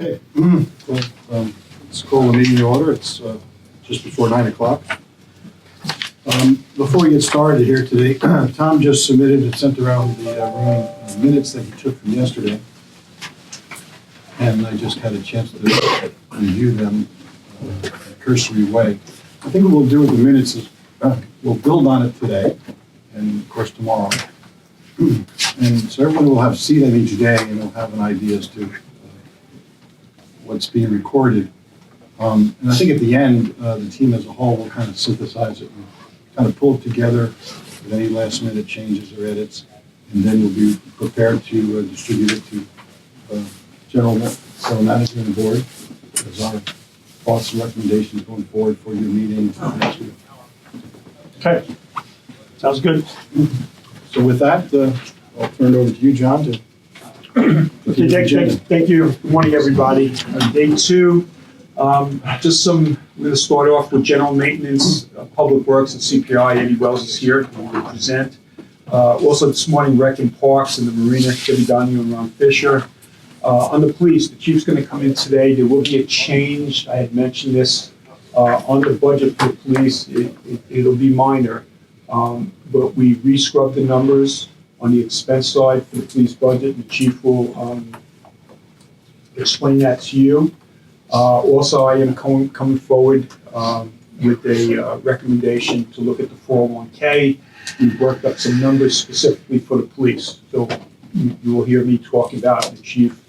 Okay, well, let's call the meeting to order. It's just before 9 o'clock. Before we get started here today, Tom just submitted and sent around the room minutes that he took from yesterday. And I just had a chance to review them in a cursory way. I think what we'll do with the minutes is we'll build on it today and of course tomorrow. And so everyone will have seen it each day and will have an idea as to what's being recorded. And I think at the end, the team as a whole will kind of synthesize it and kind of pull it together with any last minute changes or edits. And then we'll be prepared to distribute it to general manager and the board as our thoughts and recommendations going forward for your meeting next week. Okay, sounds good. So with that, I'll turn it over to you, John, to Thank you. Good morning, everybody. Day two, we're going to start off with general maintenance, public works and CPI. Eddie Wells is here to present. Also this morning, rec and parks and the marina, Debbie Donahue and Ron Fisher. On the police, the chief's going to come in today. There will be a change. I had mentioned this on the budget for the police. It'll be minor, but we re-scrubbed the numbers on the expense side for the police budget. The chief will explain that to you. Also, I am coming forward with a recommendation to look at the 401k. We've worked up some numbers specifically for the police. So you will hear me talk about the chief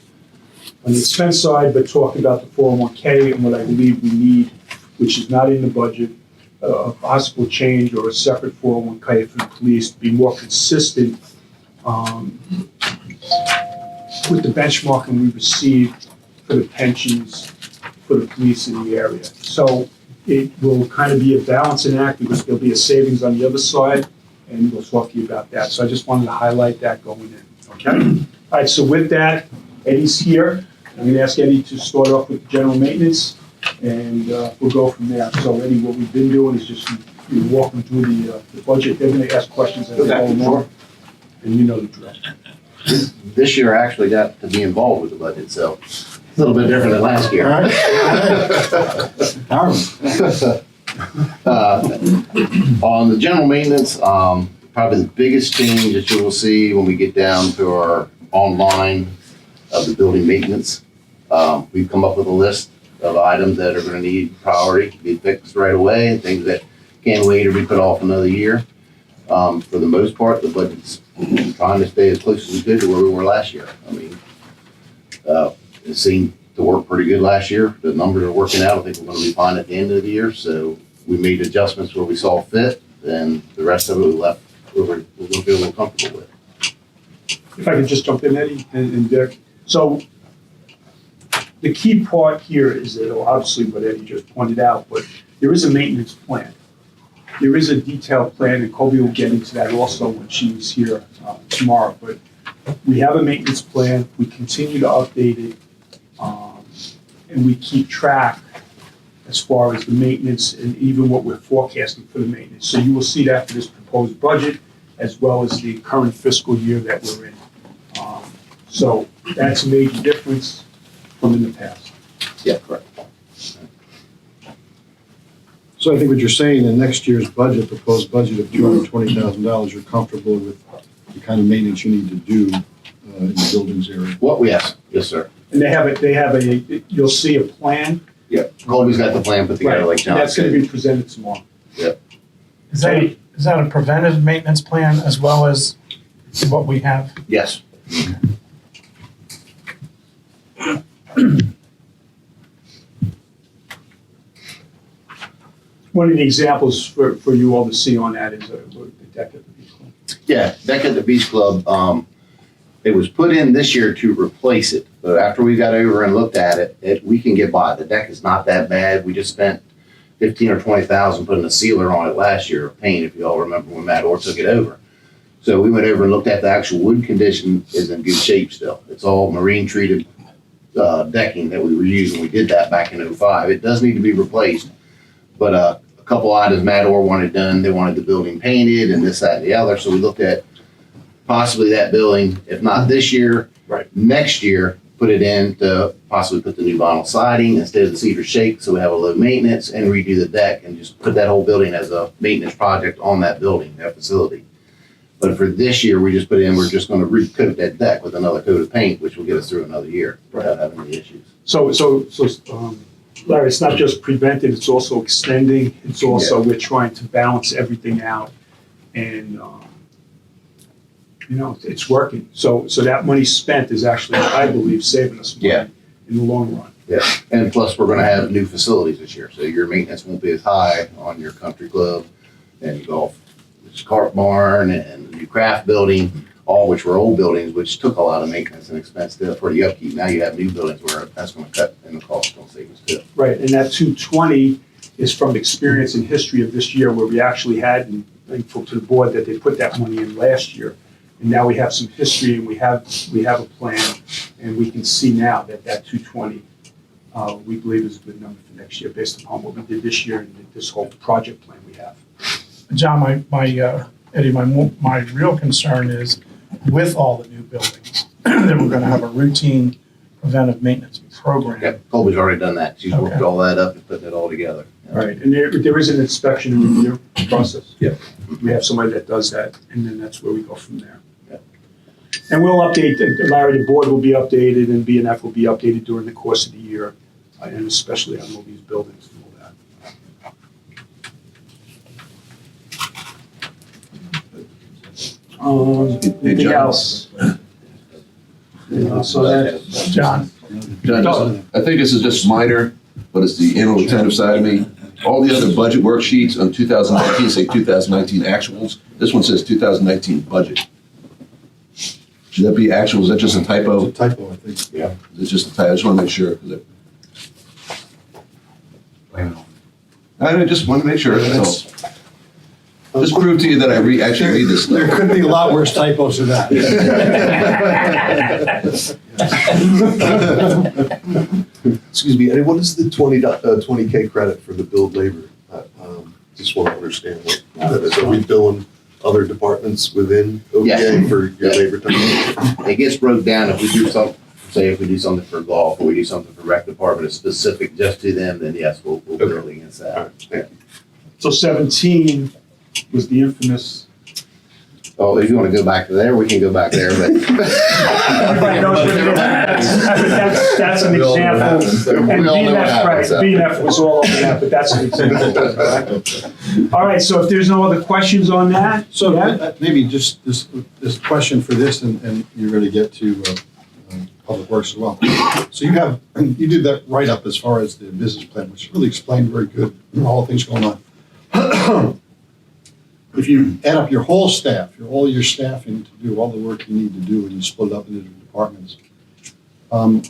on the expense side, but talking about the 401k and what I believe we need, which is not in the budget, a possible change or a separate 401k for the police to be more consistent with the benchmarking we received for the pensions for the police in the area. So it will kind of be a balancing act because there'll be a savings on the other side, and we'll talk to you about that. So I just wanted to highlight that going in, okay? All right, so with that, Eddie's here. I'm gonna ask Eddie to start off with the general maintenance, and we'll go from there. So Eddie, what we've been doing is just walking through the budget. They're gonna ask questions as they go along, and you know the drill. This year I actually got to be involved with the budget, so it's a little bit different than last year. On the general maintenance, probably the biggest change that you will see when we get down to our online of the building maintenance. We've come up with a list of items that are going to need priority to be fixed right away, and things that can't wait or be put off another year. For the most part, the budget's trying to stay as close as we could to where we were last year. I mean, it seemed to work pretty good last year. The numbers are working out. I think we're going to be fine at the end of the year. So we made adjustments where we saw fit, and the rest of it we left where we're going to feel a little comfortable with. If I could just jump in, Eddie and Dick. So the key part here is that, obviously what Eddie just pointed out, but there is a maintenance plan. There is a detailed plan, and Kobe will get into that also when she's here tomorrow. But we have a maintenance plan. We continue to update it, and we keep track as far as the maintenance and even what we're forecasting for the maintenance. So you will see that for this proposed budget, as well as the current fiscal year that we're in. So that's a major difference from in the past. Yeah, correct. So I think what you're saying, in next year's budget, proposed budget of $220,000, you're comfortable with the kind of maintenance you need to do in the buildings area? Yes, sir. And they have a, you'll see a plan. Yeah, Colby's got the plan put together like John And that's going to said. be presented tomorrow. Is that a preventive maintenance plan as well as what we have? Yes. One of the examples for you all to see on that is the deck at the beach club. Yeah, deck at the Beach Club, it was put in this year to replace it, but after we got over and looked at it, we can get by. The deck is not that bad. We just spent 15 or 20,000 putting a sealer on it last year of paint, if you all remember when Matt Orr took it over. So we went over and looked at the actual wood condition is in good shape still. It's all marine treated decking that we were using. We did that back in '05. It does need to be replaced, but a couple items Matt Orr wanted done. They wanted the building painted and this, that, and the other. So we looked at possibly that building, if not this year, Right. next year, put it in to possibly put the new vinyl siding instead of the cedar shake, so we have a low maintenance, and redo the deck and just put that whole building as a maintenance project on that building, that facility. But for this year, we just put in, we're just gonna recoat that deck with another coat of paint, which will get us through another year without having any issues. So, Larry, it's not just preventive, it's also extending. It's also, we're trying to balance everything out. And, it's working. So that money spent is actually, I believe, saving us money Yeah. in the long run. Yeah, and plus we're gonna have new facilities this year, so your maintenance won't be as high on your country club and golf, cart barn and the new craft building, all which were old buildings, which took a lot of maintenance and expense for the upkeep. Now you have new buildings where that's gonna cut and the cost gonna save us too. Right, and that 220 is from experience and history of this year where we actually had, and thankful to the board that they put that money in last year. And now we have some history and we have a plan, and we can see now that 220, we believe is a good number for next year based upon what we did this year and this whole project plan we have. John, Eddie, my real concern is with all the new buildings, that we're gonna have a routine preventive maintenance program. Yep, Colby's already done that. She's worked Okay. all that up and putting it all together. Right, and there is an inspection and review process. Yeah. We have somebody that does that, and then that's where we go from there. Yeah. And we'll update, Larry, the board will be updated, and BNF will be updated during the course of the year, and especially on all these buildings and all that. Anything else? So that, John, John, I think this is just minor, but it's the annual retentive side of me. All the other budget worksheets on 2019 say 2019 actuals. This one says 2019 budget. Should that be actual? Is that just a typo? It's a typo, I think. Yeah. It's just a typo. I just want to make sure. I just want to make sure. That's all. Just prove to you that I actually read this There stuff. could be a lot worse typos than that. Excuse me, Eddie, what is the 20K credit for the billed labor? Just want to understand what that is. Are we billing other departments within OVA Yeah. for your labor time? It gets broke down if we do something, say if we do something for golf or we do something for rec department, it's specific just to them, then yes, we'll bill against All that. right, thank you. so 17 was the infamous. Oh, if you want to go back to there, we can go back there, but. Everybody knows what it is. That's an We all know example. that. And We all know what BNF, right, happens, so. BNF was all over that, but that's an example. All right, so if there's no other questions on that? So yeah? maybe just this question for this, and you're going to get to Public Works as well. So you did that write-up as far as the business plan, which really explained very good all the things going on. If you add up your whole staff, all your staffing to do all the work you need to do, and you split it up into departments, are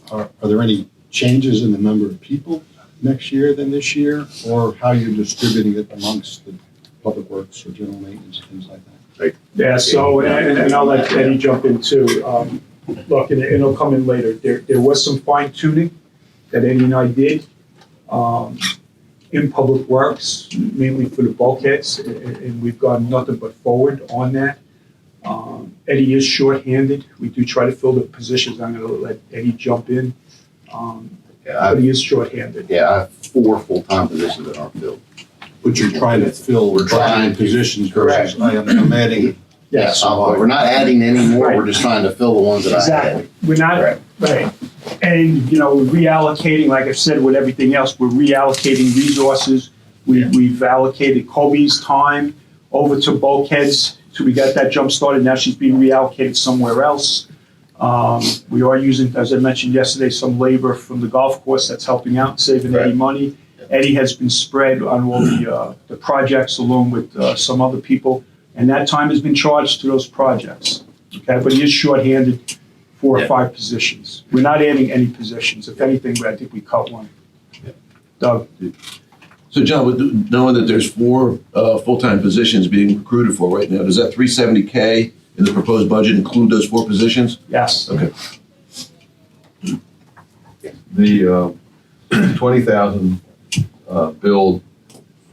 there any changes in the number of people next year than this year, or how you're distributing it amongst the Public Works or general maintenance, things like that? Yeah, so, and I'll let Eddie jump in too. Look, and it'll come in later. There was some fine tuning that Eddie and I did in Public Works, mainly for the bulkheads, and we've gone nothing but forward on that. Eddie is shorthanded. We do try to fill the positions. I'm gonna let Eddie jump in. But he is shorthanded. Yeah, I have 4 full-time positions that aren't filled. But you're trying to fill We're trying to. positions Correct. versus I'm adding. Yes, We're not adding any more, Right. we're just trying to fill the ones that I exactly. had. We're not, Correct. right. And, reallocating, like I said, with everything else, we're reallocating resources. We've allocated Kobe's time over to bulkheads, so we got that jump started. Now she's being reallocated somewhere else. We are using, as I mentioned yesterday, some labor from the golf course that's helping out, saving Eddie Right. money. Eddie has been spread on all the projects along with some other people, and that time has been charged to those projects. Okay, but he is shorthanded 4 or Yeah. 5 positions. We're not adding any positions. If anything, I think we cut one. Doug? So John, knowing that there's 4 full-time positions being recruited for right now, does that 370K in the proposed budget include those 4 positions? Yes. Okay. The 20,000 billed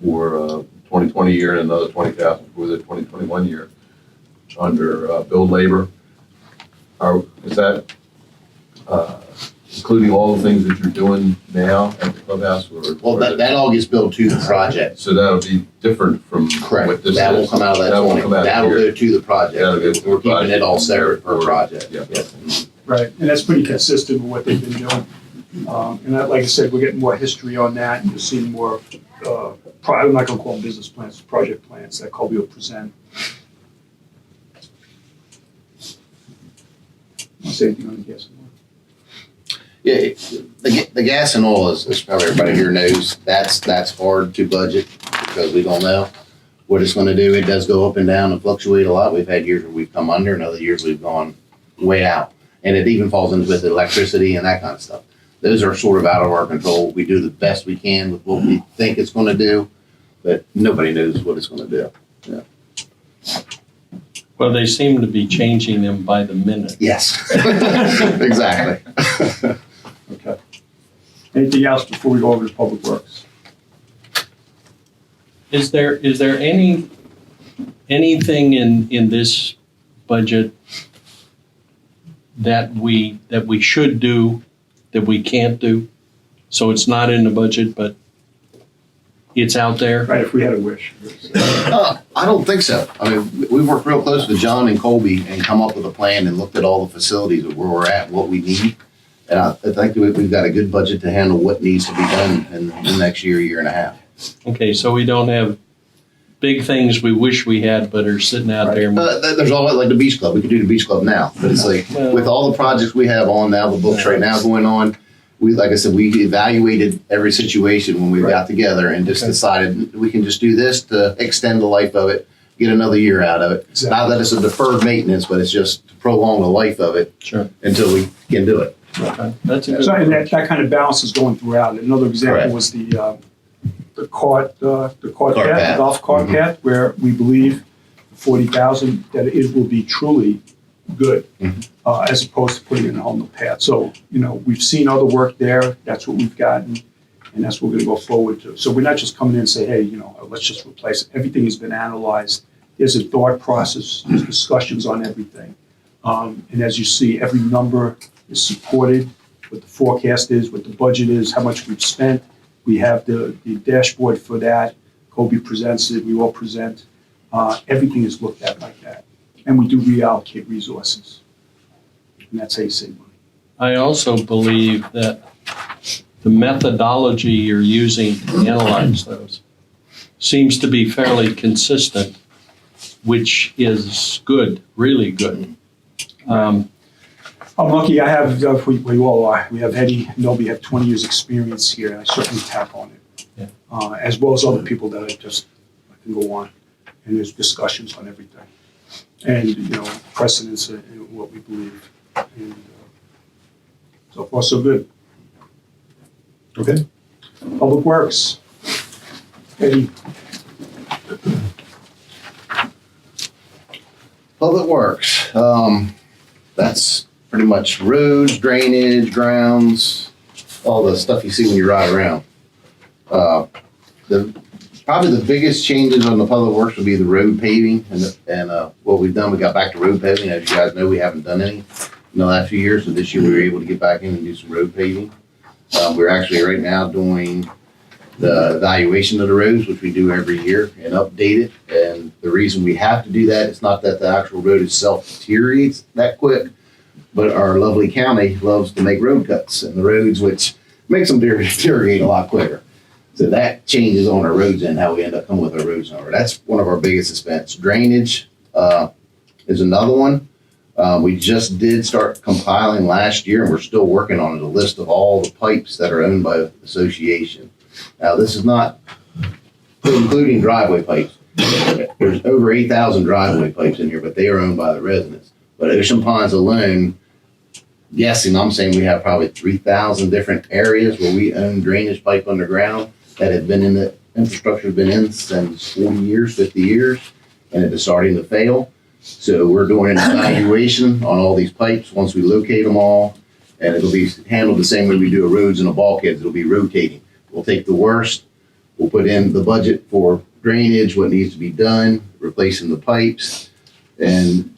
for 2020 year and another 20,000 for the 2021 year under billed labor. Is that including all the things that you're doing now at the clubhouse, or? Well, that all gets billed to the project. So that'll be different from what Correct. this is? That will come out of that That won't 20. come out of That'll here. go to the project. That'll go to the We're keeping project. it all separate per project. Yeah. Right, and that's pretty consistent with what they've been doing. And like I said, we're getting more history on that, and you're seeing more, I'm not gonna call them business plans, project plans that Colby will present. Want to say anything on the gas and oil? Yeah, the gas and oil is probably everybody here knows, that's hard to budget because we don't know what it's gonna do. It does go up and down and fluctuate a lot. We've had years where we've come under and other years we've gone way out. And it even falls in with electricity and that kind of stuff. Those are sort of out of our control. We do the best we can with what we think it's gonna do, but nobody knows what it's gonna do. Well, they seem to be changing them by the minute. Yes, exactly. Okay. Anything else before we go over to Public Works? Is there anything in this budget that we should do, that we can't do? So it's not in the budget, but it's out there? Right, if we had a wish. I don't think so. I mean, we worked real close with John and Colby and come up with a plan and looked at all the facilities of where we're at, and what we need. And I think we've got a good budget to handle what needs to be done in the next year and a half. Okay, so we don't have big things we wish we had but are sitting out there. There's all like the Beach Club. We could do the Beach Club now, but it's like Well- with all the projects we have on now, the books right now going on. Like I said, we evaluated every situation when we got together and just decided we can just do this to extend the life of it, get another year out of it. Exactly. Not that it's a deferred maintenance, but it's just to prolong the life of it Sure. until we can do it. Okay, that's a good. So, and that kind of balance is going throughout. Another example Correct. was the cart Cart path, path. golf cart Mhm. path, where we believe 40,000, that it will be truly good, Mhm. as opposed to putting it in a whole new path. So, we've seen other work there, that's what we've gotten, and that's what we're gonna go forward to. So we're not just coming in and say, hey, let's just replace it. Everything has been analyzed. There's a thought process, there's discussions on everything. And as you see, every number is supported, what the forecast is, what the budget is, how much we've spent. We have the dashboard for that. Kobe presents it, we all present. Everything is looked at like that. And we do reallocate resources. And that's how you save money. I also believe that the methodology you're using to analyze those seems to be fairly consistent, which is good, really good. I'm lucky I have, we all are, we have Eddie and Noby have 20 years' experience here, and I certainly tap on it. Yeah. As well as other people that I can go on, and there's discussions on everything. And, precedents in what we believe. And so far, so good. Okay. Public Works. Eddie, Public Works, that's pretty much roads, drainage, grounds, all the stuff you see when you ride around. Probably the biggest changes on the Public Works would be the road paving and what we've done, we got back to road paving. As you guys know, we haven't done any in the last few years, so this year we were able to get back in and do some road paving. We're actually right now doing the evaluation of the roads, which we do every year, and update it. And the reason we have to do that, it's not that the actual road itself deteriorates that quick, but our lovely county loves to make road cuts in the roads, which makes them deteriorate a lot quicker. So that changes on our roads and how we end up coming with our roads number. That's one of our biggest expense. Drainage is another one. We just did start compiling last year, and we're still working on a list of all the pipes that are owned by the association. Now, this is not including driveway pipes. There's over 8,000 driveway pipes in here, but they are owned by the residents. But Ocean Ponds alone, guessing, I'm saying we have probably 3,000 different areas where we own drainage pipe underground that have been in the infrastructure, has been in since 40 years, 50 years, and it is starting to fail. So we're doing an evaluation on all these pipes once we locate them all, and it'll be handled the same way we do a roads and a bulkheads. It'll be rotating. We'll take the worst, we'll put in the budget for drainage, what needs to be done, replacing the pipes, and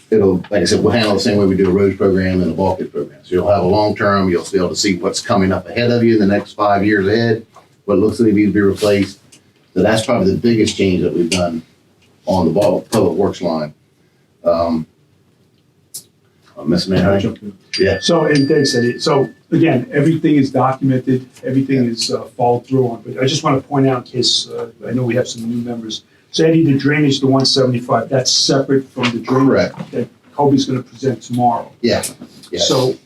it'll, like I said, we'll handle the same way we do a roads program and a bulkhead program. So you'll have a long-term, you'll be able to see what's coming up ahead of you in the next 5 years ahead, what looks like it needs to be replaced. So that's probably the biggest change that we've done on the public works line. I'm missing anything? Yeah. So, and Dave said it, so again, everything is documented, everything is followed through on, but I just want to point out in case, I know we have some new members. So Eddie, the drainage, the 175, that's separate from the drainage Correct. that Kobe's going to present tomorrow. Yeah. Yeah. So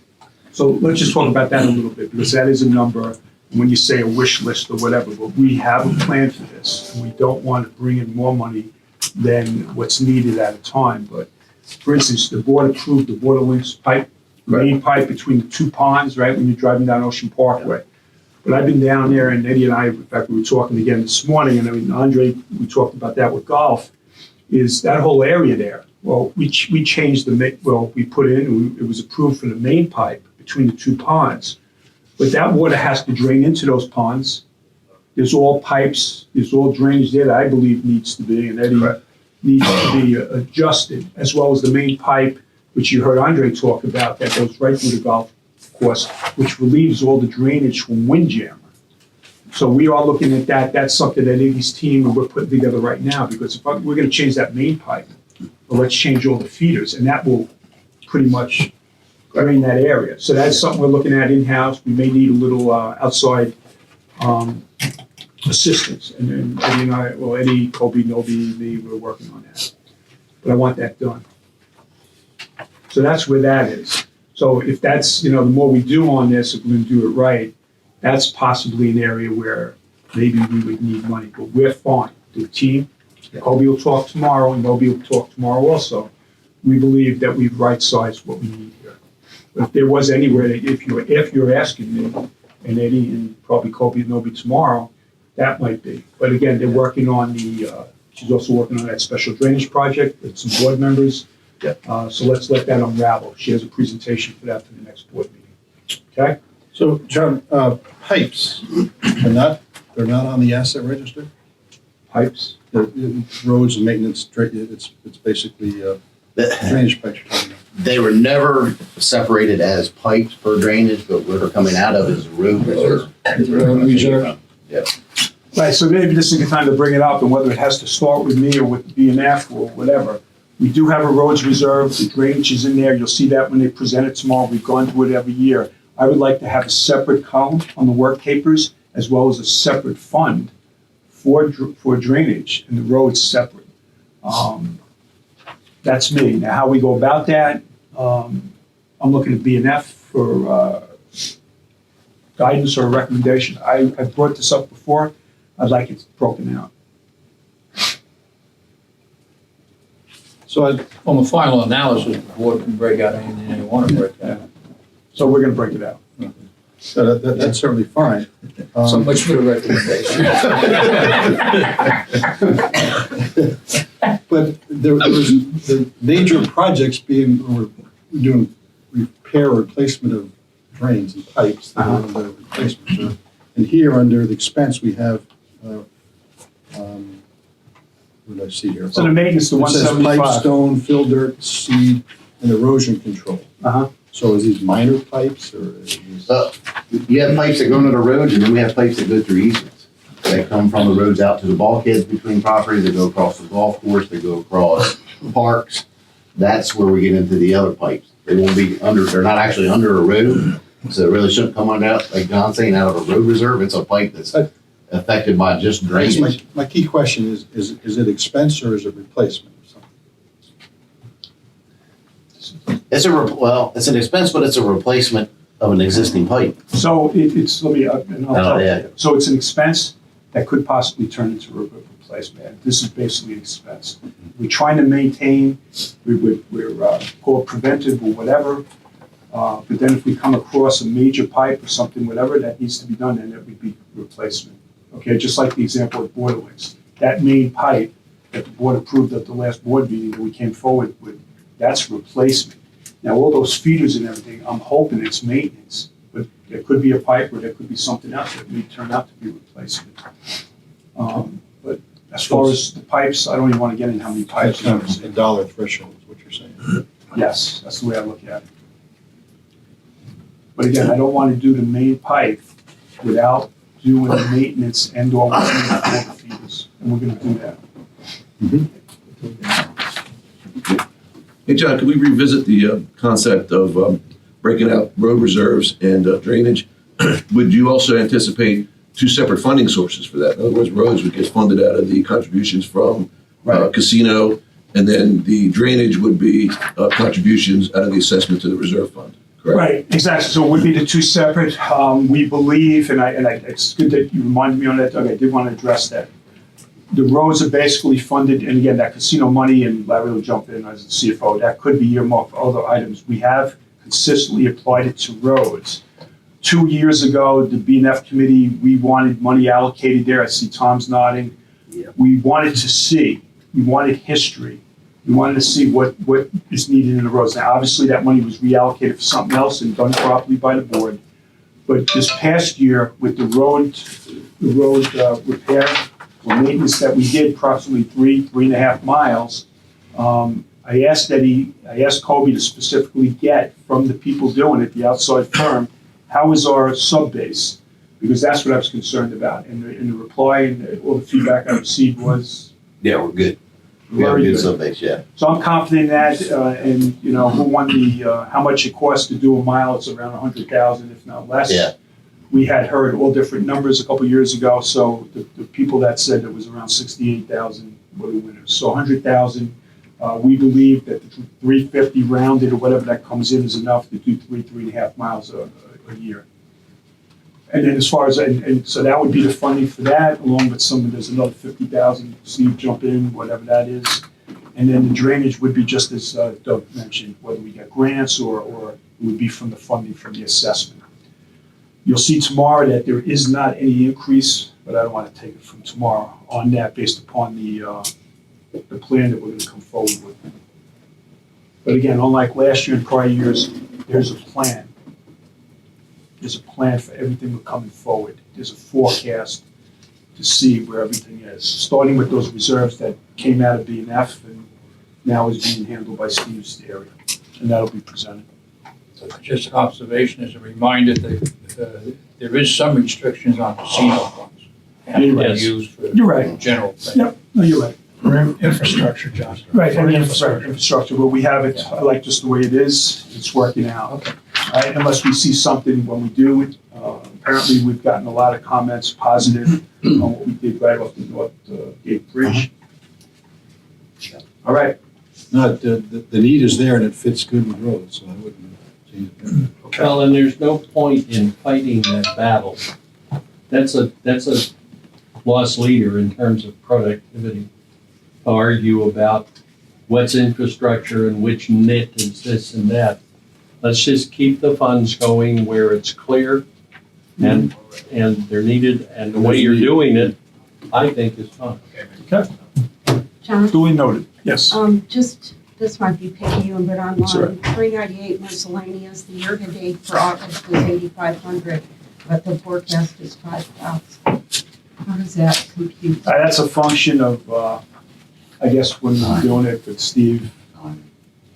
let's just talk about that a little bit, because that is a number, when you say a wish list or whatever, but we have a plan for this. We don't want to bring in more money than what's needed at a time, but for instance, the board approved the water links pipe, main pipe between the two ponds, right, when you're driving down Ocean Parkway. But I've been down there, and Eddie and I, in fact, we were talking again this morning, and I mean, Andre, we talked about that with golf, is that whole area there. Well, we changed we put in, it was approved for the main pipe between the two ponds. But that water has to drain into those ponds. There's all pipes, there's all drainage there that I believe needs to be, and Eddie needs to be adjusted, as well as the main pipe, which you heard Andre talk about, that goes right through the golf course, which relieves all the drainage from Windjammer. So we are looking at that. That's something that Iggy's team, and we're putting together right now, because if we're gonna change that main pipe, well, let's change all the feeders, and that will pretty much drain that area. So that's something we're looking at in-house. We may need a little outside assistance. And then Eddie and I, well, Eddie, Kobe, Nobi, me, we're working on that. But I want that done. So that's where that is. So if that's, the more we do on this, if we're gonna do it right, that's possibly an area where maybe we would need money, but we're fine. The team, Kobe will talk tomorrow, and Nobi will talk tomorrow also. We believe that we've right-sized what we need here. But if there was anywhere that if you're asking me, and Eddie and probably Kobe and Nobi tomorrow, that might be. But again, they're working on she's also working on that special drainage project with some board members. So let's let that unravel. She has a presentation for that for the next board meeting. Okay? So, John, pipes, they're not on the asset register? Pipes. The roads and maintenance, it's basically drainage pipes you're talking about. They were never separated as pipes for drainage, but where they're coming out of is road reserve. Yeah. Right, so maybe this is the time to bring it up, and whether it has to start with me or with BNF or whatever. We do have a roads reserve, the drainage is in there, you'll see that when they present it tomorrow, we've gone through it every year. I would like to have a separate column on the work papers, as well as a separate fund for drainage, and the roads separate. That's me. Now, how we go about that, I'm looking at BNF for guidance or recommendation. I've brought this up before, I'd like it broken out. So On the final analysis, the board can break out anything they want to break out. So we're gonna break it out. that's certainly fine. So much for the recommendation. But there was the major projects we're doing repair or replacement of drains and pipes that are under replacement. So, and here under the expense, we have, what did I see here? So the maintenance, the It says pipe, 175. stone, fill dirt, seed, and erosion control. Uh-huh. So is these minor pipes or? Is these- You have pipes that go under the roads, and then we have pipes that go through easements. They come from the roads out to the bulkheads between properties, they go across the golf course, they go across parks. That's where we get into the other pipes. They won't be they're not actually under a road, so it really shouldn't come on out, like John's saying, out of a road reserve. It's a pipe that's affected by just I guess drainage. my key question is it expense or is it replacement or something? It's an expense, but it's a replacement of an existing pipe. So it's, let me, and I'll tell yeah. you. So it's an expense that could possibly turn into a replacement. This is basically an expense. We're trying to maintain, we're call it preventive or whatever. But then if we come across a major pipe or something, whatever, that needs to be done, then it would be replacement. Okay, just like the example of boiler links. That main pipe that the board approved at the last board meeting that we came forward with, that's replacement. Now, all those feeders and everything, I'm hoping it's maintenance, but there could be a pipe or there could be something else that may turn out to be replacement. But As far as the pipes, I don't even want to get into how many pipes. That's not a dollar threshold, is what you're saying. Yes, that's the way I look at it. But again, I don't want to do the main pipe without doing the maintenance and or what's needed for the feeders, and we're gonna do that. Hey, John, can we revisit the concept of breaking out road reserves and drainage? Would you also anticipate two separate funding sources for that? In other words, roads would get funded out of the contributions from casino, and then the drainage would be contributions out of the assessment to the reserve fund, correct? Right, exactly, so it would be the two separate, we believe, it's good that you reminded me on that, Doug, I did want to address that. The roads are basically funded, and again, that casino money, and Larry will jump in as the CFO, that could be earmarked for other items. We have consistently applied it to roads. 2 years ago, the BNF committee, we wanted money allocated there. I see Tom's nodding. We wanted to see, we wanted history. We wanted to see what is needed in the roads. Now, obviously, that money was reallocated for something else and done properly by the board. But this past year, with the road repair or maintenance that we did, approximately 3.5 miles, I asked Kobe to specifically get from the people doing it, the outside firm, how is our sub base? Because that's what I was concerned about. And the reply and all the feedback I received was Yeah, we're good. We have a very good good. sub-base, yeah. So I'm confident in that, and you know, who won the, how much it costs to do a mile, it's around 100,000, if not less. Yeah. We had heard all different numbers a couple years ago, so the people that said it was around 68,000 were the winners. So 100,000, we believe that the 350 rounded or whatever that comes in is enough to do 3.5 miles a year. And then as far as, and so that would be the funding for that, along with there's another 50,000, Steve jump in, whatever that is. And then the drainage would be just as Doug mentioned, whether we get grants or it would be from the funding from the assessment. You'll see tomorrow that there is not any increase, but I don't want to take it from tomorrow on that based upon the plan that we're going to come forward with. But again, unlike last year and prior years, there's a plan. There's a plan for everything we're coming forward. There's a forecast to see where everything is, starting with those reserves that came out of BNF and now is being handled by Steve's area, and that'll be presented. Just an observation, as a reminder that there is some restrictions on casino funds. And You're they're right. used for You're right. general things. Yep, no, you're right. For infrastructure, John. Right, For and infrastructure, but we have it, I like just the way it is, it's working out. Okay. Unless we see something when we do it, apparently we've gotten a lot of comments, positive, on what we did right off the North Gate Bridge. All right, No, the need is there and it fits good with roads, so I wouldn't change it. Well, and there's no point in fighting that battle. That's a lost leader in terms of productivity. To argue about what's infrastructure and which nit is this and that. Let's just keep the funds going where it's clear and they're needed, and the way you're doing it, I think is fine. John, duly noted, yes. just, this might be picky you, but on That's all line 398 miscellaneous, the year-to-date for August is 8,500, but the forecast is 5,000. How does that compute? That's a function of, I guess, when we're doing it with Steve.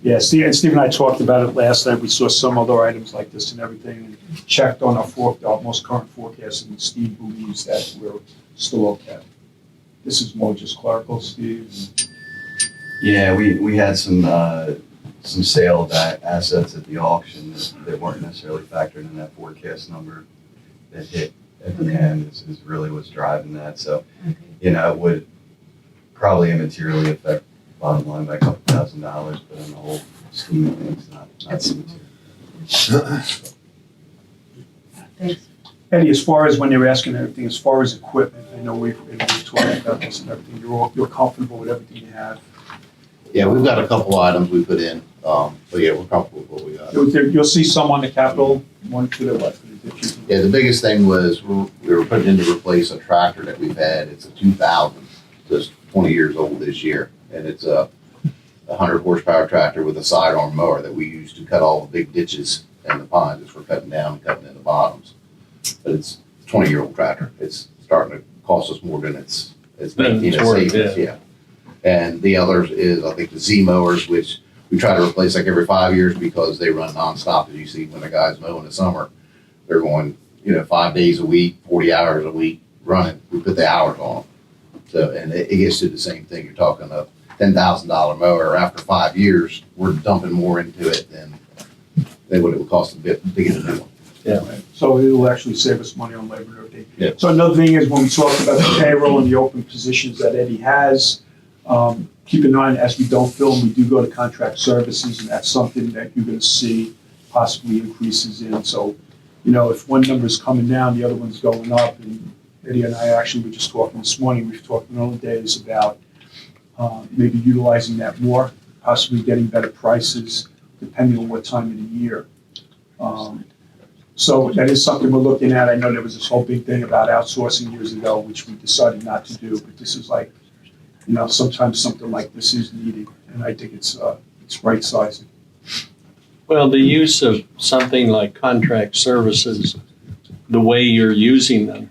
Yeah, Steve and I talked about it last night. We saw some other items like this and everything, and checked on our most current forecast, and Steve believes that we're still okay. This is more just clerical, Steve. Yeah, we had some sale of assets at the auction that weren't necessarily factored in that forecast number that hit at the end is really what's driving that. So, Okay. you know, it would probably immaterially affect bottom line by $2,000, but in the whole scheme of things, not That's- too material. Thanks. Eddie, as far as when they were asking everything, as far as equipment, I know we've talked about this and everything. You're comfortable with everything you have. Yeah, we've got a couple items we put in, but yeah, we're comfortable with what we got. You'll see some on the capital, one for the what, for the ditches. Yeah, the biggest thing was we were putting in to replace a tractor that we've had. It's a 2000, so it's 20 years old this year. And it's a 100 horsepower tractor with a sidearm mower that we use to cut all the big ditches and the ponds as we're cutting down and cutting in the bottoms. But it's a 20-year-old tractor. It's starting to cost us more than it's It's Then making it's a worth savings, it. yeah. And the others is, I think, the Z mowers, which we try to replace like every 5 years because they run nonstop. As you see, when the guys mow in the summer, they're going, 5 days a week, 40 hours a week running. We put the hours on them. So, and it gets to the same thing. You're talking a $10,000 mower. After 5 years, we're dumping more into it than what it would cost to get a new one. So it'll actually save us money on Labor Day. Yeah. So another thing is when we talk about the payroll and the open positions that Eddie has, keep in mind as we don't fill them, we do go to contract services, and that's something that you're going to see possibly increases in. So, if one number is coming down, the other one's going up. And Eddie and I actually were just talking this morning. We've talked in other days about maybe utilizing that more, possibly getting better prices depending on what time of the year. So that is something we're looking at. I know there was this whole big thing about outsourcing years ago, which we decided not to do, but this is like, sometimes something like this is needed, and I think it's right sizing. Well, the use of something like contract services, the way you're using them,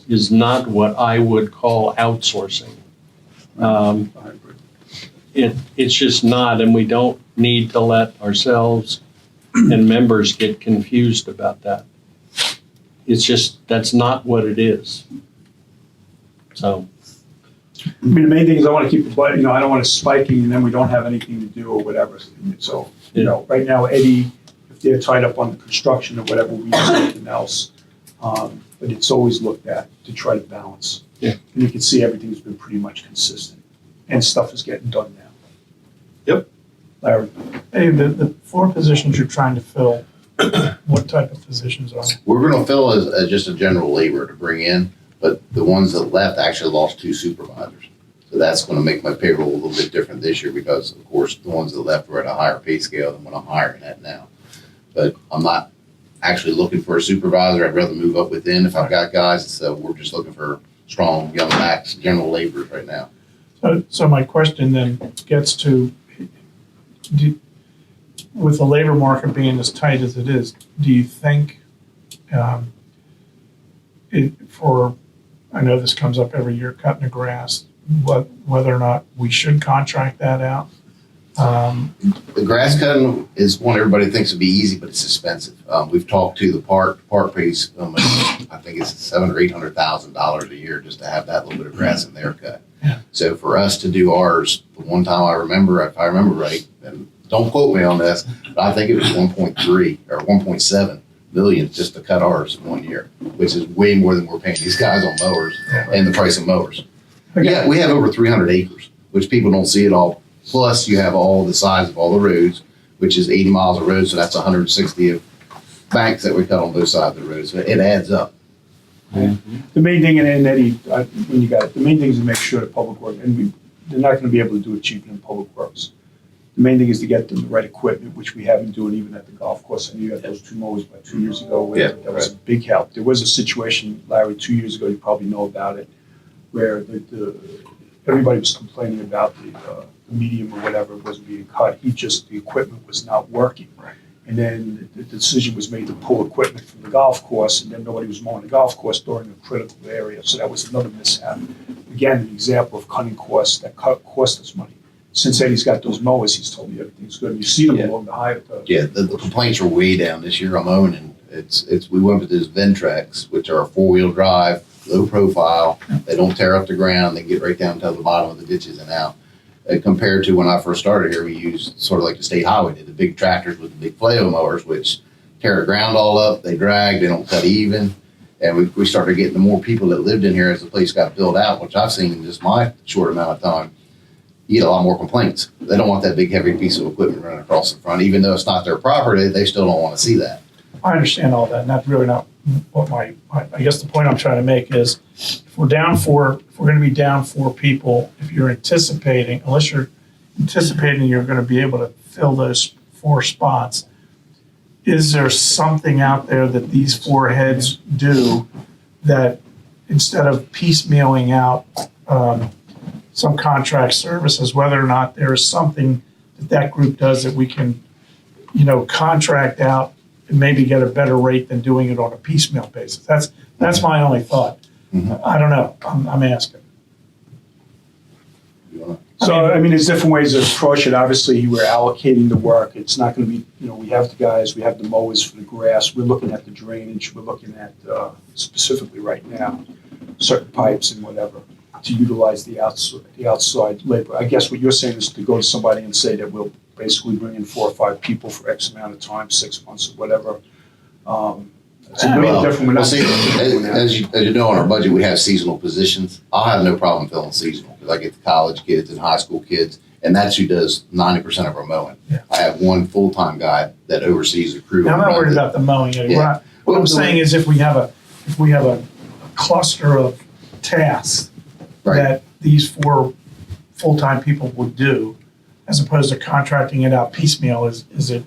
is not what I would call outsourcing. It's just not, and we don't need to let ourselves and members get confused about that. It's just, that's not what it is. So. I mean, the main thing is I want to keep the budget, I don't want it spiking and then we don't have anything to do or whatever. So, right now, Eddie, if they're tied up on the construction or whatever, we do something else. But it's always looked at to try to balance. Yeah. And you can see everything's been pretty much consistent and stuff is getting done now. Yep. Larry? Hey, the 4 positions you're trying to fill, what type of positions are they? We're going to fill as just a general labor to bring in, but the ones that left actually lost 2 supervisors. So that's going to make my payroll a little bit different this year because, of course, the ones that left were at a higher pay scale than what I'm hiring at now. But I'm not actually looking for a supervisor. I'd rather move up within if I've got guys. So we're just looking for strong, young backs, general laborers right now. So my question then gets to, with the labor market being as tight as it is, do you think I know this comes up every year, cutting the grass, whether or not we should contract that out? The grass cutting is one everybody thinks would be easy, but it's expensive. We've talked to the park pays, I think it's $700,000 or $800,000 a year just to have that little bit of grass in there cut. Yeah. So for us to do ours, the one time I remember, if I remember right, and don't quote me on this, but I think it was 1.3 or 1.7 million just to cut ours in 1 year, which is way more than we're paying these guys on mowers and the price of mowers. Yeah, we have over 300 acres, which people don't see at all. Plus, you have all the size of all the roads, which is 80 miles of road, so that's 160 of banks that we cut on both sides of the road. So it adds up. The main thing, and Eddie, when you got it, the main thing is to make sure that public works, and they're not going to be able to do it cheaper than public works. The main thing is to get them the right equipment, which we have been doing even at the golf course. And you got those 2 mowers about 2 years ago. Where that was a big help. There was a situation, Larry, 2 years ago, you probably know about it, where everybody was complaining about the medium or whatever wasn't being cut. The equipment was not working. Right. And then the decision was made to pull equipment from the golf course, and then nobody was mowing the golf course during a critical area. So that was another mishap. Again, an example of cutting costs that cost us money. Since Eddie's got those mowers, he's told me everything's good. You see them along the highway. Yeah, the complaints are way down this year on mowing, and we went with those Ventracs, which are 4-wheel drive, low profile. They don't tear up the ground. They get right down to the bottom of the ditches and out. Compared to when I first started here, we used sort of like the state highway did, the big tractors with the big flail mowers, which tear the ground all up. They drag. They don't cut even. And we started getting the more people that lived in here as the place got built out, which I've seen in just my short amount of time. You get a lot more complaints. They don't want that big, heavy piece of equipment running across the front. Even though it's not their property, they still don't want to see that. I understand all that, and that's really not what I guess the point I'm trying to make is, if we're going to be down 4 people, if you're anticipating, unless you're anticipating you're going to be able to fill those 4 spots, is there something out there that these 4 heads do that instead of piecemealing out some contract services, whether or not there is something that group does that we can, contract out and maybe get a better rate than doing it on a piecemeal basis? That's my only thought. Mm-hmm. I don't know. I'm asking. You wanna- So, I mean, there's different ways to approach it. Obviously, we're allocating the work. It's not gonna be, we have the guys, we have the mowers for the grass. We're looking at the drainage. We're looking at, specifically right now, certain pipes and whatever, to utilize the outside labor. I guess what you're saying is to go to somebody and say that we'll basically bring in 4 or 5 people for X amount of time, 6 months or whatever. It's a little different. We're Well, not see, as you know, in our budget, we have seasonal positions. I'll have no problem filling seasonal, because I get the college kids and high school kids, and that's who does 90% of our mowing. Yeah. I have one full-time guy that oversees the crew. Now, I'm and not worried runs it. about the mowing. Yeah. What I'm saying is if we have a cluster of tasks Right. that these 4 full-time people would do, as opposed to contracting it out piecemeal, is it?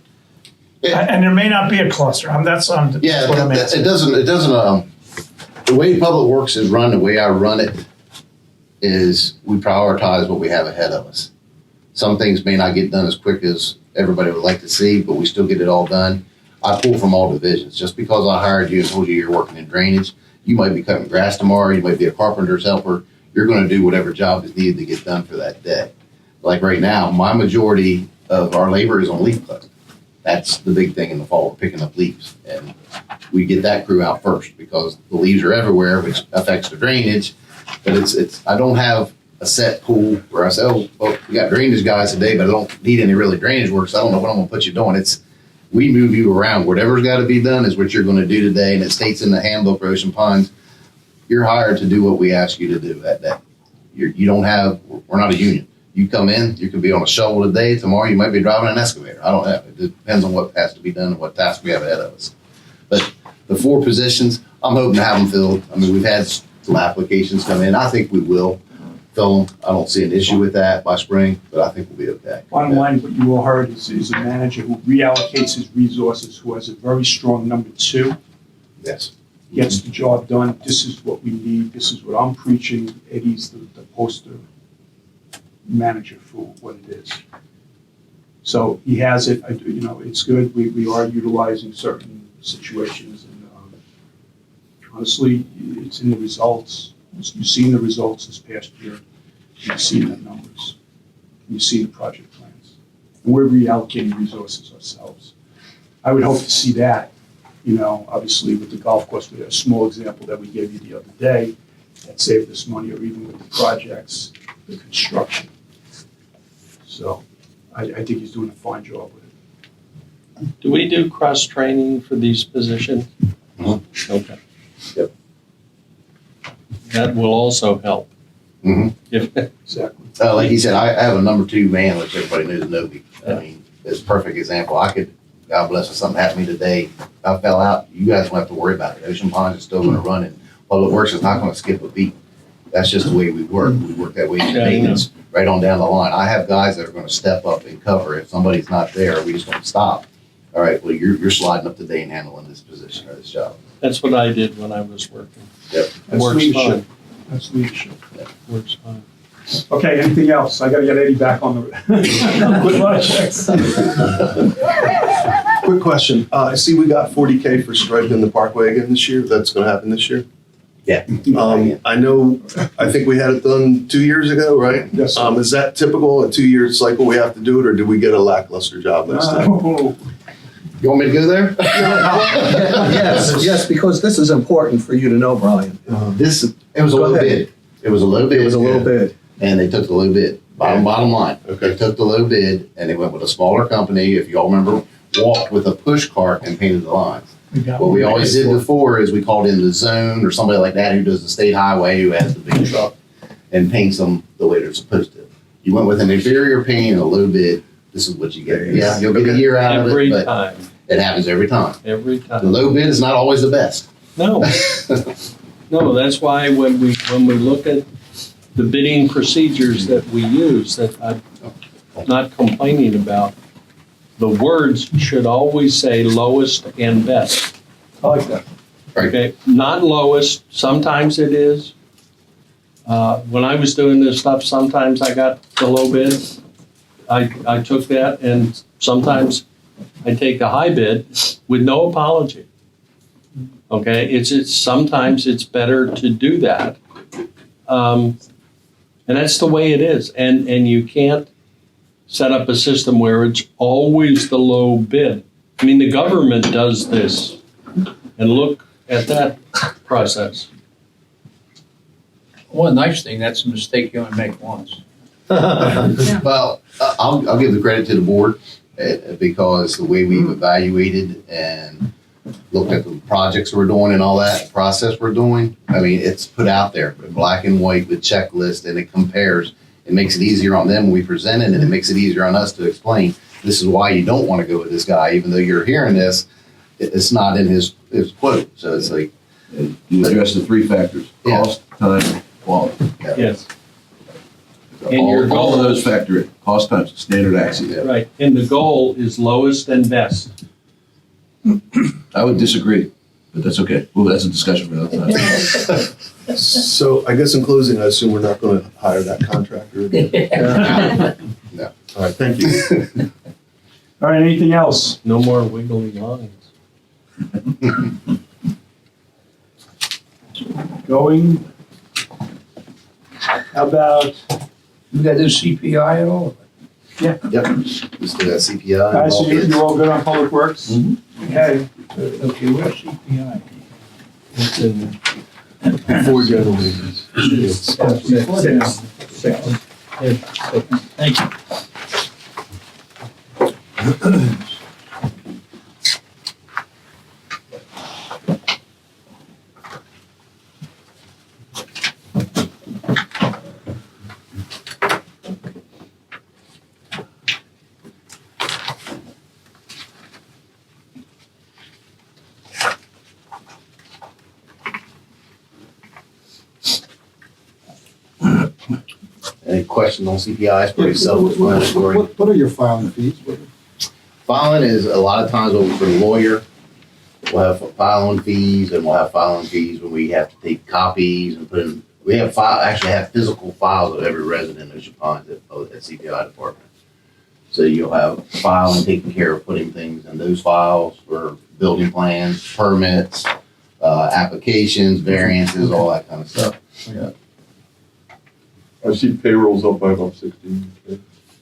Yeah. And there may not be a cluster. That's Yeah, what I'm it asking. doesn't, the way Public Works is run, the way I run it, is we prioritize what we have ahead of us. Some things may not get done as quick as everybody would like to see, but we still get it all done. I pull from all divisions. Just because I hired you and told you you're working in drainage, you might be cutting grass tomorrow, you might be a carpenter's helper, you're gonna do whatever job is needed to get done for that day. Like right now, my majority of our labor is on leaf cutting. That's the big thing in the fall, picking up leaves. And we get that crew out first because the leaves are everywhere, which affects the drainage. But I don't have a set pool where I say, oh, well, we got drainage guys today, but I don't need any really drainage work, so I don't know what I'm gonna put you doing. We move you around. Whatever's gotta be done is what you're gonna do today, and it states in the handbook for Ocean Ponds, you're hired to do what we ask you to do that day. We're not a union. You come in, you could be on a shovel today, tomorrow you might be driving an excavator. I don't know. It depends on what has to be done and what tasks we have ahead of us. But the 4 positions, I'm hoping to have them filled. I mean, we've had some applications come in. I think we will fill them. I don't see an issue with that by spring, but I think we'll be okay. Bottom line, what you all heard is a manager who reallocates his resources, who has a very strong number 2, Yes. gets the job done. This is what we need. This is what I'm preaching. Eddie's the poster manager for what it is. So he has it, it's good. We are utilizing certain situations, and honestly, it's in the results. You've seen the results this past year. You've seen the numbers. You've seen the project plans. And we're reallocating resources ourselves. I would hope to see that, obviously with the golf course, we had a small example that we gave you the other day that saved us money, or even with the projects, the construction. So I think he's doing a fine job with it. Do we do cross-training for these positions? Mhm. Okay. Yep. That will also help. Mhm. If, Exactly. Like he said, I have a number 2 man, which everybody knows Novi. I mean, it's a perfect example. God bless us, something happened to me today. I fell out. You guys don't have to worry about it. Ocean Ponds is still gonna run, and Public Works is not gonna skip a beat. That's just the way we work. We work that way in Yeah, I maintenance, right on down the line. I have guys that are gonna step up and cover. If somebody's not there, we just don't stop. All right, well, you're sliding up today and handling this position or this job. that's what I did when I was working. Yep. That's Works leadership. fine. That's leadership. Works fine. Okay, anything else? I gotta get Eddie back on the. Good luck. Quick question. I see we got 40K for striping the parkway again this year. That's gonna happen this year? Yeah. I think we had it done 2 years ago, right? Yes, sir. Is that typical, a 2-year cycle we have to do it, or did we get a lackluster job last time? Oh, You want me to go there? Yes, because this is important for you to know, Brian. It was a Go low ahead. bid. It was a low bid. It was a little bit. And they took the low bid. Bottom line. Okay. They took the low bid and they went with a smaller company. If y'all remember, walked with a push cart and painted the lines. What we always did before is we called in the zone or somebody like that who does the state highway, who has the big truck, and paints them the way they're supposed to. You went with an inferior paint and a low bid, this is what you get. Yeah, you'll get a year out of Every it, but time, it happens every time. every The time. low bid is not always the best. No, no, that's why when we look at the bidding procedures that we use, that I'm not complaining about, the words should always say lowest and best. I like that. Okay, not lowest, sometimes it is. When I was doing this stuff, sometimes I got the low bid. I took that, and sometimes I take the high bid with no apology. Okay, sometimes it's better to do that. And that's the way it is. And you can't set up a system where it's always the low bid. I mean, the government does this. And look at that process. One nice thing, that's a mistake you only make once. Well, I'll give the credit to the board because the way we've evaluated and looked at the projects we're doing and all that process we're doing, I mean, it's put out there, black and white with checklist, and it compares. It makes it easier on them when we present it, and it makes it easier on us to explain, this is why you don't want to go with this guy, even though you're hearing this, it's not in his quote. So it's like, You address the three factors: Yeah. cost, time, quality. Yes. And your All of goal- those factor in. Cost, time, standard axiom. Right. And the goal is lowest and best. I would disagree, but that's okay. Well, that's a discussion for another time. So I guess in closing, I assume we're not going to hire that contractor again. No. All right, thank you. All right, anything else? No more wiggly lines. Going? How about, You got this CPI at all? Yep, let's do that CPI. guys, all bids. you're all good on Public Works? Okay. Okay, where's CPI? It's in Before general meetings. It's- Thank you. Any questions on CPI? It's pretty self-explanatory. What are your filing fees? Filing is a lot of times for the lawyer, we'll have filing fees, and we'll have filing fees when we have to take copies and put in, we have actually have physical files of every resident of Ocean at CPI department. So you'll have filing, taking care of putting things in those files for building plans, permits, applications, variances, all that kind of stuff. I see payrolls up by about 16.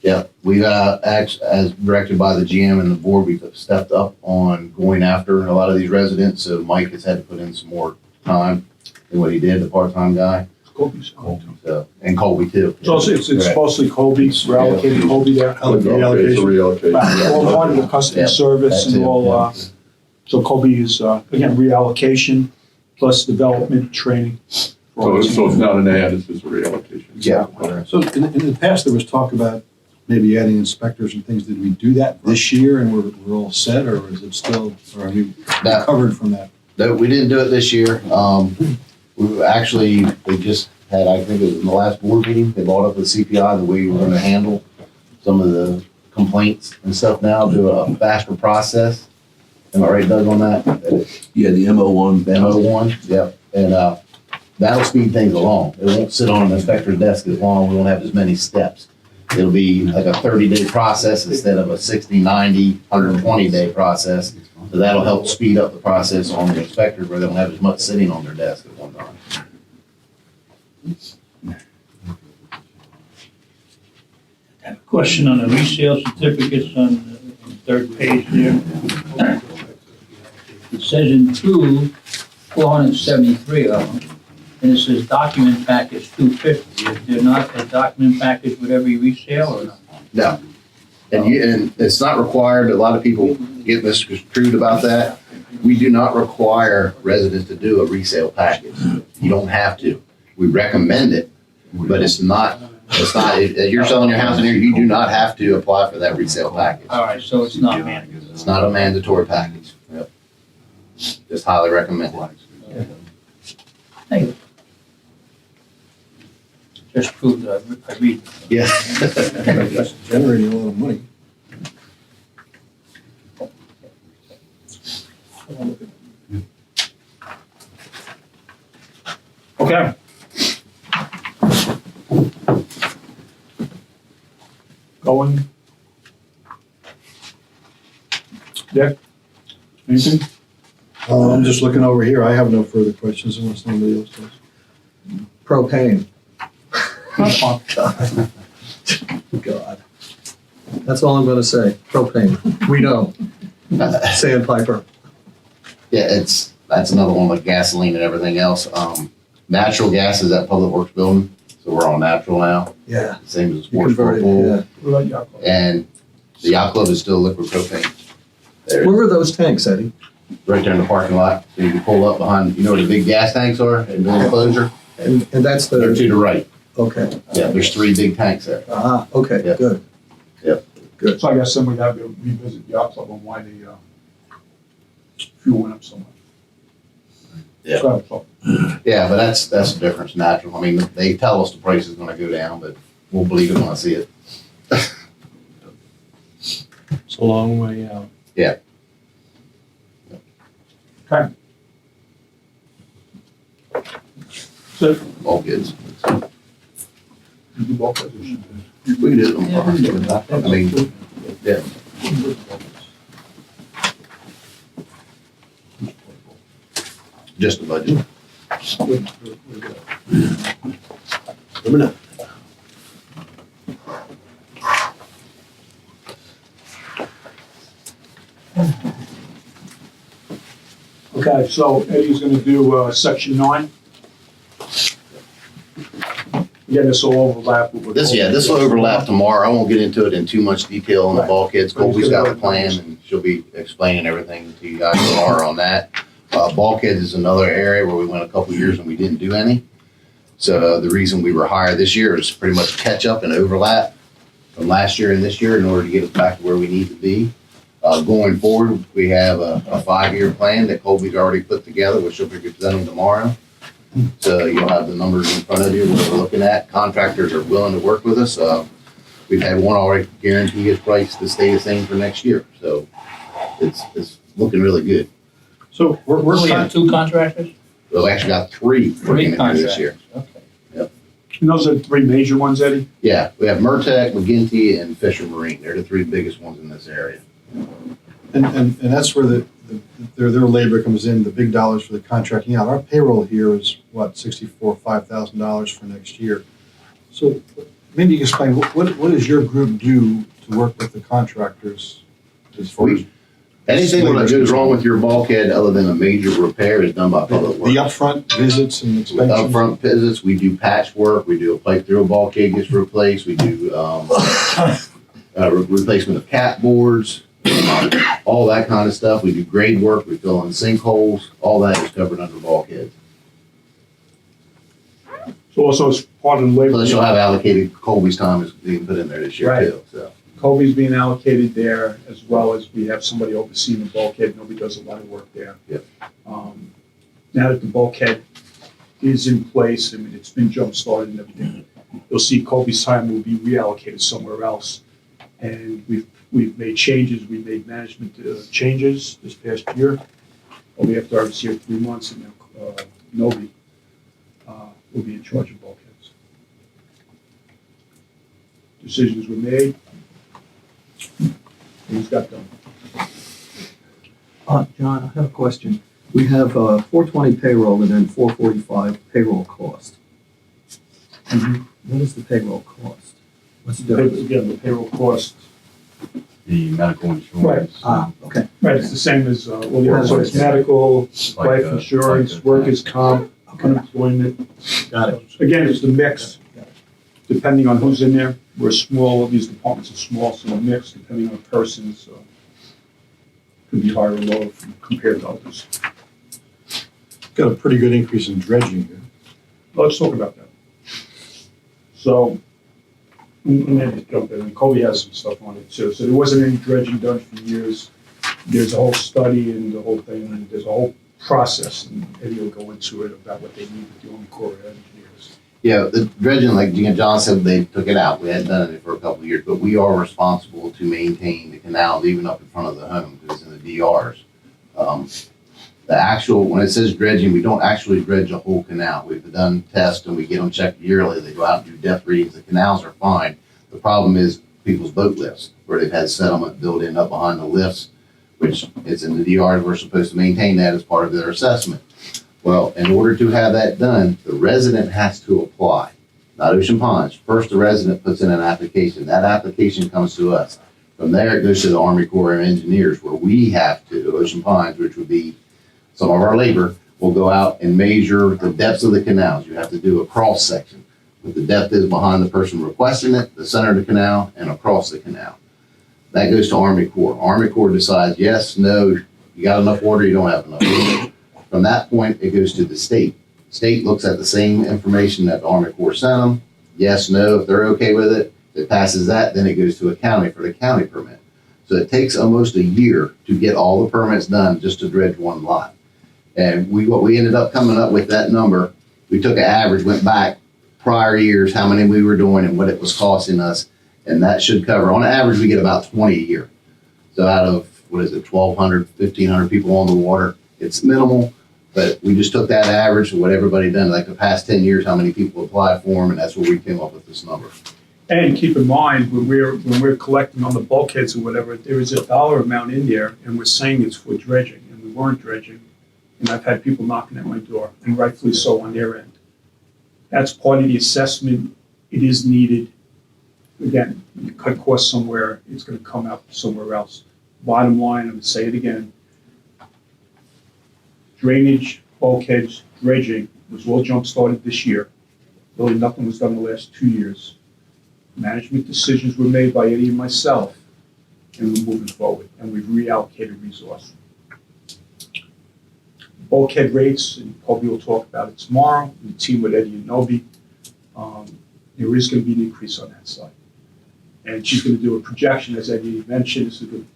Yeah, we as directed by the GM and the board, we've stepped up on going after a lot of these residents. So Mike has had to put in some more time than what he did, the part-time guy. Colby's. So, and Colby too. So it's Right. mostly Colby, we're allocating Colby there. Reallocate. All part of the customer Yeah, service that and too, all, so Colby is, again, reallocation plus development, training. So it's not an ad, it's just a reallocation. Yeah. So in the past, there was talk about maybe adding inspectors and things. Did we do that this year and we're all set, or is it still, or are we That- covered from that? No, we didn't do it this year. We just had, I think it was in the last board meeting, they brought up the CPI, the way we were gonna handle some of the complaints and stuff now, do a faster process. Am I right, Doug, on that? Yeah, the MO1. The MO1, yep. And, that'll speed things along. It won't sit on an inspector's desk as long, we won't have as many steps. It'll be like a 30-day process instead of a 60, 90, 120-day process. So that'll help speed up the process on the inspectors where they don't have as much sitting on their desk at one time. Question on the resale certificates on the third page there. It says in two, 473 of them, and it says document package 250. Is there not a document package with every resale or not? No. And it's not required, a lot of people get misconstrued about that. We do not require residents to do a resale package. You don't have to. We recommend it, but it's not, if you're selling your house in here, you do not have to apply for that resale package. All right, so it's not mandatory. It's not a mandatory package. Yep. Just highly recommended. Thank you. Just proved I read. Yeah. That's generating a lot of money. Okay. Going. Dick? Anything? I'm just looking over here. I have no further questions unless somebody else does. Propane. God. That's all I'm gonna say. Propane. We know. Sandpiper. Yeah, that's another one with gasoline and everything else. Natural gas is at Public Works building, so we're on natural now, Yeah. same as the You sports converted, pool. yeah. What about Yaakov? And the yacht club is still liquid propane. There, Where were those tanks, Eddie? right there in the parking lot. So you can pull up behind, you know where the big gas tanks are in the enclosure? And that's They're the, to the right. okay. Yeah, there's 3 big tanks there. Ah, okay, Yeah. good. So I guess then we'd have to revisit the yacht club on why the fuel went up so much. Yeah. So, Yeah, but that's the difference, natural. I mean, they tell us the price is gonna go down, but we'll believe it when I see it. It's a long way out. So, All goods. you do both positions. We can do it on I mean, yeah. Just the budget. Let me know. Okay, so Eddie's gonna do, section 9. Again, this will overlap with. what- This will overlap tomorrow. I won't get into it in too much detail on the Right. bulkheads. Colby's got the plan and she'll be explaining everything to you guys tomorrow on that. Bulkheads is another area where we went a couple years and we didn't do any. So the reason we were higher this year is pretty much catch up and overlap from last year and this year in order to get us back to where we need to be. Going forward, we have a 5-year plan that Colby's already put together, which she'll be presenting tomorrow. So you'll have the numbers in front of you, what we're looking at. Contractors are willing to work with us. We've had one already guarantee his price to stay the same for next year. So it's looking really good. So we're We have kind 2 contractors? We've actually got 3 working in here this year. Okay. And those are the 3 major ones, Eddie? Yeah, we have Mertec, McGinty, and Fisher Marine. They're the 3 biggest ones in this area. and that's where their labor comes in, the big dollars for the contracting out. Our payroll here is what, $5,000 for next year. So maybe you can explain, what does your group do to work with the contractors as far as? Anything that goes wrong with your bulkhead other than a major repair is done by Public Works. The upfront visits and With inspections? upfront visits, we do patchwork, we do a pipe through a bulkhead gets replaced, we do, replacement of cat boards, all that kind of stuff. We do grade work, we fill in sinkholes, all that is covered under bulkheads. So also as part of the labor. Plus you'll have allocated Colby's time is being put in there this year Right. too, so. Colby's being allocated there, as well as we have somebody overseeing the bulkhead. Nobody does a lot of work there. Yep. Now that the bulkhead is in place, I mean, it's been jump-started and everything, you'll see Colby's time will be reallocated somewhere else. And we've made changes, we made management changes this past year. Only after I was here 3 months, and now Noby will be in charge of bulkheads. Decisions were made. Things got done. John, I have a question. We have 420 payroll and then 445 payroll cost. What is the payroll cost? What's the difference? Again, the payroll cost, The medical insurance. Okay. right, it's the same as, well, yeah, so it's medical, life insurance, workers' comp, unemployment. Got it. Again, it's the mix, depending on who's in there. We're small, these departments are small, so the mix, depending on the person, so could be higher or lower compared to others. Got a pretty good increase in dredging here. Let's talk about that. So, let me just jump in, and Colby has some stuff on it too. So there wasn't any dredging done for years. There's a whole study and the whole thing, and there's a whole process, and Eddie will go into it about what they need to do on the Corps of Engineers. Yeah, the dredging, like John said, they took it out. We hadn't done it for a couple of years, but we are responsible to maintain the canals even up in front of the home because it's in the DRs. The actual, when it says dredging, we don't actually dredge a whole canal. We've done tests and we get them checked yearly. They go out and do depth readings. The canals are fine. The problem is people's boat lifts, where they've had settlement built in up behind the lifts, which it's in the DRs. We're supposed to maintain that as part of their assessment. Well, in order to have that done, the resident has to apply. not Ocean Ponds. First, the resident puts in an application. That application comes to us. From there, it goes to the Army Corps of Engineers, where we have to, Ocean Ponds, which would be some of our labor, will go out and measure the depths of the canals. You have to do a cross section. What the depth is behind the person requesting it, the center of the canal, and across the canal. That goes to Army Corps. Army Corps decides yes, no, you got enough water, you don't have enough water. From that point, it goes to the state. State looks at the same information that the Army Corps sent them. Yes, no, if they're okay with it. If it passes that, then it goes to a county for the county permit. So it takes almost a year to get all the permits done just to dredge one lot. And what we ended up coming up with that number, we took an average, went back prior years, how many we were doing and what it was costing us. And that should cover, on average, we get about 20 a year. So out of, 1,200, 1,500 people on the water, it's minimal, but we just took that average of what everybody done, like the past 10 years, how many people applied for them, and that's where we came up with this number. And keep in mind, when we're collecting on the bulkheads or whatever, there is a dollar amount in there, and we're saying it's for dredging, and we weren't dredging. And I've had people knocking at my door, and rightfully so on their end. That's part of the assessment. It is needed. Again, you cut costs somewhere, it's gonna come out somewhere else. Bottom line, I'm gonna say it again. Drainage, bulkheads, dredging was all jump-started this year. Really, nothing was done in the last 2 years. Management decisions were made by Eddie and myself, and we're moving forward, and we've reallocated resource. Bulkhead rates, and Kobe will talk about it tomorrow, and the team with Eddie and Nobi, there is gonna be an increase on that side. And she's gonna do a projection, as Eddie mentioned, this is a good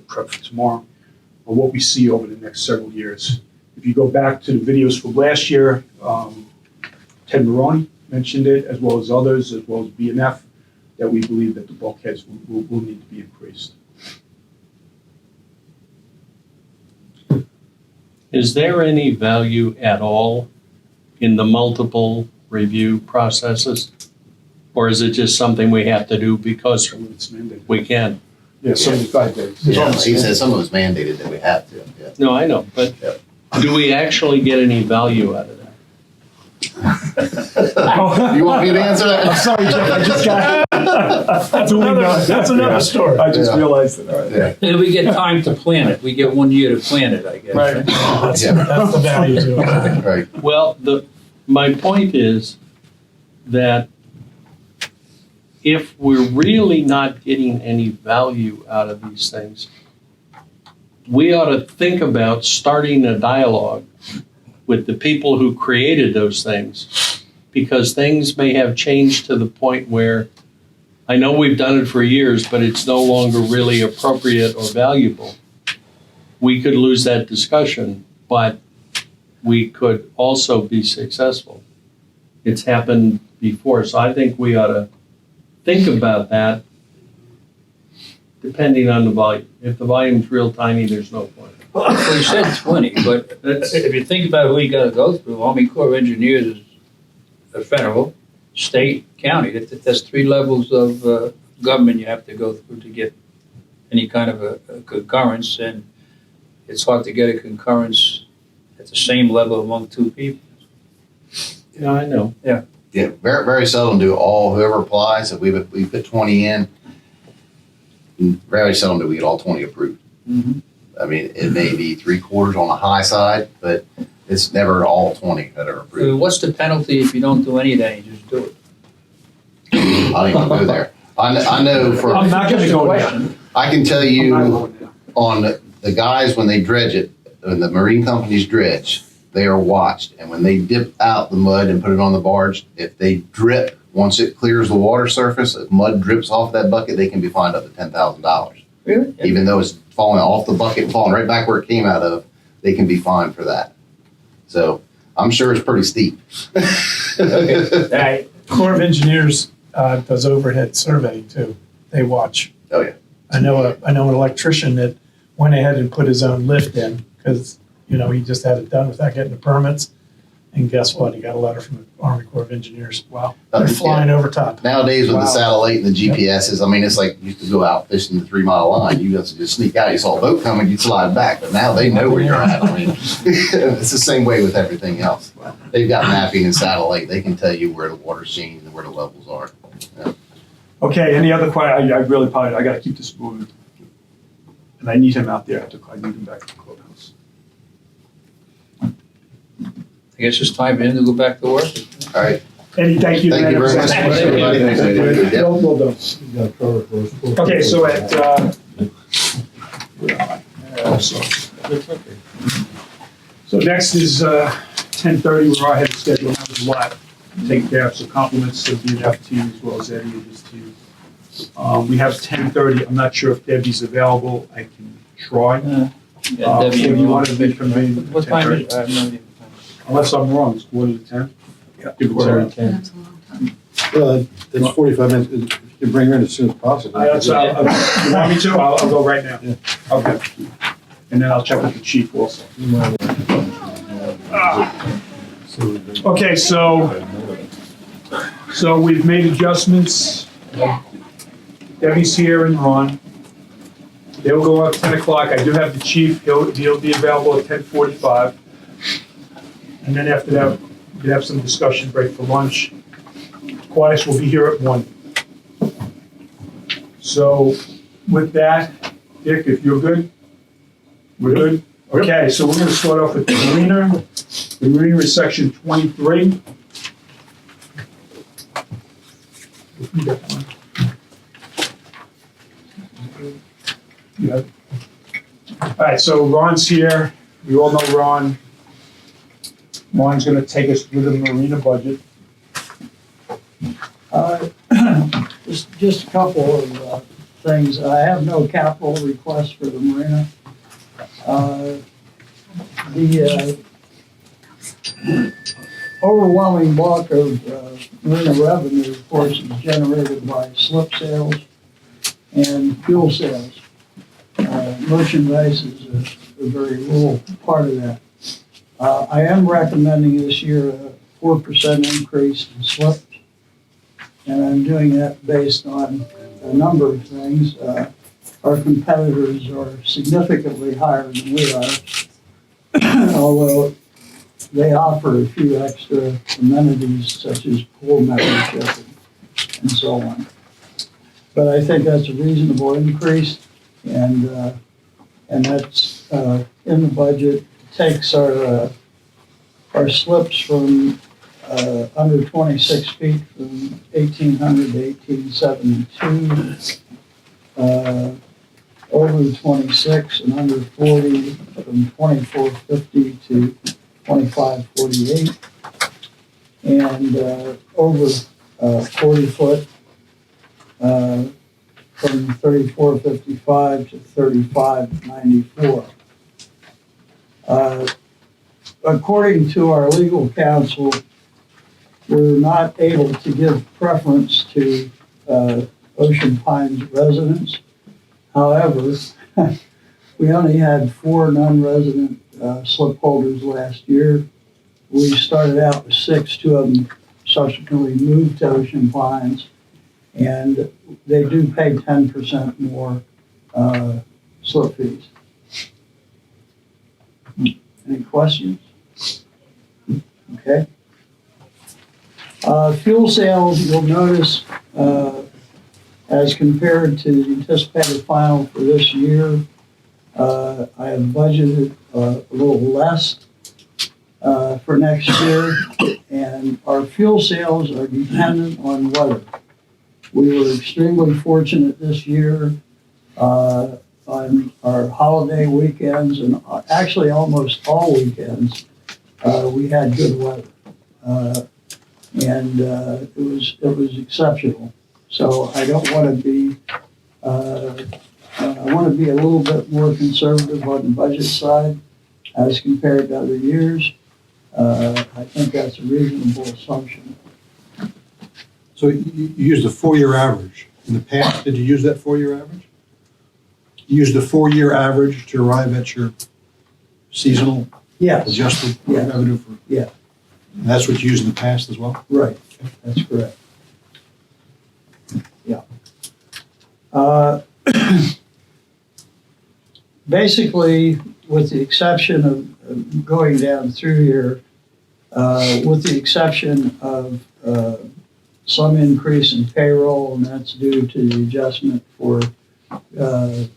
prep for tomorrow, on what we see over the next several years. If you go back to the videos from last year, Ted Maroney mentioned it, as well as others, as well as BNF, that we believe that the bulkheads will need to be increased. Is there any value at all in the multiple review processes? Or is it just something we have to do because It's mandated. we can? Yeah, 75 days. Yeah, he said some of it's mandated that we have to, yeah. No, I know, but do we actually get any value out of that? You want me to answer that? I'm sorry, Jeff, I just got. That's another story. I just Yeah. realized it, all right. Yeah. And we get time to plan it. We get 1 year to plan it, I guess. Right. That's Yeah. the value to it. Right. Well, my point is that if we're really not getting any value out of these things, we ought to think about starting a dialogue with the people who created those things, because things may have changed to the point where I know we've done it for years, but it's no longer really appropriate or valuable. We could lose that discussion, but we could also be successful. It's happened before, so I think we ought to think about that depending on the volume. If the volume's real tiny, there's no point. Well, you said 20, but if you think about who you gotta go through, Army Corps of Engineers is a federal, state, county. That's 3 levels of government you have to go through to get any kind of a concurrence, and it's hard to get a concurrence at the same level among 2 people. Yeah, I know. Yeah, very, very seldom do whoever applies, if we put 20 in, very seldom do we get all 20 approved. Mm-hmm. I mean, it may be 3/4 on the high side, but it's never all 20 that are approved. What's the penalty if you don't do any of that, you just do it? I don't even go there. I know for, I'm not gonna go there. I can tell I'm you not going there. on the guys, when they dredge it, when the marine companies dredge, they are watched. And when they dip out the mud and put it on the barge, if they drip, once it clears the water surface, if mud drips off that bucket, they can be fined up to $10,000. Really? Even though it's falling off the bucket, falling right back where it came out of, they can be fined for that. So I'm sure it's pretty steep. Right. Corps of Engineers does overhead surveying too. They watch. Oh, yeah. I know an electrician that went ahead and put his own lift in because, he just had it done without getting the permits. And guess what? He got a letter from the Army Corps of Engineers. Wow. Yeah. They're flying over top. Nowadays with Wow. the satellite and the GPSs, I mean, it's like you used to go out fishing the 3 mile line. You have to just sneak out. You saw a boat coming, you'd slide back. But now they know where you're at. I mean, it's the same way with everything else. They've got mapping and satellite. They can tell you where the water's changing and where the levels are. Okay, any other questions? I really probably, I gotta keep this moving. And I need him out there. I need him back at the clubhouse. I guess it's time for him to go back to work. All right. Eddie, thank you. Thank you very much, everybody. Thanks, Eddie. Yep. Well done. Okay, so at, so next is 10:30, we're ahead of schedule. That was a lot to take care of, so compliments to the BNF team as well as Eddie and his team. We have 10:30, I'm not sure if Debbie's available, I can try. Yeah, Debbie, Or do you want to be from me? What time is it? I have no idea. Unless I'm wrong, it's 9:45. Yeah. Give it to her. That's a long time. That's 45 minutes. If you can bring her in as soon as possible. You want me to? I'll go right now. Yeah. Okay. And then I'll check with the chief also. Okay, so we've made adjustments. Debbie's here and Ron. They'll go up 10 o'clock. I do have the chief. He'll be available at 10:45. And then after that, we have some discussion break for lunch. Aquatics will be here at 1. So with that, Dick, if you're good, we're good? Okay, so we're gonna start off with the marina. The marina is section 23. Yeah. All right, so Ron's here. We all know Ron. Ron's gonna take us through the marina budget. Just a couple of things. I have no capital request for the marina. The overwhelming bulk of marina revenue, of course, is generated by slip sales and fuel sales. Merchandise is a very little part of that. I am recommending this year a 4% increase in slip. And I'm doing that based on a number of things. Our competitors are significantly higher than we are, although they offer a few extra amenities such as pool membership and so on. But I think that's a reasonable increase, and that's in the budget. It takes our slips from under 26 feet from 1,800 to 1,872. Over 26 and under 40 from 2,450 to 2,548. And over 40 foot from 3,455 to 3,594. According to our legal counsel, we're not able to give preference to Ocean Pines residents. However, we only had 4 non-resident slip holders last year. We started out with 6, 2 of them subsequently moved to Ocean Pines, and they do pay 10% more slip fees. Any questions? Okay. Fuel sales, you'll notice, as compared to the anticipated final for this year, I have budgeted a little less for next year, and our fuel sales are dependent on weather. We were extremely fortunate this year on our holiday weekends, and actually almost all weekends, we had good weather. And it was exceptional. So I don't want to be, I want to be a little bit more conservative on the budget side as compared to other years. I think that's a reasonable assumption. So you used a 4-year average. In the past, did you use that 4-year average? You used the 4-year average to arrive at your seasonal Yes, adjusted Yeah. revenue for? Yeah. And that's what you used in the past as well? Right, that's correct. Yeah. Basically, with the exception of going down through here, with the exception of some increase in payroll, and that's due to the adjustment for the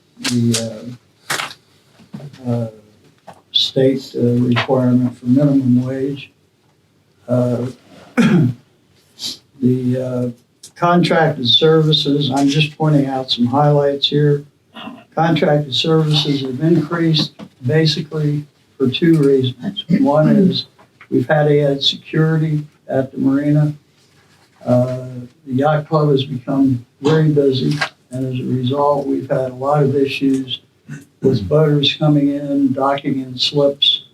state requirement for minimum wage. The contracted services, I'm just pointing out some highlights here. Contracted services have increased basically for two reasons. One is we've had to add security at the marina. The yacht club has become very busy, and as a result, we've had a lot of issues with boaters coming in, docking in slips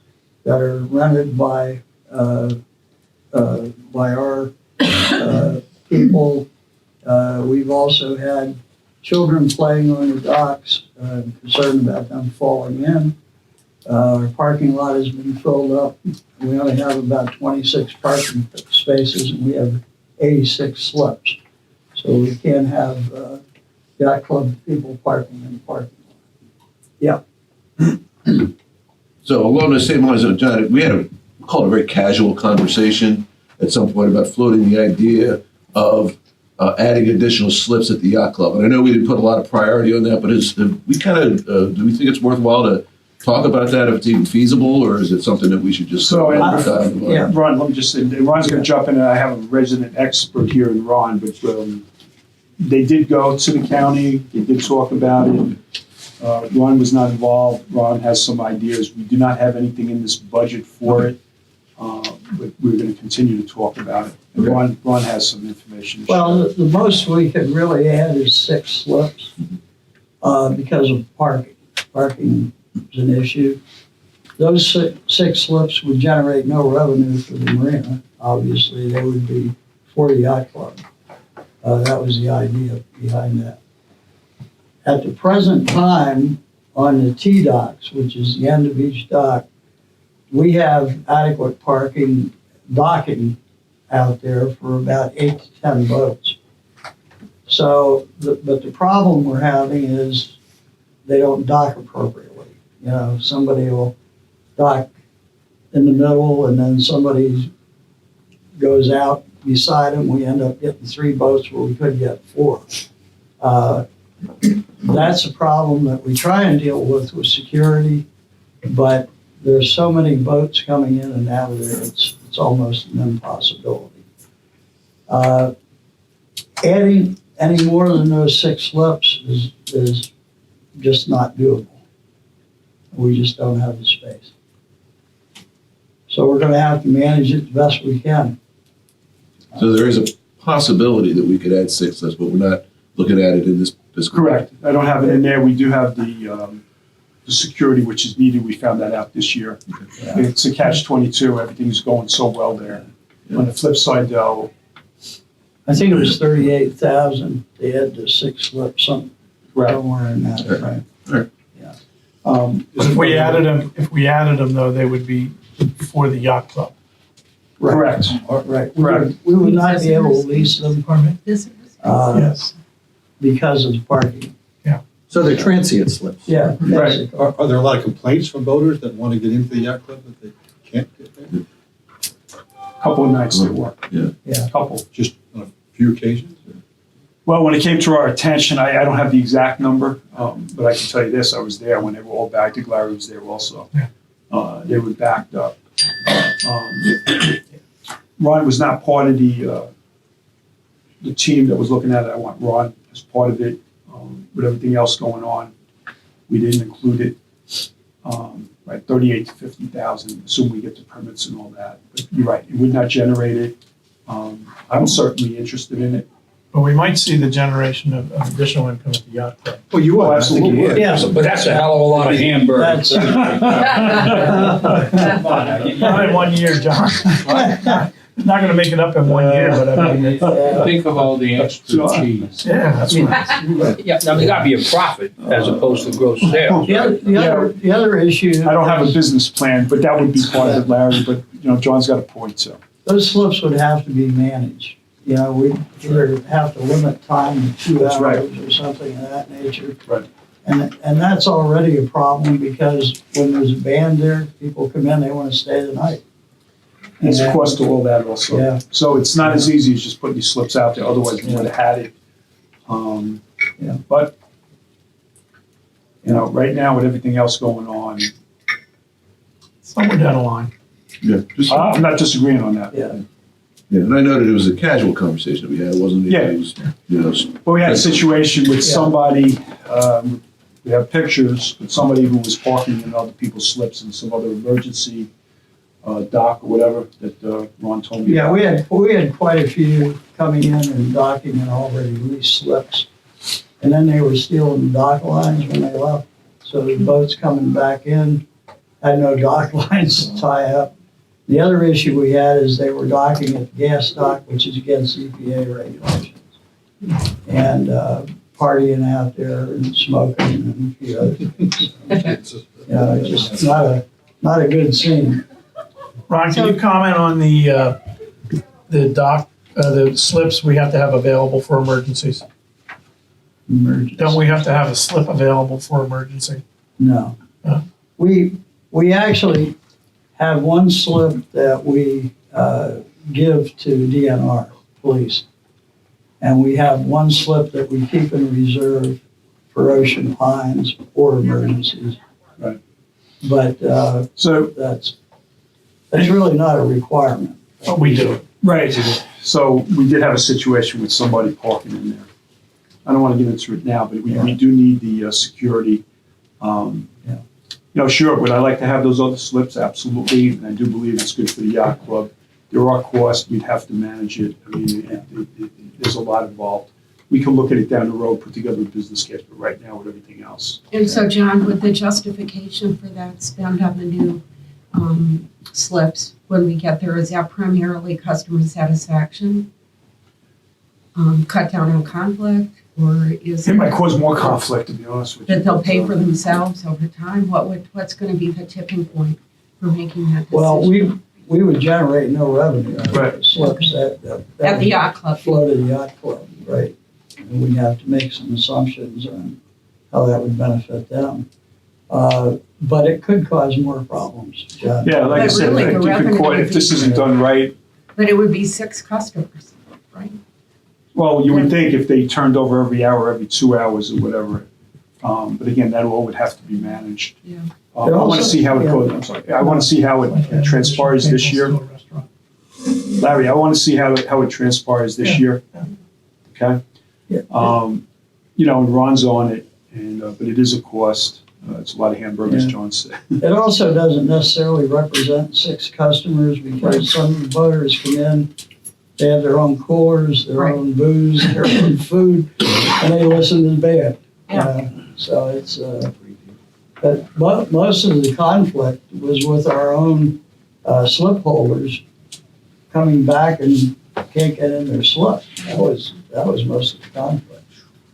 that are rented by our people. We've also had children playing on the docks, concerned about them falling in. Our parking lot has been filled up. We only have about 26 parking spaces, and we have 86 slips. So we can't have yacht club people parking in the parking lot. Yeah. So along the same lines, John, we had a very casual conversation at some point about floating the idea of adding additional slips at the yacht club. And I know we didn't put a lot of priority on that, but do we think it's worthwhile to talk about that if it's even feasible, or is it something that we should just? Yeah, Ron, let me just say, Ron's going to jump in, and I have a resident expert here in Ron, but they did go to the county, they did talk about it. Ron was not involved. Ron has some ideas. We do not have anything in this budget for it, but we're going to continue to talk about it. And Ron has some information. Well, the most we could really add is 6 slips because of parking. Parking is an issue. Those 6 slips would generate no revenue for the marina. Obviously, they would be for the yacht club. That was the idea behind that. At the present time, on the T docks, which is the end of each dock, we have adequate docking out there for about 8 to 10 boats. So, but the problem we're having is they don't dock appropriately. You know, somebody will dock in the middle, and then somebody goes out beside them. We end up getting 3 boats where we could get 4. That's a problem that we try and deal with security, but there's so many boats coming in and out of there, it's almost an impossibility. Adding any more than those 6 slips is just not doable. We just don't have the space. So we're going to have to manage it the best we can. So there is a possibility that we could add 6 slips, but we're not looking at it in this fiscal. Correct. I don't have it in there. We do have the security, which is needed. We found that out this year. It's a catch-22. Everything's going so well there. On the flip side, though, I think it was 38,000. They had the 6 slips, somewhere in that, right? Yeah. If we added them, though, they would be for the yacht club. Correct. Right. We would not be able to lease them. Yes. Because of the parking. So they're transient slips. Yeah. Right. Are there a lot of complaints from boaters that want to get into the yacht club but they can't get there? A couple of nights there were. Yeah. Couple. Just on a few occasions? Well, when it came to our attention, I don't have the exact number, but I can tell you this, I was there when they were all backed. I think Larry was there also. They were backed up. Ron was not part of the team that was looking at it. I want Ron as part of it. With everything else going on, we didn't include it. Right, 38 to 50,000, assume we get the permits and all that. But you're right, it would not generate it. I'm certainly interested in it. But we might see the generation of additional income at the yacht club. Well, you would. Oh, absolutely. Yeah. But that's a hell of a lot of hamburgers. Not in 1 year, John. Not gonna make it up in 1 year, but I mean, Think of all the extra cheese. yeah, that's right. Yeah, now there's gotta be a profit as opposed to gross sales. The other issue. I don't have a business plan, but that would be part of it, Larry. But John's got a point. So those slips would have to be managed. You know, we'd either have to limit time to 2 That's right. hours or something of that nature. Right. And that's already a problem because when there's a band there, people come in, they want to stay the night. It's a And- cost to all that also. Yeah. So it's not as easy as just putting these slips out there, otherwise we would have had it. Yeah. But, you know, right now with everything else going on, Somewhere down the line. Yeah, just, I'm not disagreeing on that. Yeah. yeah, and I noted it was a casual conversation that we had, wasn't it? Yeah. It was, you know, But we had a situation with Yeah. somebody, we have pictures, with somebody who was parking in other people's slips in some other emergency dock or whatever that Ron told me Yeah, about. we had quite a few coming in and docking in already leased slips. And then they were stealing dock lines when they left. So the boats coming back in had no dock lines to tie up. The other issue we had is they were docking at the gas dock, which is against EPA regulations. And partying out there and smoking and a few other things. You know, it's just not a good scene. Ron, can you comment on the slips we have to have available for emergencies? Don't we have to have a slip available for emergency? No. Huh? We actually have one slip that we give to DNR, police. And we have one slip that we keep in reserve for ocean pines or emergencies. Right. But So, that's really not a requirement. But we do it. right, so we did have a situation with somebody parking in there. I don't want to get into it now, but we do need the security. Yeah. You know, sure, would I like to have those other slips? Absolutely, and I do believe it's good for the yacht club. There are costs, we'd have to manage it. I mean, there's a lot involved. We can look at it down the road, put together a business case, but right now with everything else. And so, John, would the justification for that spend on the new slips when we get there, is that primarily customer satisfaction? Cut down on conflict, or is It might cause more conflict, to be honest with you. that they'll pay for themselves over time? What's going to be the tipping point for making that decision? Well, we would generate no revenue out of Right. those slips that At the yacht club. float at the yacht club, right? And we'd have to make some assumptions on how that would benefit them. But it could cause more problems, John. Yeah, like I But said, really, the if you revenue could, would if this be- isn't done right, But it would be 6 customers, right? well, you would think if they turned over every hour, every 2 hours or whatever. But again, that all would have to be managed. Yeah. I want to see how it goes, I'm sorry, I want to see how it transpires this year. Larry, I want to see how it transpires this year. Okay? Yeah. You know, and Ron's on it, and, but it is a cost. It's a lot of hamburgers, Yeah. John said. It also doesn't necessarily represent 6 customers because some of the boaters come in, they have their own coolers, their Right. own booze, their own food, and they listen to the band. Yeah. So it's, but most of the conflict was with our own slip holders coming back and can't get in their slip. That was most of the conflict.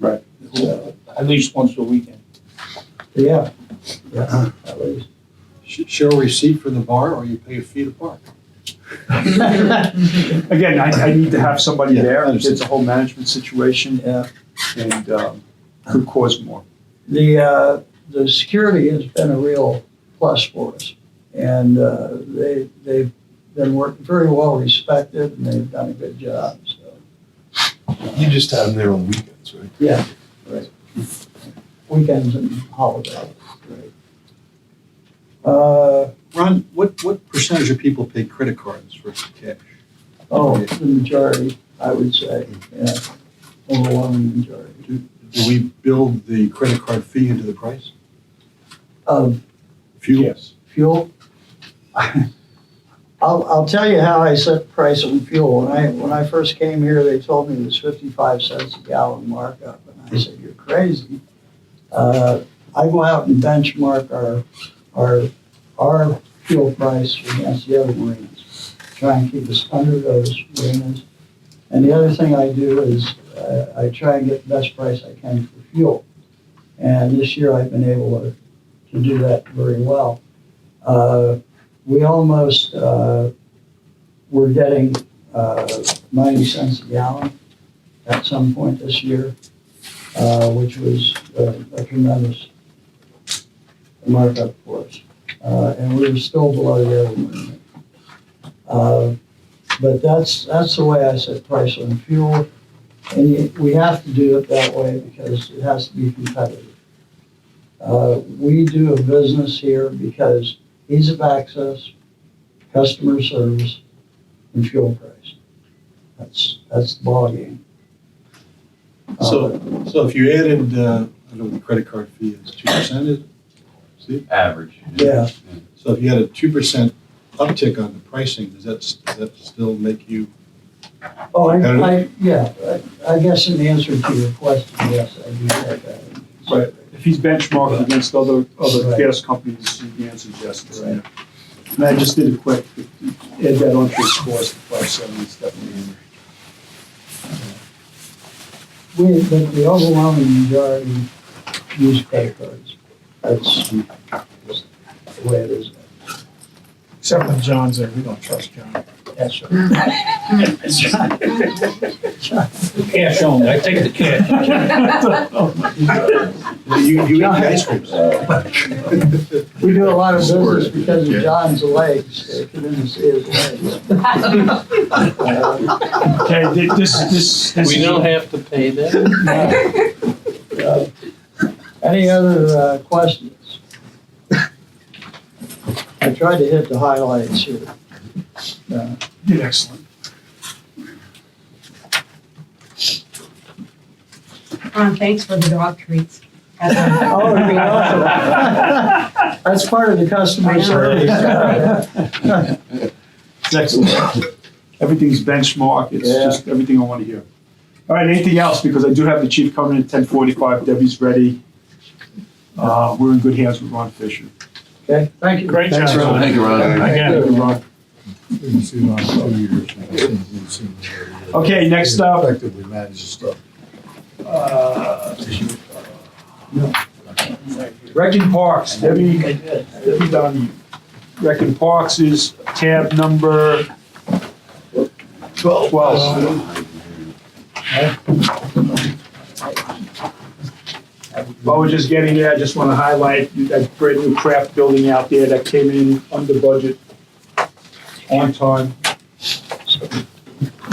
Right. So, At least once a weekend. yeah, at least. Show a receipt for the bar or you pay a fee to park. Again, I need to have somebody Yeah, there. I understand. It's a whole management situation Yeah. and could cause more. The security has been a real plus for us. And they've been very well respected and they've done a good job, so. You just have them there on weekends, right? Yeah, right. Weekends and holidays, right. Ron, what percentage of people pay credit cards versus cash? The majority, I would say, yeah, overwhelming majority. Do we build the credit card fee into the price? Of Fuel? Yes. fuel, I'll tell you how I set the price on fuel. When I first came here, they told me it was 55 cents a gallon markup, and I said, "You're crazy." I go out and benchmark our fuel price against the other marinas, try and keep us under those marinas. And the other thing I do is I try and get the best price I can for fuel. And this year I've been able to do that very well. We almost we're getting 90 cents a gallon at some point this year, which was a tremendous markup for us. And we were still below the other limit. But that's the way I set price on fuel. And we have to do it that way because it has to be competitive. We do a business here because ease of access, customer service, and fuel price. That's the ballgame. So if you added, I don't know what the credit card fee is, 2%, is it? Steve? Average. Yeah. So if you had a 2% uptick on the pricing, does that still make you? Oh, I guess in answer to your question, yes, I do take that. Right. If he's benchmarked against other Right. gas companies, the answer is yes. It's there. And I just did a quick, add that onto his cost, the 570 is definitely in there. But the overwhelming majority use credit cards. That's just the way it is. Except when John's there, we don't trust John. That's right. Cash only, I take the cash. You eat the ice cream. We do a lot of business because of John's legs. They couldn't see his legs. Okay, this We is. don't have to pay them. Any other questions? I tried to hit the highlights here. Did excellent. Thanks for the dog treats. Oh, you're welcome. That's part of the customer service. Excellent. Everything's benchmark, it's Yeah. just everything I want to hear. All right, anything else? Because I do have the chief coming in at 10:45, Debbie's ready. We're in good hands with Ron Fisher. Okay, thank you. Great Thanks, job. Ron. Thank you, Ron. Thank you, Ron. Okay, next up. Effectively manage stuff. Rec and Parks, Debbie Donahue. Rec and Parks is tab number 12. While we're just getting there, I just want to highlight that great new craft building out there that came in under budget, on time.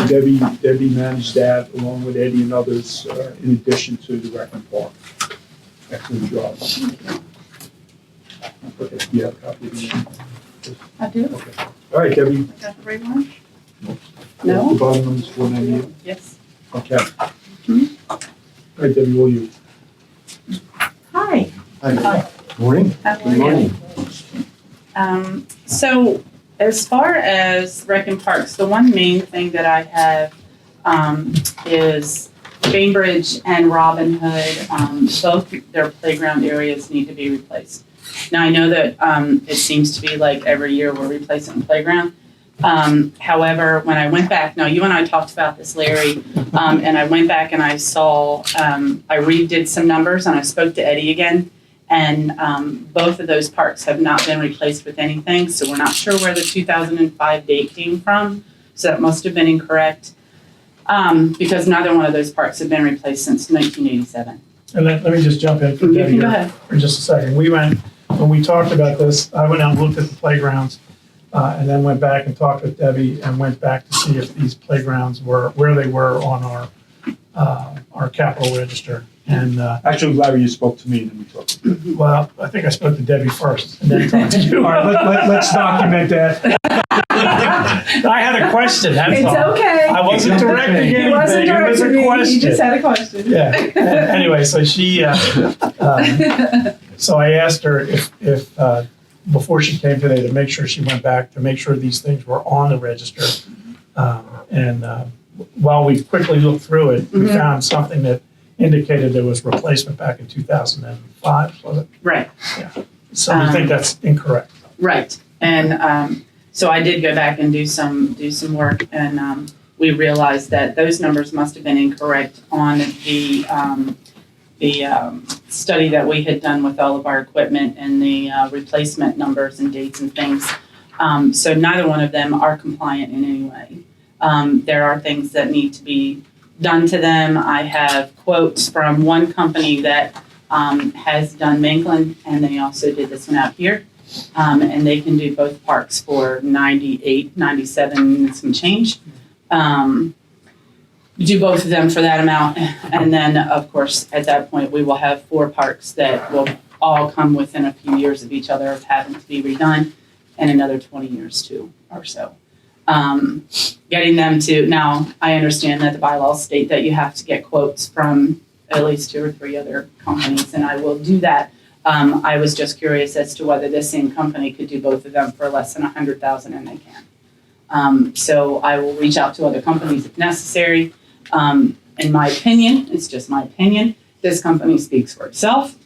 Debbie managed that along with Eddie and others, in addition to the Rec and Park. Excellent job. Okay, you have a copy of the I do. Okay. All right, Debbie. Got the right one? The No? bottom one's 498. Yes. Okay. All right, Debbie, will you? Hi. Hi. Morning. How are you? So as far as Rec and Parks, the one main thing that I have is Bainbridge and Robin Hood, both their playground areas need to be replaced. Now, I know that it seems to be like every year we're replacing the playground. However, when I went back, now you and I talked about this, Larry, and I went back and I saw, I redid some numbers and I spoke to Eddie again. And both of those parks have not been replaced with anything, so we're not sure where the 2005 date came from. So that must have been incorrect, because neither one of those parks have been replaced since 1987. And let me just jump in for You Debbie can go here ahead. for just a second. When we talked about this, I went out and looked at the playgrounds, and then went back and talked with Debbie and went back to see if these playgrounds were, where they were on our capital register. And, Actually, Larry, you spoke to me and then we talked. well, I think I spoke to Debbie first and then talked to you. All right, let's document that. I had a question, that's It's all. okay. I wasn't directing anything, He wasn't it was a directing me, he question. just had a question. Yeah. Anyway, so so I asked her if before she came today, to make sure she went back to make sure these things were on the register. While we quickly looked through it, we Mhm. found something that indicated there was replacement back in 2005, was it? Right. So you think that's incorrect? Right, and so I did go back and do some work, and we realized that those numbers must have been incorrect on the study that we had done with all of our equipment and the replacement numbers and dates and things. So neither one of them are compliant in any way. There are things that need to be done to them. I have quotes from one company that has done Mankland, and they also did this one out here. And they can do both parks for 98, 97, and some change. Do both of them for that amount. And then, of course, at that point, we will have 4 parks that will all come within a few years of each other of having to be redone, and another 20 years too, or so. Getting them to, now, I understand that the bylaws state that you have to get quotes from at least 2 or 3 other companies, and I will do that. I was just curious as to whether this same company could do both of them for less than $100,000, and they can. So I will reach out to other companies if necessary. In my opinion, it's just my opinion, this company speaks for itself.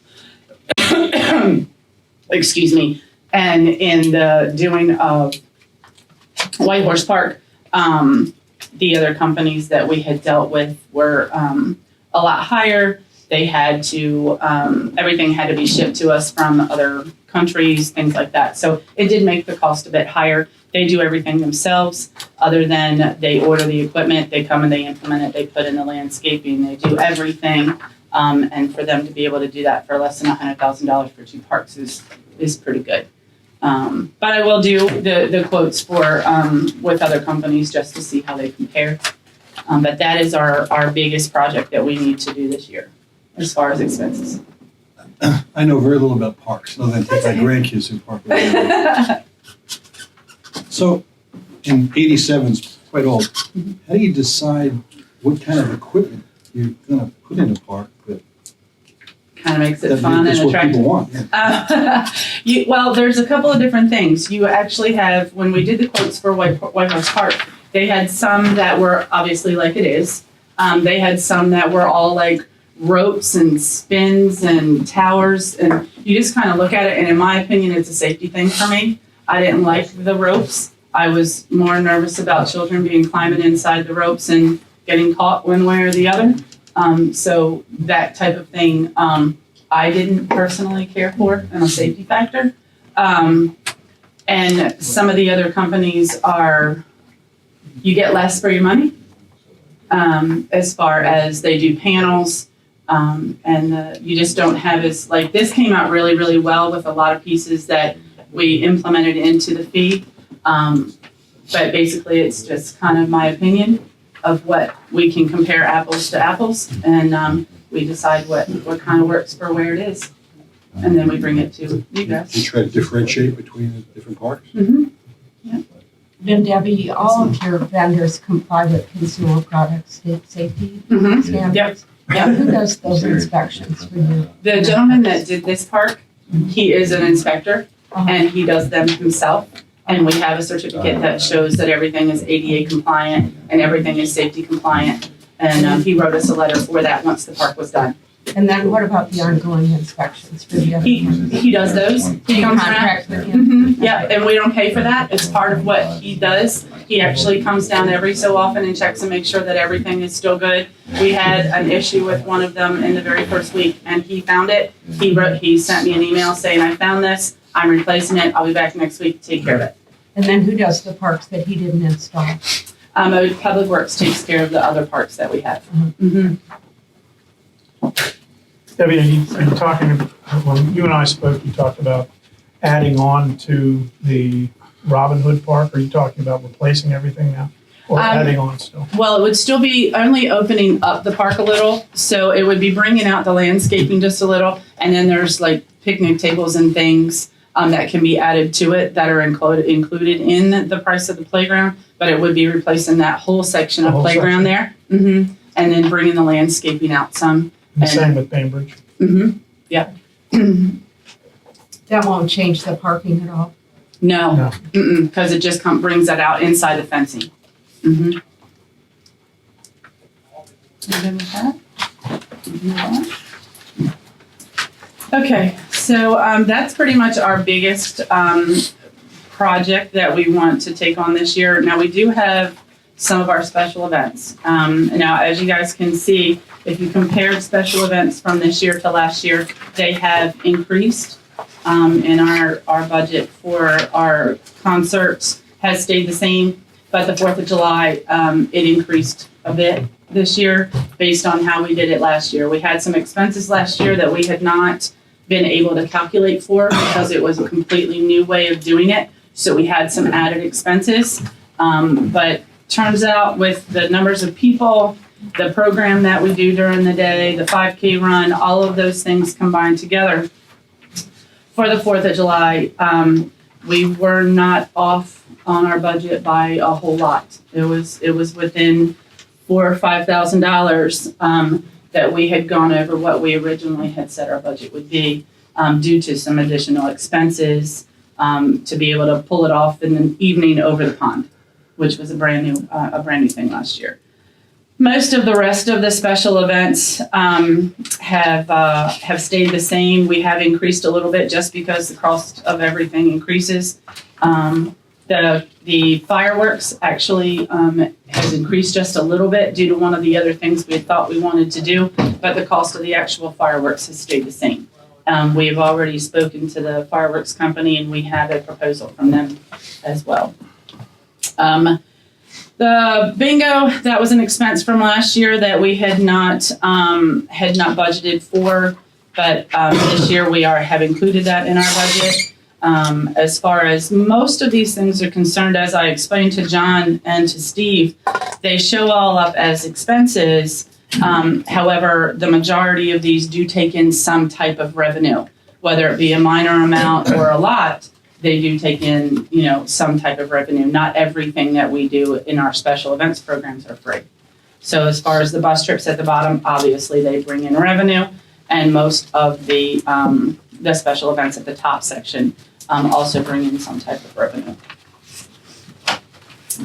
Excuse me. And in the doing of White Horse Park, the other companies that we had dealt with were a lot higher. They had to, everything had to be shipped to us from other countries, things like that. So it did make the cost a bit higher. They do everything themselves, other than they order the equipment, they come and they implement it, they put in the landscaping, they do everything. And for them to be able to do that for less than $100,000 for 2 parks is pretty good. But I will do the quotes for with other companies just to see how they compare. But that is our biggest project that we need to do this year as far as expenses. I know very little about parks, other than take my grandkids to park. So, in 87's quite old, how do you decide what kind of equipment you're gonna put in a park that Kind of makes it fun and that's what attractive. people want? Yeah. Well, there's a couple of different things. You actually have, when we did the quotes for White Horse Park, they had some that were obviously like it is. They had some that were all like ropes and spins and towers, and you just kind of look at it, and in my opinion, it's a safety thing for me. I didn't like the ropes. I was more nervous about children climbing inside the ropes and getting caught one way or the other. So that type of thing, I didn't personally care for and a safety factor. And some of the other companies are, you get less for your money, as far as they do panels, and you just don't have as, like, this came out really, really well with a lot of pieces that we implemented into the fee. But basically it's just kind of my opinion of what we can compare apples to apples, and we decide what kind of works for where it is. And then we bring it to you guys. You try to differentiate between the different parks? Mm-hmm. Yeah. Then Debbie, all of your vendors comply with consumer product safety Mm-hmm. standards? Yeah, who does those inspections for you? The gentleman that did this park, he is an inspector, and he does them himself. And we have a certificate that shows that everything is ADA compliant and everything is safety compliant. And he wrote us a letter for that once the park was done. And then what about the ongoing inspections for the other ones? He does those. Do you comes around. contract with him? Yeah, and we don't pay for that. It's part of what he does. He actually comes down every so often and checks and makes sure that everything is still good. We had an issue with one of them in the very first week, and he found it. He sent me an email saying, I found this, I'm replacing it, I'll be back next week to take care of it. And then who does the parks that he didn't install? Public Works takes care of the other parks that we have. Mm-hmm. Debbie, are you talking, when you and I spoke, you talked about adding on to the Robin Hood Park. Are you talking about replacing everything now? Or adding on still? Well, it would still be only opening up the park a little, so it would be bringing out the landscaping just a little, and then there's like picnic tables and things that can be added to it that are included in the price of the playground, but it would be replacing that whole section of playground there. Mm-hmm. And then bringing the landscaping out some. And same with Bainbridge. Mm-hmm. Yeah. That won't change the parking at all? No, because it just brings that out inside the fencing. Mm-hmm. You good with that? Okay, so that's pretty much our biggest project that we want to take on this year. Now, we do have some of our special events. Now, as you guys can see, if you compared special events from this year to last year, they have increased. in our budget for our concerts has stayed the same, but the 4th of July, it increased a bit this year based on how we did it last year. We had some expenses last year that we had not been able to calculate for because it was a completely new way of doing it. So we had some added expenses. But turns out with the numbers of people, the program that we do during the day, the 5K run, all of those things combined together for the 4th of July, we were not off on our budget by a whole lot. It was within $4,000 or $5,000 that we had gone over what we originally had said our budget would be due to some additional expenses to be able to pull it off in the evening over the pond, which was a brand new thing last year. Most of the rest of the special events have stayed the same. We have increased a little bit just because the cost of everything increases. The fireworks actually has increased just a little bit due to one of the other things we had thought we wanted to do, but the cost of the actual fireworks has stayed the same. We have already spoken to the fireworks company and we have a proposal from them as well. The bingo, that was an expense from last year that we had not budgeted for, but this year we have included that in our budget. As far as most of these things are concerned, as I explained to John and to Steve, they show all up as expenses. However, the majority of these do take in some type of revenue, whether it be a minor amount or a lot. They do take in, some type of revenue. Not everything that we do in our special events programs are free. So as far as the bus trips at the bottom, obviously they bring in revenue, and most of the special events at the top section also bring in some type of revenue.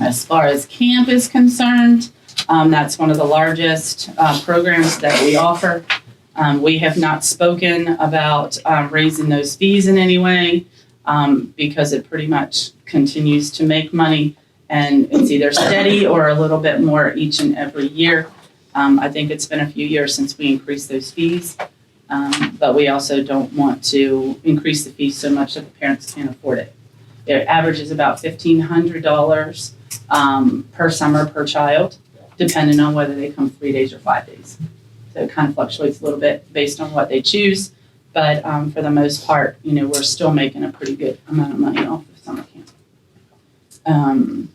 As far as camp is concerned, that's one of the largest programs that we offer. We have not spoken about raising those fees in any way because it pretty much continues to make money, and it's either steady or a little bit more each and every year. I think it's been a few years since we increased those fees, but we also don't want to increase the fees so much that the parents can't afford it. It averages about $1,500 per summer per child, depending on whether they come 3 days or 5 days. So it kind of fluctuates a little bit based on what they choose. But for the most part, we're still making a pretty good amount of money off of summer camp. And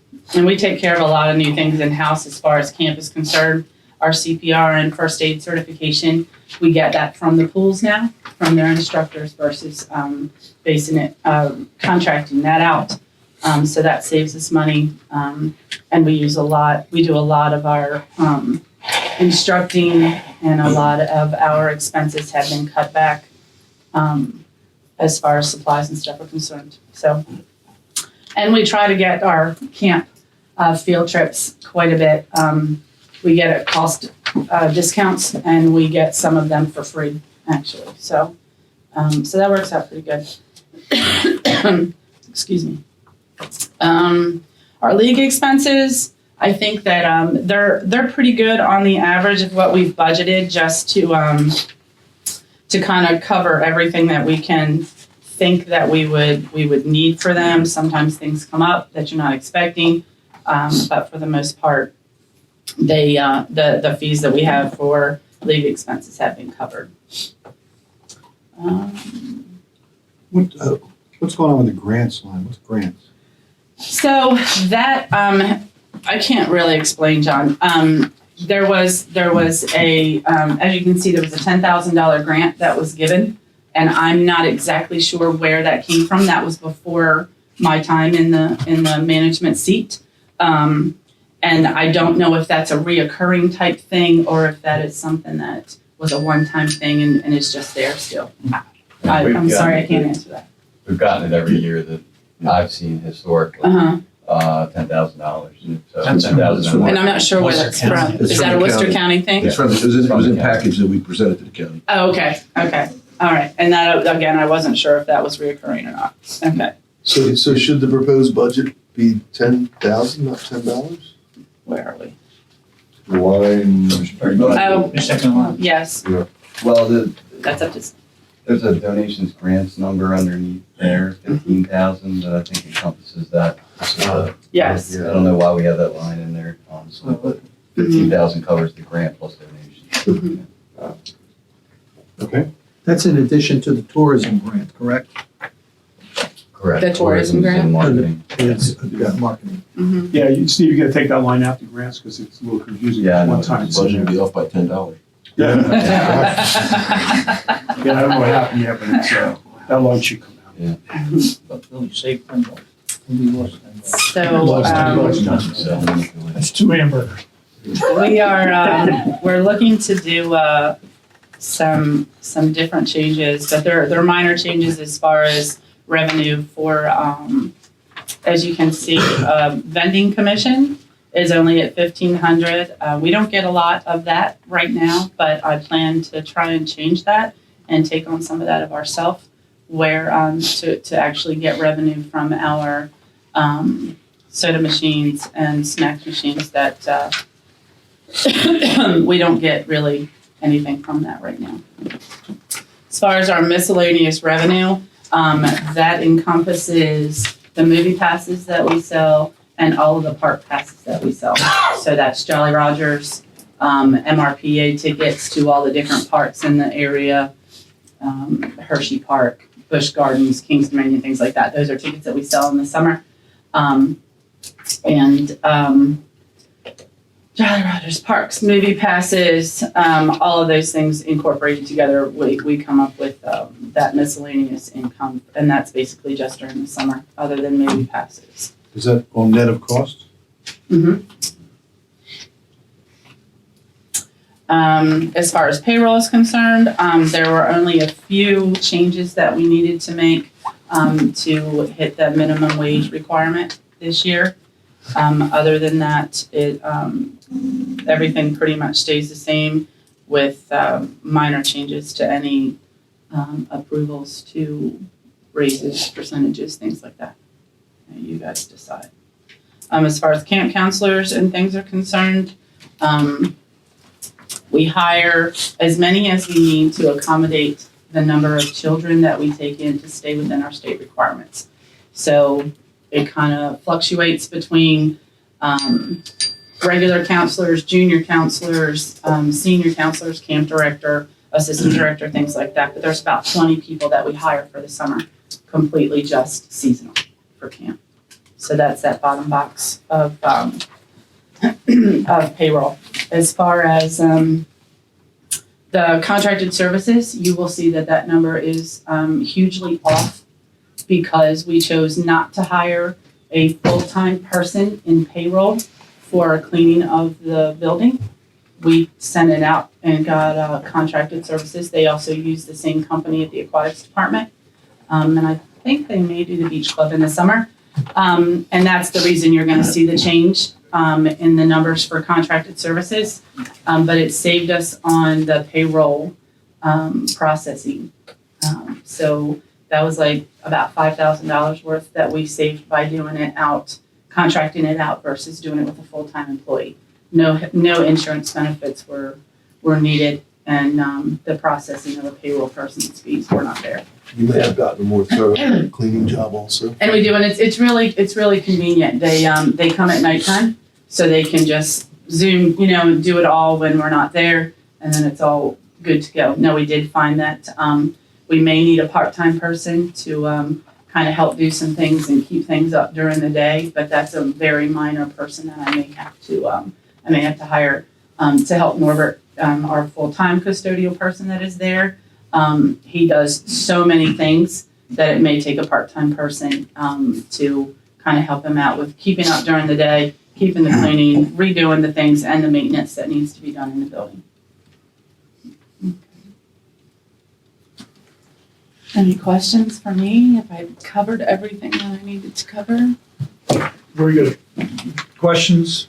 we take care of a lot of new things in-house as far as camp is concerned. Our CPR and first aid certification, we get that from the pools now, from their instructors versus contracting that out. So that saves us money. And we do a lot of our instructing, and a lot of our expenses have been cut back as far as supplies and stuff are concerned. So, and we try to get our camp field trips quite a bit. We get at cost discounts, and we get some of them for free, actually. So that works out pretty good. Excuse me. Our league expenses, I think that they're pretty good on the average of what we've budgeted, just to kind of cover everything that we can think that we would need for them. Sometimes things come up that you're not expecting, but for the most part, the fees that we have for league expenses have been covered. What's going on with the grants line? What's grants? So that I can't really explain, John. There was a as you can see, there was a $10,000 grant that was given, and I'm not exactly sure where that came from. That was before my time in the management seat, and I don't know if that's a reoccurring type thing or if that is something that was a one-time thing and is just there still. I'm sorry, I can't answer that. We've gotten it every year that I've seen historically. $10,000. So $10,000. And I'm not sure where that's from. Is that a Worcester County thing? It was in package that we presented to the county. Oh, okay. All right. And that, again, I wasn't sure if that was reoccurring or not. Okay. So should the proposed budget be $10,000, not $10? Where are we? Line. Oh, yes. Well, That's up to. There's a donations grants number underneath there, 15,000, that I think encompasses that. Yes. I don't know why we have that line in there, honestly, but 15,000 covers the grant plus donations. Okay. That's in addition to the tourism grant, correct? Correct. The tourism grant? And marketing. It's, marketing. Mhm. Yeah, Steve, you gotta take that line out, the grants, because it's a little confusing. Yeah, I know. One time. The budget would be off by $10. Yeah, I don't know what happened yet, but it's, that line should come out. But really save $10. We lost $10. So, That's 2 hamburgers. we are, we're looking to do, some different changes, but they're minor changes as far as revenue for, as you can see, vending commission is only at 1,500. We don't get a lot of that right now, but I plan to try and change that and take on some of that of ourselves, where to actually get revenue from our soda machines and snack machines that we don't get really anything from that right now. As far as our miscellaneous revenue, that encompasses the movie passes that we sell and all of the park passes that we sell. So that's Jolly Rogers, MRPA tickets to all the different parks in the area, Hershey Park, Busch Gardens, Kings Dominion, things like that. Those are tickets that we sell in the summer. Jolly Rogers Parks, movie passes, all of those things incorporated together, we come up with that miscellaneous income, and that's basically just during the summer, other than movie passes. Is that on net of cost? As far as payroll is concerned, there were only a few changes that we needed to make to hit the minimum wage requirement this year. Other than that, everything pretty much stays the same with minor changes to any approvals to raises, percentages, things like that. You guys decide. As far as camp counselors and things are concerned, we hire as many as we need to accommodate the number of children that we take in to stay within our state requirements. So it kind of fluctuates between regular counselors, junior counselors, senior counselors, camp director, assistant director, things like that. But there's about 20 people that we hire for the summer, completely just seasonal for camp. So that's that bottom box of payroll. As far as the contracted services, you will see that that number is hugely off because we chose not to hire a full-time person in payroll for cleaning of the building. We sent it out and got contracted services. They also use the same company at the aquatics department. And I think they may do the beach club in the summer. And that's the reason you're gonna see the change in the numbers for contracted services. But it saved us on the payroll processing. So that was like about $5,000 worth that we saved by doing it out, contracting it out versus doing it with a full-time employee. No insurance benefits were needed, and the processing of a payroll person's fees were not there. You may have gotten a more thorough cleaning job also. And we do, and it's really convenient. They come at nighttime, so they can just Zoom, and do it all when we're not there, and then it's all good to go. No, we did find that we may need a part-time person to kind of help do some things and keep things up during the day, but that's a very minor person that I may have to hire to help Norbert, our full-time custodial person that is there. He does so many things that it may take a part-time person to kind of help him out with keeping up during the day, keeping the cleaning, redoing the things, and the maintenance that needs to be done in the building. Any questions for me? Have I covered everything that I needed to cover? Very good. Questions?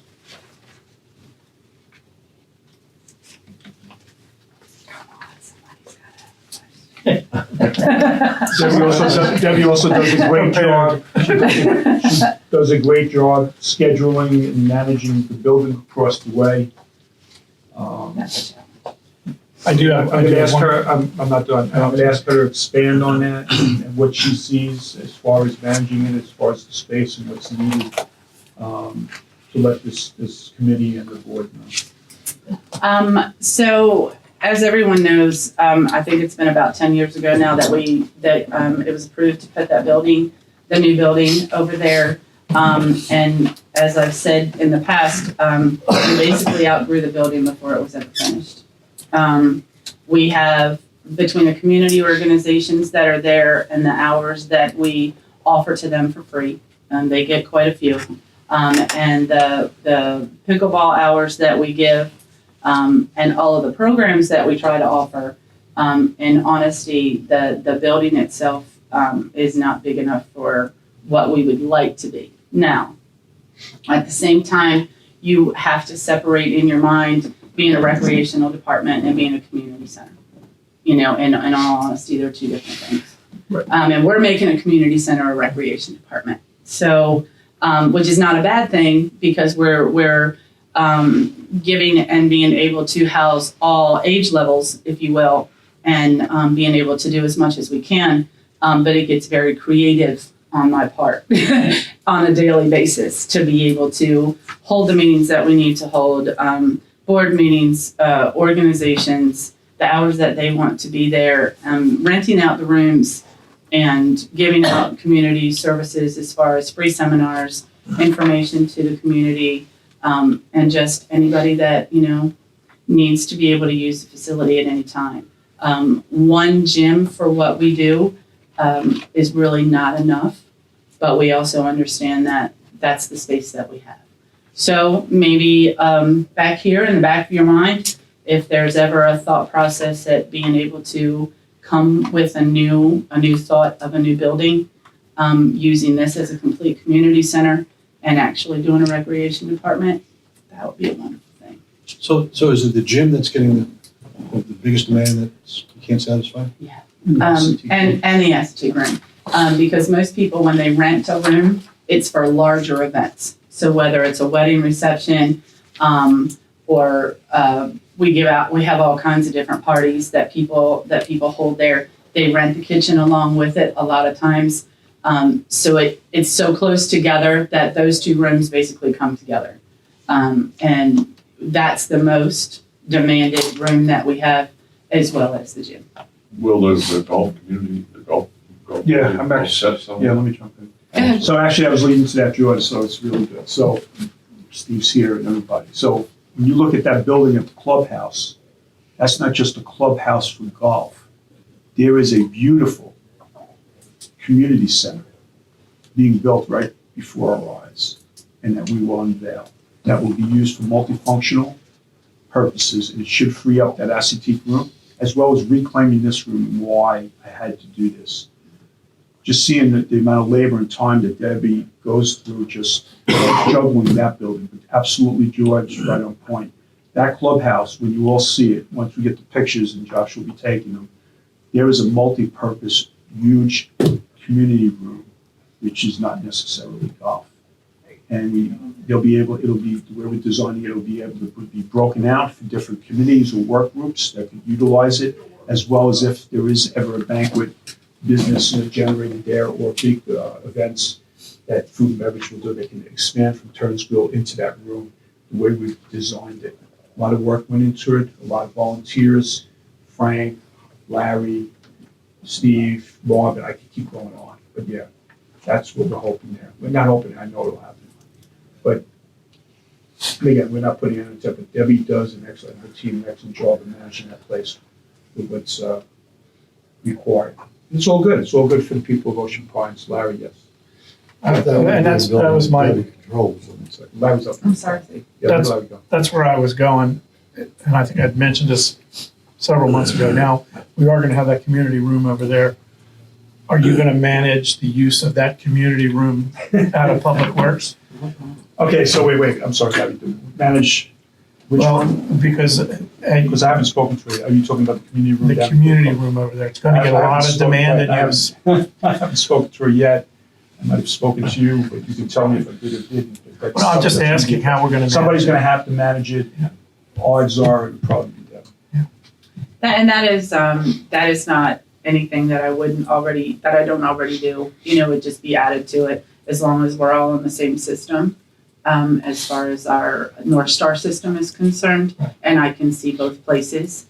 Debbie also does a great job. She does a great job scheduling and managing the building across the way. I do have, I'm gonna ask her, I'm not done, I'm gonna ask her to expand on that and what she sees as far as managing it, as far as the space and what's needed, to let this committee and the board know. So as everyone knows, I think it's been about 10 years ago now that it was approved to put the new building over there. And as I've said in the past, we basically outgrew the building before it was ever finished. We have, between the community organizations that are there and the hours that we offer to them for free, they get quite a few. And the pickleball hours that we give, and all of the programs that we try to offer, in honesty, the building itself is not big enough for what we would like to be. Now, at the same time, you have to separate in your mind being a recreational department and being a community center. In all honesty, they're two different things. Right. And we're making a community center a recreation department. So, which is not a bad thing because we're giving and being able to house all age levels, if you will, and being able to do as much as we can. But it gets very creative on my part on a daily basis to be able to hold the meetings that we need to hold, board meetings, organizations, the hours that they want to be there, renting out the rooms and giving out community services as far as free seminars, information to the community, and just anybody that, needs to be able to use the facility at any time. One gym for what we do is really not enough, but we also understand that that's the space that we have. So maybe back here in the back of your mind, if there's ever a thought process at being able to come with a new thought of a new building, using this as a complete community center and actually doing a recreation department, that would be a wonderful thing. So is it the gym that's getting the biggest demand that you can't satisfy? Yeah. And the ST room. Because most people, when they rent a room, it's for larger events. So whether it's a wedding reception, or we have all kinds of different parties that people hold there. They rent the kitchen along with it a lot of times. So it's so close together that those two rooms basically come together. And that's the most demanded room that we have, as well as the gym. Will the golf community, the golf Yeah, I'm actually, set something? yeah, let me jump in. So actually, I was leading to that, George, so it's really good. So Steve's here and everybody. So when you look at that building at the clubhouse, that's not just a clubhouse for golf. There is a beautiful community center being built right before our eyes, and that we will unveil. That will be used for multifunctional purposes, and it should free up that ascetic room, as well as reclaiming this room and why I had to do this. Just seeing the amount of labor and time that Debbie goes through just juggling that building. But absolutely, George, right on point. That clubhouse, when you all see it, once we get the pictures and Josh will be taking them, there is a multi-purpose, huge community room, which is not necessarily golf. And it'll be the way we're designing it, it'll be able to be broken out for different committees or work groups that can utilize it, as well as if there is ever a banquet business generated there or big events that food and beverage will do, they can expand from Turner's Grill into that room the way we've designed it. A lot of work went into it, a lot of volunteers, Frank, Larry, Steve, Marvin, I could keep going on. But yeah, that's what we're hoping there. We're not hoping, I know it'll happen. But again, we're not putting it in a but Debbie does her team, an excellent job of managing that place with what's required. It's all good. It's all good for the people of Ocean Pines. Larry, yes. And that was my, Larry's up. I'm sorry. Yeah, let Larry go. that's where I was going. And I think I'd mentioned this several months ago now. We are going to have that community room over there. Are you going to manage the use of that community room out of Public Works? Okay, so wait, I'm sorry, Larry. Manage which one? Because Because I haven't spoken to you. Are you talking about the community room? the down community room over there, it's going to get a lot of demand and use. I haven't spoken to her yet. I might have spoken to you, but you can tell me if I did or didn't. But that's Well, I'm just something asking how we're going to. Somebody's going to have to manage it. Odds are it'll probably be them. That is not anything that I don't already do. It would just be added to it as long as we're all in the same system. As far as our North Star system is concerned, and I can see both places,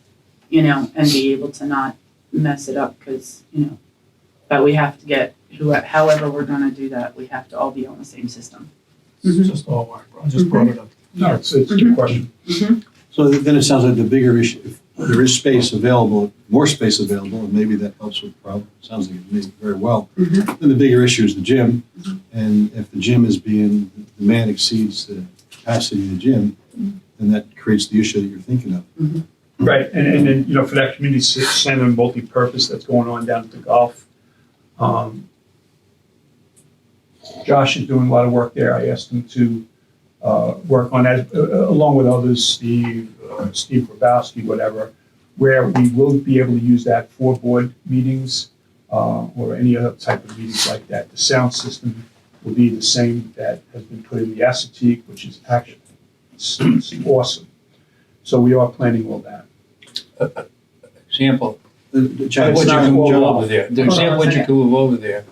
and be able to not mess it up because, but we have to get however we're gonna do that, we have to all be on the same system. It's just all wire, bro. I just brought it up. No, it's a good question. So then it sounds like the bigger issue, if there is space available, more space available, and maybe that helps with the problem, sounds like it may very well. Then the bigger issue is the gym, and if the gym is being, the demand exceeds the capacity of the gym, then that creates the issue that you're thinking of. Right, and then, for that community center and multi-purpose that's going on down at the golf, Josh is doing a lot of work there. I asked him to work on that, along with others, Steve Grabowski, whatever, where we will be able to use that for board meetings or any other type of meetings like that. The sound system will be the same that has been put in the Assateague, which is actually it's awesome. So we are planning all that. Example, The what you Giants- can move John- over there. The example what you can move over there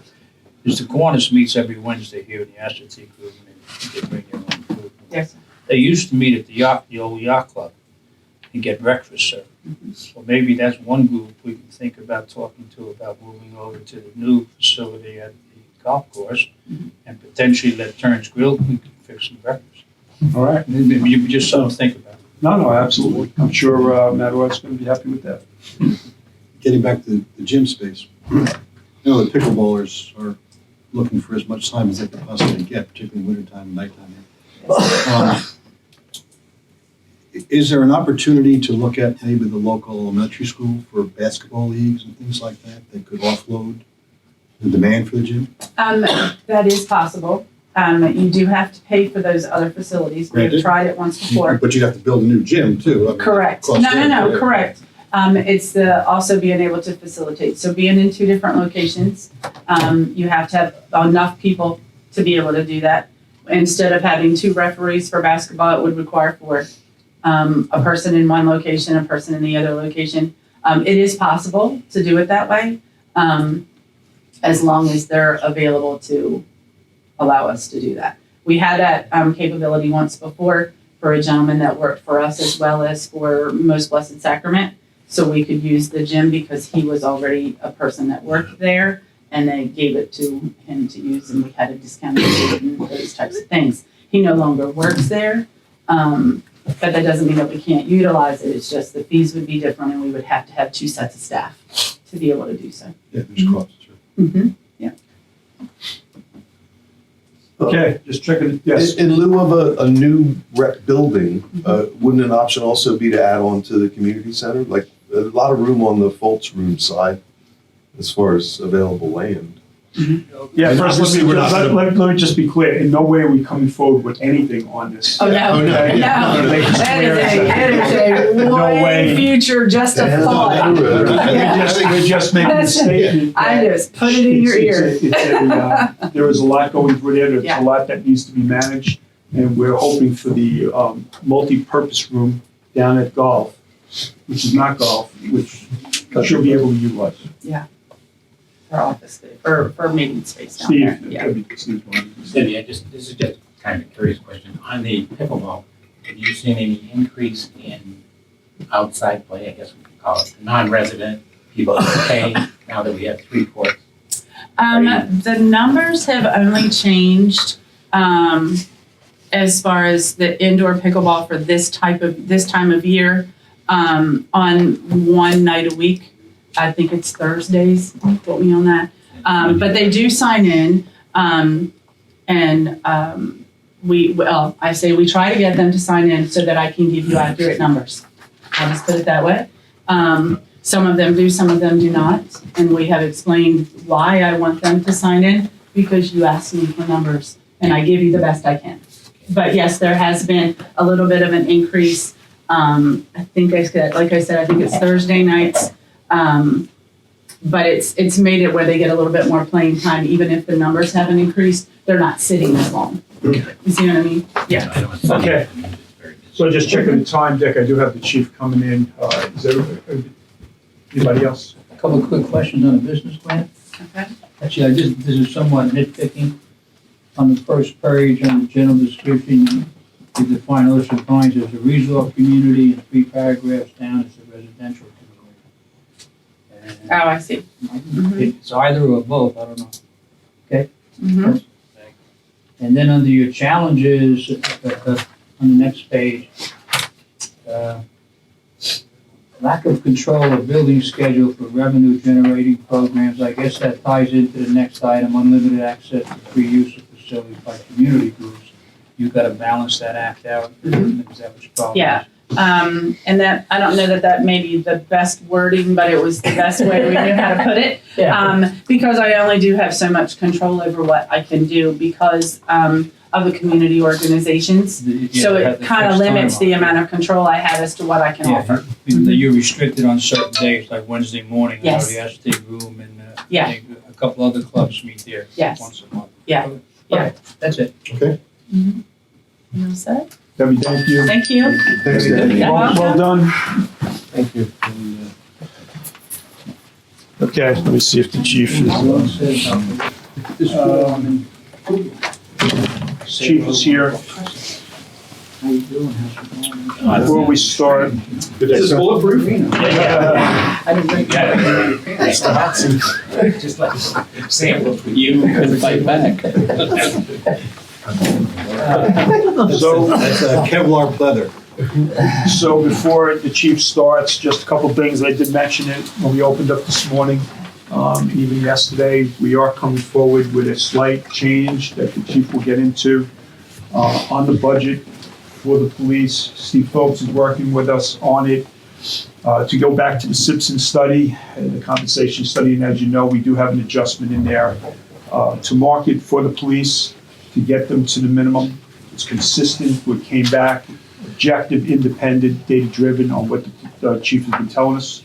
is the Kiwanis meets every Wednesday here in the Assateague Group, and they bring their own food. Yes. They used to meet at the old yacht club and get breakfast served. So maybe that's one group we can think about talking to about moving over to the new facility at the golf course and potentially let Turns Grill, we can fix some breakfast. All right. Maybe just something to think about. No, absolutely. I'm sure Matt Roy's going to be happy with that. Getting back to the gym space, the pickleballers are looking for as much time as they can possibly get, particularly wintertime and nighttime. Is there an opportunity to look at maybe the local elementary school for basketball leagues and things like that could offload the demand for the gym? That is possible. You do have to pay for those other facilities. We've Granted. tried it once before. But you'd have to build a new gym too. I mean, Correct. cost No, savings. correct. It's also being able to facilitate. So being in two different locations, you have to have enough people to be able to do that. Instead of having 2 referees for basketball, it would require 4. A person in one location, a person in the other location. It is possible to do it that way, as long as they're available to allow us to do that. We had that capability once before for a gentleman that worked for us as well as for Most Blessed Sacrament. So we could use the gym because he was already a person that worked there, and they gave it to him to use, and we had a discounted rate and those types of things. He no longer works there, but that doesn't mean that we can't utilize it. It's just the fees would be different, and we would have to have 2 sets of staff to be able to do so. Yeah, there's costs. Yeah. Okay, just checking. Yes. In lieu of a new rec building, wouldn't an option also be to add on to the community center? Like, a lot of room on the Foltz room side as far as available land. Yeah, And first, obviously we're not gonna- let me just be clear. In no way are we coming forward with anything on this. Oh, no, Oh, no. Okay? no. Make it That clear is a No way way. future, just a Yeah, thought. We're just making a statement. I just put it in your ear. There is a lot going through there. There's Yeah. a lot that needs to be managed. And we're hoping for the multi-purpose room down at golf, which is not golf, which should be able to utilize. For office, for meeting space down Steve, there, yeah. Steve's one. Cindy, this is just kind of a curious question. On the pickleball, have you seen any increase in outside play, I guess we could call it, non-resident people paying now that we have 3 courts? The numbers have only changed, as far as the indoor pickleball for this time of year, on one night a week. I think it's Thursdays, quote me on that. But they do sign in, I say we try to get them to sign in so that I can give you accurate numbers. I'll just put it that way. Some of them do, some of them do not. And we have explained why I want them to sign in, because you asked me for numbers and I give you the best I can. But yes, there has been a little bit of an increase. I think I said it's Thursday nights. But it's made it where they get a little bit more playing time, even if the numbers haven't increased. They're not sitting as long. You see what I mean? Yeah. Okay. So just checking the time, Dick, I do have the chief coming in. Is there Anybody else? A couple of quick questions on the business plan. Okay. Actually, this is somewhat nitpicking. On the first page, on the general description, you define Ocean Pines as a resort community, and 3 paragraphs down as a residential community. Oh, I see. It's either or both, I don't know. Mhm. And then under your challenges, on the next page, lack of control of building schedule for revenue generating programs, I guess that ties into the next item, unlimited access to free use of facilities by community groups. You've got to balance that act out. Is that what your problem is? Yeah. And that, I don't know that may be the best wording, but it was the best way we knew how to put it. Because I only do have so much control over what I can do because of the community organizations. So it kind of limits the amount of control I have as to what I can offer. You're restricted on certain days, like Wednesday morning, you know, Yes. the Aztec Room, and I Yeah. think a couple other clubs meet there Yes. once a month. Yeah. Okay, that's it. You all set? Debbie, thank you. Thank you. Thanks, You're Debbie. Well welcome. done. Thank you. Okay, let me see if the chief is, chief is here. How you doing? How's it going? Before we start. This is bulletproof? I didn't think Just like a sample for you. Couldn't fight back. So, That's a Kevlar leather. so before the chief starts, just a couple things. I did mention it when we opened up this morning. Even yesterday, we are coming forward with a slight change that the chief will get into on the budget for the police. Steve Phillips is working with us on it to go back to the Simpson study, the compensation study. And as you know, we do have an adjustment in there to market for the police to get them to the minimum. It's consistent with what came back, objective, independent, data-driven on what the chief has been telling us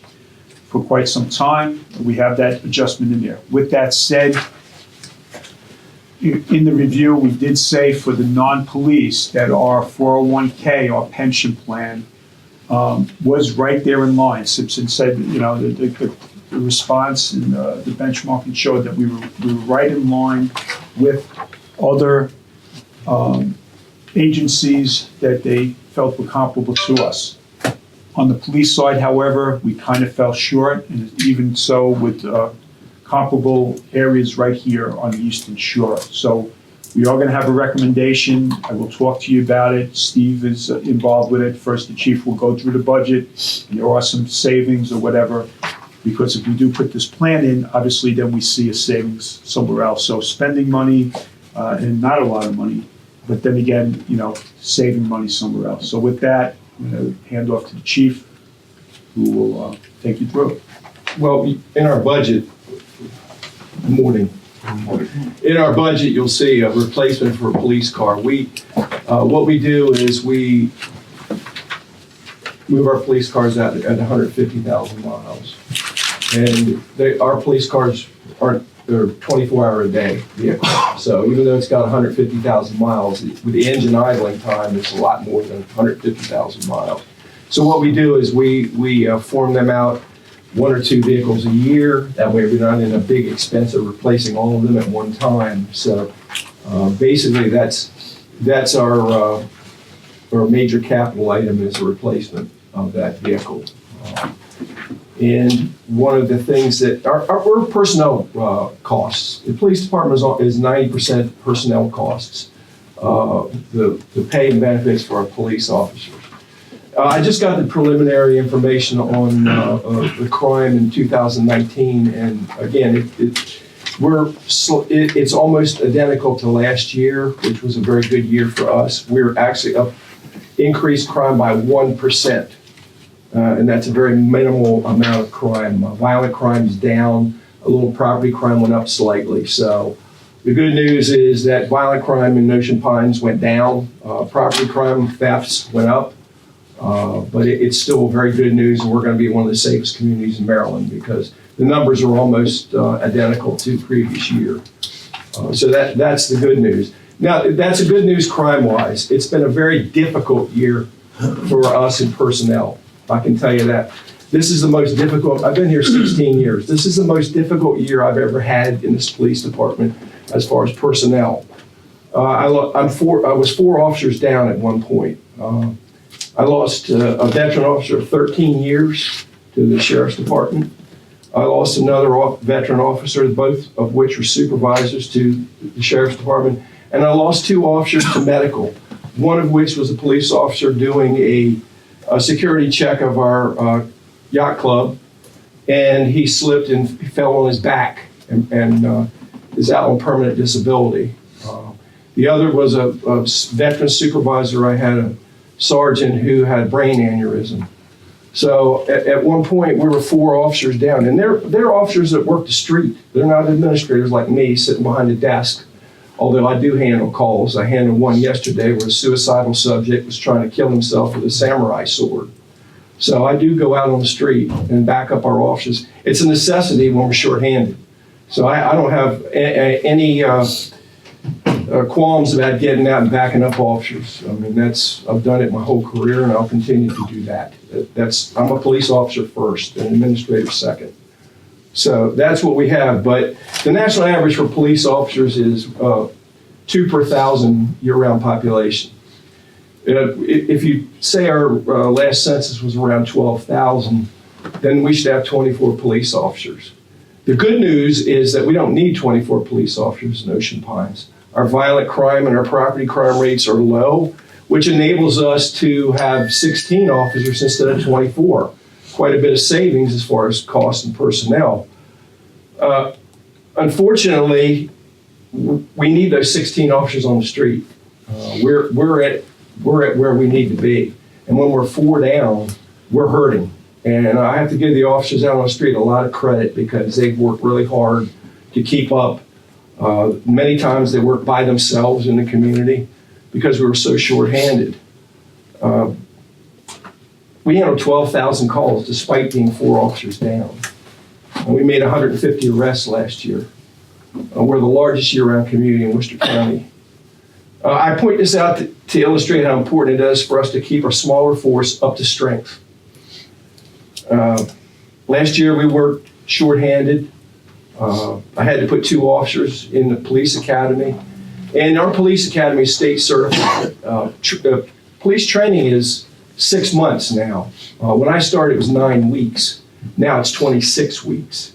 for quite some time. We have that adjustment in there. With that said, in the review, we did say for the non-police that our 401k, our pension plan, was right there in line. Simpson said, you know, the response and the benchmarking showed that we were right in line with other agencies that they felt were comparable to us. On the police side, however, we kind of fell short, and even so with comparable areas right here on the Eastern Shore. So we are going to have a recommendation. I will talk to you about it. Steve is involved with it. First, the chief will go through the budget, and there are some savings or whatever, because if we do put this plan in, obviously then we see a savings somewhere else. So spending money and not a lot of money, but then again, you know, saving money somewhere else. So with that, I'm going to hand off to the chief, who will take you through it. Well, in our budget, in our budget, you'll see a replacement for a police car. What we do is we move our police cars out at 150,000 miles. And our police cars they're 24-hour-a-day vehicles. So even though it's got 150,000 miles, with the engine idling time, it's a lot more than 150,000 miles. So what we do is we form them out 1 or 2 vehicles a year. That way we're not in a big expense of replacing all of them at one time. So basically that's our major capital item is a replacement of that vehicle. And one of the things that our personnel costs, the police department is 90% personnel costs, the pay and benefits for our police officers. I just got the preliminary information on the crime in 2019, and again, it's almost identical to last year, which was a very good year for us. We're actually up, increased crime by 1%. And that's a very minimal amount of crime. Violent crime is down, a little property crime went up slightly. So the good news is that violent crime in Ocean Pines went down, property crime thefts went up, but it's still very good news, and we're going to be one of the safest communities in Maryland because the numbers are almost identical to the previous year. So that's the good news. Now, that's a good news crime-wise. It's been a very difficult year for us in personnel. I can tell you that. This is the most difficult, I've been here 16 years. This is the most difficult year I've ever had in this police department as far as personnel. I was 4 officers down at one point. I lost a veteran officer of 13 years to the sheriff's department. I lost another veteran officer, both of which were supervisors to the sheriff's department. And I lost 2 officers to medical, one of which was a police officer doing a security check of our yacht club, and he slipped and fell on his back and is out on permanent disability. The other was a veteran supervisor. I had a sergeant who had brain aneurysm. So at one point we were 4 officers down, and they're officers that work the street. They're not administrators like me sitting behind a desk, although I do handle calls. I handled one yesterday where a suicidal subject was trying to kill himself with a samurai sword. So I do go out on the street and back up our officers. It's a necessity when we're shorthanded. So I don't have any qualms about getting out and backing up officers. I mean, I've done it my whole career, and I'll continue to do that. I'm a police officer first, an administrator second. So that's what we have. But the national average for police officers is 2 per 1,000 year-round population. If you say our last census was around 12,000, then we should have 24 police officers. The good news is that we don't need 24 police officers in Ocean Pines. Our violent crime and our property crime rates are low, which enables us to have 16 officers instead of 24. Quite a bit of savings as far as cost and personnel. Unfortunately, we need those 16 officers on the street. We're at where we need to be. And when we're 4 down, we're hurting. And I have to give the officers out on the street a lot of credit because they've worked really hard to keep up. Many times they work by themselves in the community because we were so short-handed. We handled 12,000 calls despite being 4 officers down. And we made 150 arrests last year. We're the largest year-round community in Worcester County. I point this out to illustrate how important it is for us to keep our smaller force up to strength. Last year we worked short-handed. I had to put 2 officers in the police academy. And our police academy is state certified. Police training is 6 months now. When I started, it was 9 weeks. Now it's 26 weeks.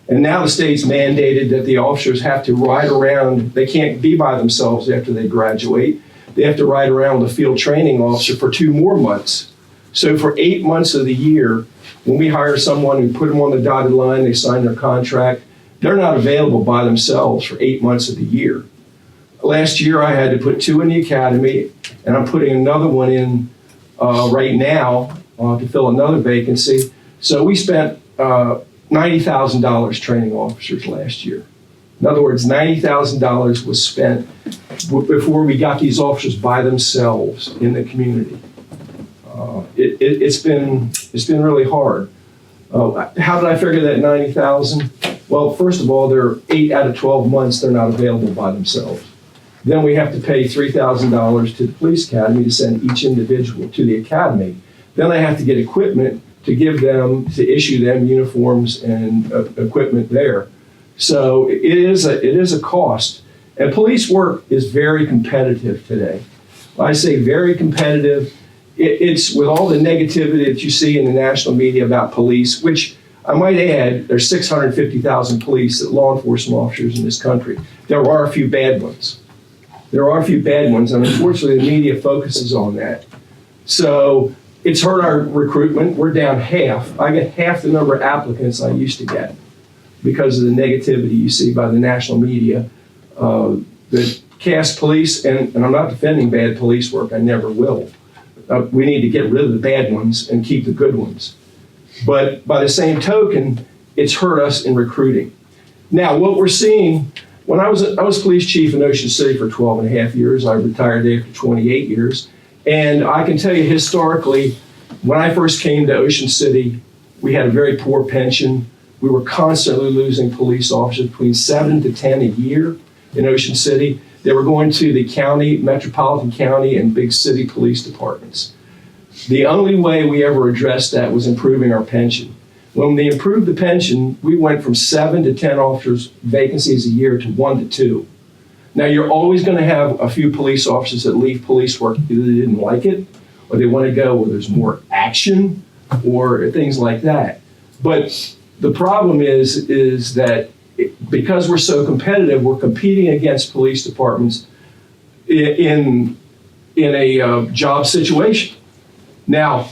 And now the state's mandated that the officers have to ride around. They can't be by themselves after they graduate. They have to ride around with a field training officer for 2 more months. So for 8 months of the year, when we hire someone and put them on the dotted line, they sign their contract, they're not available by themselves for 8 months of the year. Last year, I had to put 2 in the academy, and I'm putting another one in right now to fill another vacancy. So we spent $90,000 training officers last year. In other words, $90,000 was spent before we got these officers by themselves in the community. It's been really hard. How did I figure that 90,000? Well, first of all, they're 8 out of 12 months they're not available by themselves. Then we have to pay $3,000 to the police academy to send each individual to the academy. Then I have to get equipment to give them, to issue them uniforms and equipment there. So it is a cost. And police work is very competitive today. I say very competitive. It's with all the negativity that you see in the national media about police, which I might add, there's 650,000 police, law enforcement officers in this country. There are a few bad ones. There are a few bad ones, and unfortunately the media focuses on that. So it's hurt our recruitment. We're down half. I get half the number of applicants I used to get because of the negativity you see by the national media that cast police, and I'm not defending bad police work, I never will. We need to get rid of the bad ones and keep the good ones. But by the same token, it's hurt us in recruiting. Now, what we're seeing, when I was police chief in Ocean City for 12 and a half years, I retired there for 28 years, and I can tell you historically, when I first came to Ocean City, we had a very poor pension. We were constantly losing police officers, between 7 to 10 a year in Ocean City. They were going to the county, metropolitan county, and big city police departments. The only way we ever addressed that was improving our pension. When they improved the pension, we went from 7 to 10 officers vacancies a year to 1 to 2. Now, you're always going to have a few police officers that leave police work either they didn't like it or they want to go where there's more action or things like that. But the problem is that because we're so competitive, we're competing against police departments in a job situation. Now,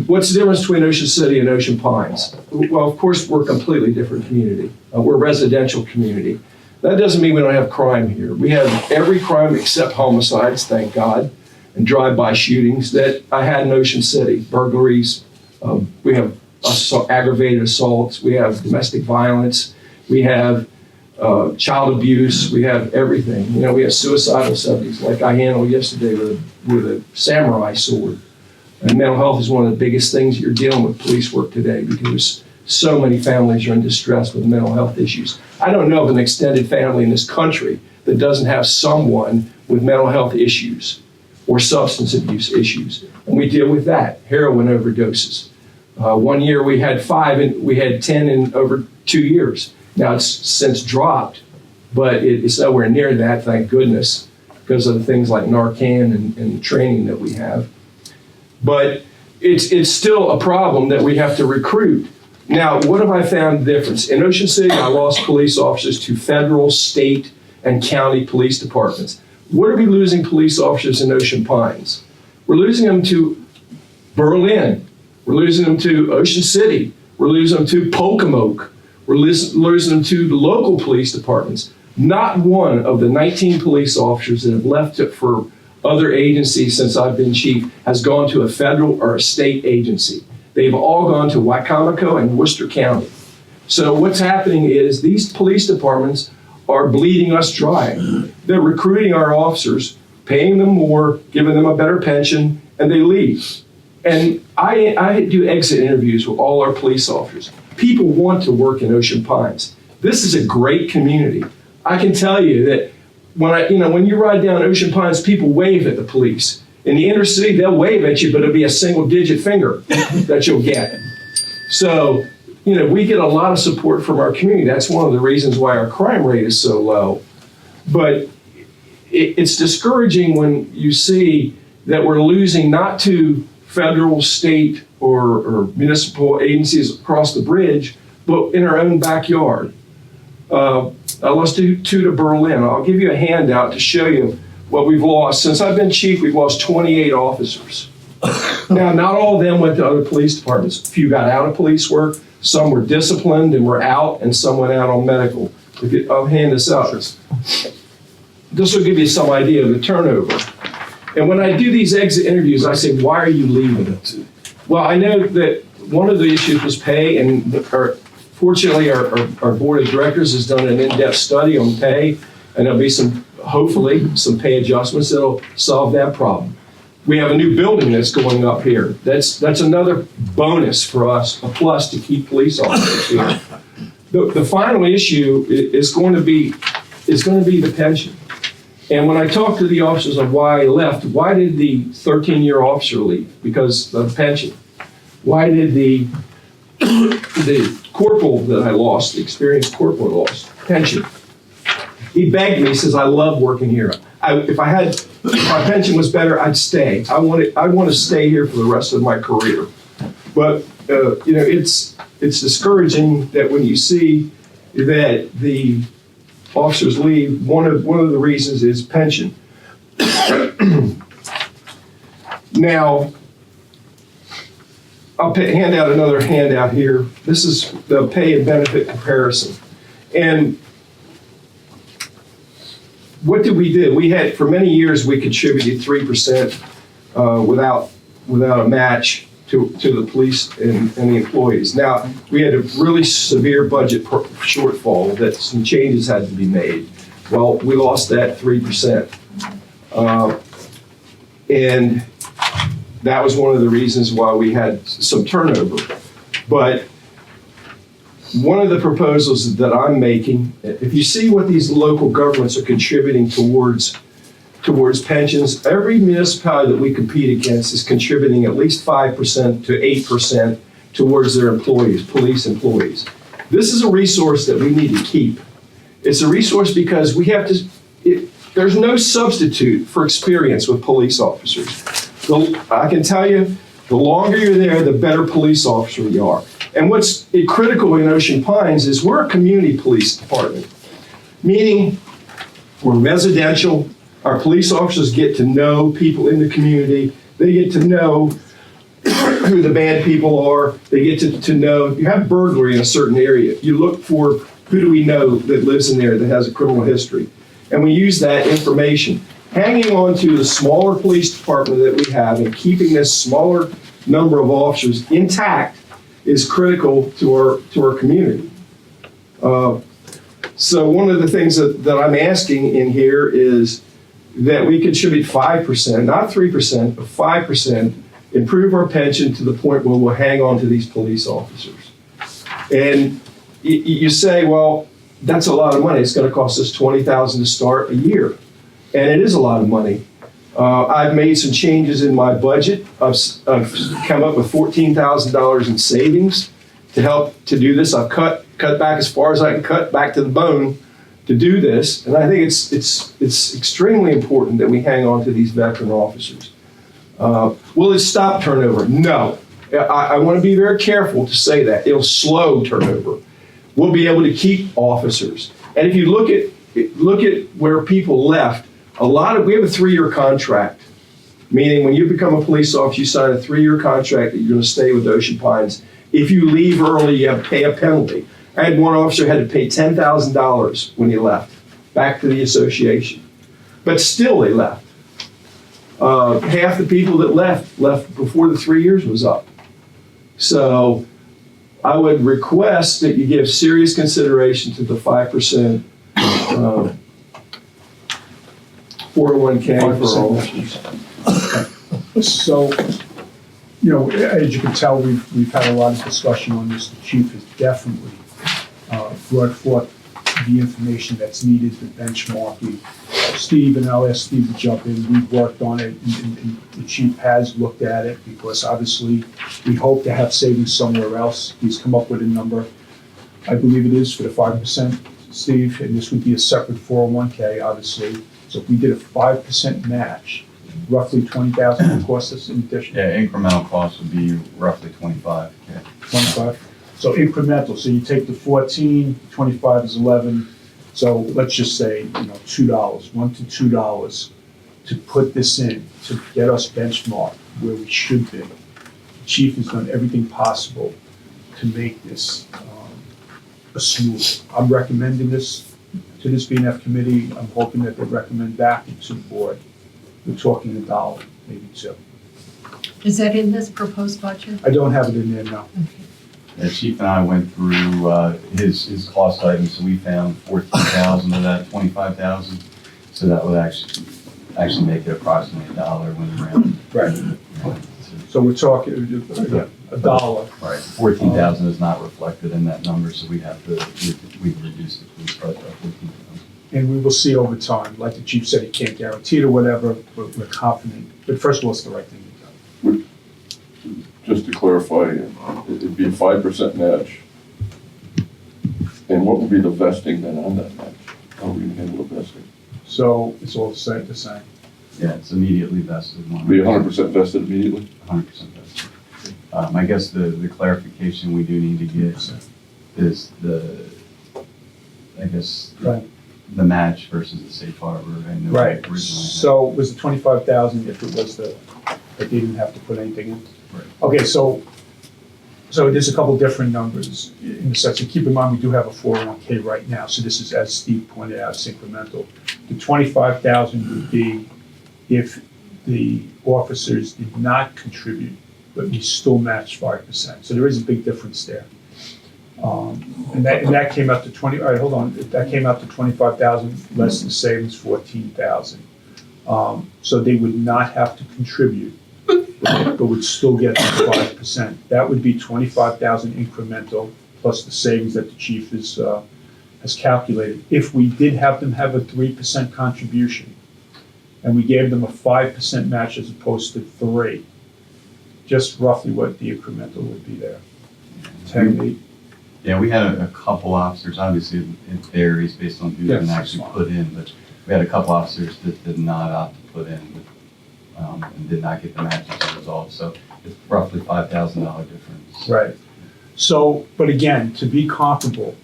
what's the difference between Ocean City and Ocean Pines? Well, of course, we're a completely different community. We're a residential community. That doesn't mean we don't have crime here. We have every crime except homicides, thank God, and drive-by shootings that I had in Ocean City. Burglaries, we have aggravated assaults, we have domestic violence, we have child abuse, we have everything. You know, we have suicidal subjects like I handled yesterday with a samurai sword. And mental health is one of the biggest things you're dealing with police work today because so many families are in distress with mental health issues. I don't know of an extended family in this country that doesn't have someone with mental health issues or substance abuse issues. And we deal with that, heroin overdoses. 1 year we had 5 and we had 10 in over 2 years. Now it's since dropped, but it's nowhere near that, thank goodness, because of things like Narcan and the training that we have. But it's still a problem that we have to recruit. Now, what have I found the difference? In Ocean City, I lost police officers to federal, state, and county police departments. What are we losing police officers in Ocean Pines? We're losing them to Berlin. We're losing them to Ocean City. We're losing them to Pocomoke. We're losing them to the local police departments. Not one of the 19 police officers that have left it for other agencies since I've been chief has gone to a federal or a state agency. They've all gone to Wicomico and Worcester County. So what's happening is these police departments are bleeding us dry. They're recruiting our officers, paying them more, giving them a better pension, and they leave. And I do exit interviews with all our police officers. People want to work in Ocean Pines. This is a great community. I can tell you that when you ride down Ocean Pines, people wave at the police. In the inner city, they'll wave at you, but it'll be a single-digit finger that you'll get. So, we get a lot of support from our community. That's one of the reasons why our crime rate is so low. But it's discouraging when you see that we're losing not to federal, state, or municipal agencies across the bridge, but in our own backyard. Let's do 2 to Berlin. I'll give you a handout to show you what we've lost. Since I've been chief, we've lost 28 officers. Now, not all of them went to other police departments. A few got out of police work. Some were disciplined and were out, and some went out on medical. I'll hand this out. This will give you some idea of the turnover. And when I do these exit interviews, I say, why are you leaving? Well, I know that one of the issues was pay, and fortunately, our board of directors has done an in-depth study on pay, and there'll be hopefully some pay adjustments that'll solve that problem. We have a new building that's going up here. That's another bonus for us, a plus to keep police officers here. The final issue is going to be the pension. And when I talk to the officers of why I left, why did the 13-year officer leave? Because of the pension. Why did the corporal that I lost, the experienced corporal lost? Pension. He begged me, he says, I love working here. If my pension was better, I'd stay. I want to stay here for the rest of my career. But, it's discouraging that when you see that the officers leave, one of the reasons is pension. Now, I'll hand out another handout here. This is the pay and benefit comparison. And what did we do? We had, for many years, we contributed 3% without a match to the police and the employees. Now, we had a really severe budget shortfall that some changes had to be made. Well, we lost that 3%. And that was one of the reasons why we had some turnover. But one of the proposals that I'm making, if you see what these local governments are contributing towards towards pensions. Every municipality that we compete against is contributing at least 5% to 8% towards their employees, police employees. This is a resource that we need to keep. It's a resource because we have to, there's no substitute for experience with police officers. I can tell you, the longer you're there, the better police officer you are. And what's critical in Ocean Pines is we're a community police department, meaning we're residential. Our police officers get to know people in the community. They get to know who the bad people are. They get to know, if you have burglary in a certain area, you look for who do we know that lives in there that has a criminal history. And we use that information. Hanging on to the smaller police department that we have and keeping this smaller number of officers intact is critical to our community. So one of the things that I'm asking in here is that we contribute 5%, not 3%, but 5%, improve our pension to the point where we'll hang on to these police officers. And you say, well, that's a lot of money. It's going to cost us $20,000 to start a year. And it is a lot of money. I've made some changes in my budget. I've come up with $14,000 in savings to help to do this. I've cut back as far as I can cut back to the bone to do this. And I think it's extremely important that we hang on to these veteran officers. Will it stop turnover? No. I want to be very careful to say that. It'll slow turnover. We'll be able to keep officers. And if you look at where people left, we have a 3-year contract, meaning when you become a police officer, you sign a 3-year contract that you're going to stay with Ocean Pines. If you leave early, you have to pay a penalty. I had one officer had to pay $10,000 when he left, back to the association. But still they left. Half the people that left before the 3 years was up. So I would request that you give serious consideration to the 5% 401k for officers. So, as you can tell, we've had a lot of discussion on this. The chief has definitely brought forth the information that's needed for benchmarking. Steve, and I'll ask Steve to jump in, we've worked on it, and the chief has looked at it, because obviously we hope to have savings somewhere else. He's come up with a number, I believe it is for the 5%, Steve, and this would be a separate 401k, obviously. So if we did a 5% match, roughly $20,000 would cost us in addition. Yeah, incremental cost would be roughly 25. Yeah. 25. So incremental. So you take the 14, 25 is 11. So let's just say, $2, $1 to $2 to put this in, to get us benchmarked where we should be. The chief has done everything possible to make this a smooth. I'm recommending this to this BNF committee. I'm hoping that they recommend back to the board. We're talking $1, maybe $2. Is that in this proposed budget? I don't have it in there now. The chief and I went through his cost items, so we found 14,000 of that 25,000. So that would actually make it approximately $1 when you round. Right. So we're talking $1. Right. 14,000 is not reflected in that number, so we reduce the police budget by 14,000. And we will see over time. Like the chief said, he can't guarantee it or whatever, but we're confident. But first of all, it's the right thing to do. Just to clarify, it'd be a 5% match. And what would be the vesting then on that match? How are we gonna handle the vesting? So it's all the same. Yeah, it's immediately vested. Be 100% vested immediately? 100% vested. I guess the clarification we do need to get is the match versus the safe harbor. I know Right. originally. So was it 25,000 if it was that they didn't have to put anything in? Right. Okay, so there's a couple different numbers in the section. Keep in mind, we do have a 401k right now, so this is, as Steve pointed out, it's incremental. The 25,000 would be if the officers did not contribute, but we still match 5%. So there is a big difference there. And that came out to all right, hold on, that came out to 25,000, less than savings, 14,000. So they would not have to contribute, but would still get the 5%. That would be 25,000 incremental, plus the savings that the chief has calculated. If we did have them have a 3% contribution, and we gave them a 5% match as opposed to 3. Just roughly what the incremental would be there. 10, 8. Yeah, we had a couple officers, obviously it varies based on who can Yes. actually put in, but we had a couple officers that did not opt to put in, and did not get the match as a result, so it's roughly $5,000 difference. Right. So, but again, to be comparable,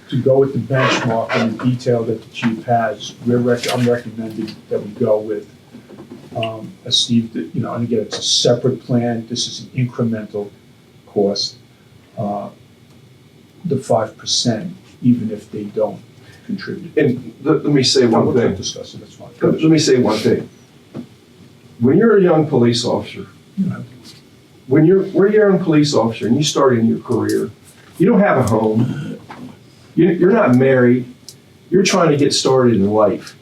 to go with the benchmark and the detail that the chief has, I'm recommending that we go with, as Steve, and again, it's a separate plan, this is an incremental cost, the 5%, even if they don't contribute. And let me say No, one we're gonna thing. discuss it, that's fine. Let me say one thing. When you're a young police officer, when you're a young police officer and you start in your career, you don't have a home, you're not married, you're trying to get started in life.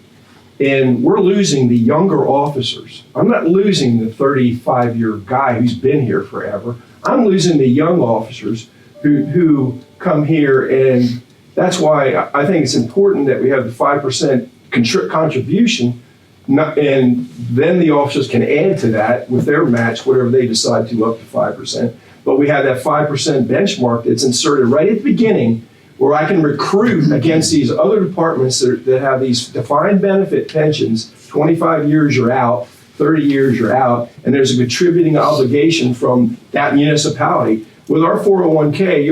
And we're losing the younger officers. I'm not losing the 35-year guy who's been here forever. I'm losing the young officers who come here, and that's why I think it's important that we have the 5% contribution, and then the officers can add to that with their match, whatever they decide to, up to 5%. But we have that 5% benchmark that's inserted right at the beginning, where I can recruit against these other departments that have these defined benefit pensions. 25 years you're out, 30 years you're out, and there's a contributing obligation from that municipality. With our 401k,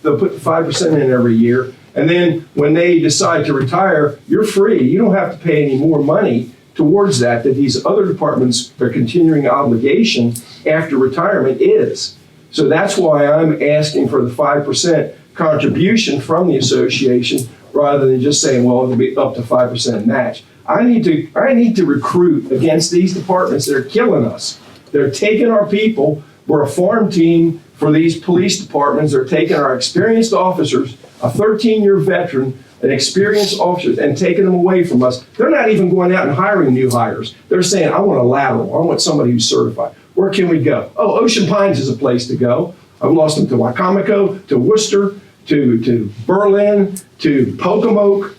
they'll put the 5% in every year, and then when they decide to retire, you're free. You don't have to pay any more money towards that these other departments, their continuing obligation after retirement is. So that's why I'm asking for the 5% contribution from the association rather than just saying, well, it'll be up to 5% match. I need to recruit against these departments that are killing us. They're taking our people. We're a farm team for these police departments. They're taking our experienced officers, a 13-year veteran, an experienced officer, and taking them away from us. They're not even going out and hiring new hires. They're saying, I want a lateral. I want somebody who's certified. Where can we go? Oh, Ocean Pines is a place to go. I've lost them to Wycomico, to Worcester, to Berlin, to Pocomoke.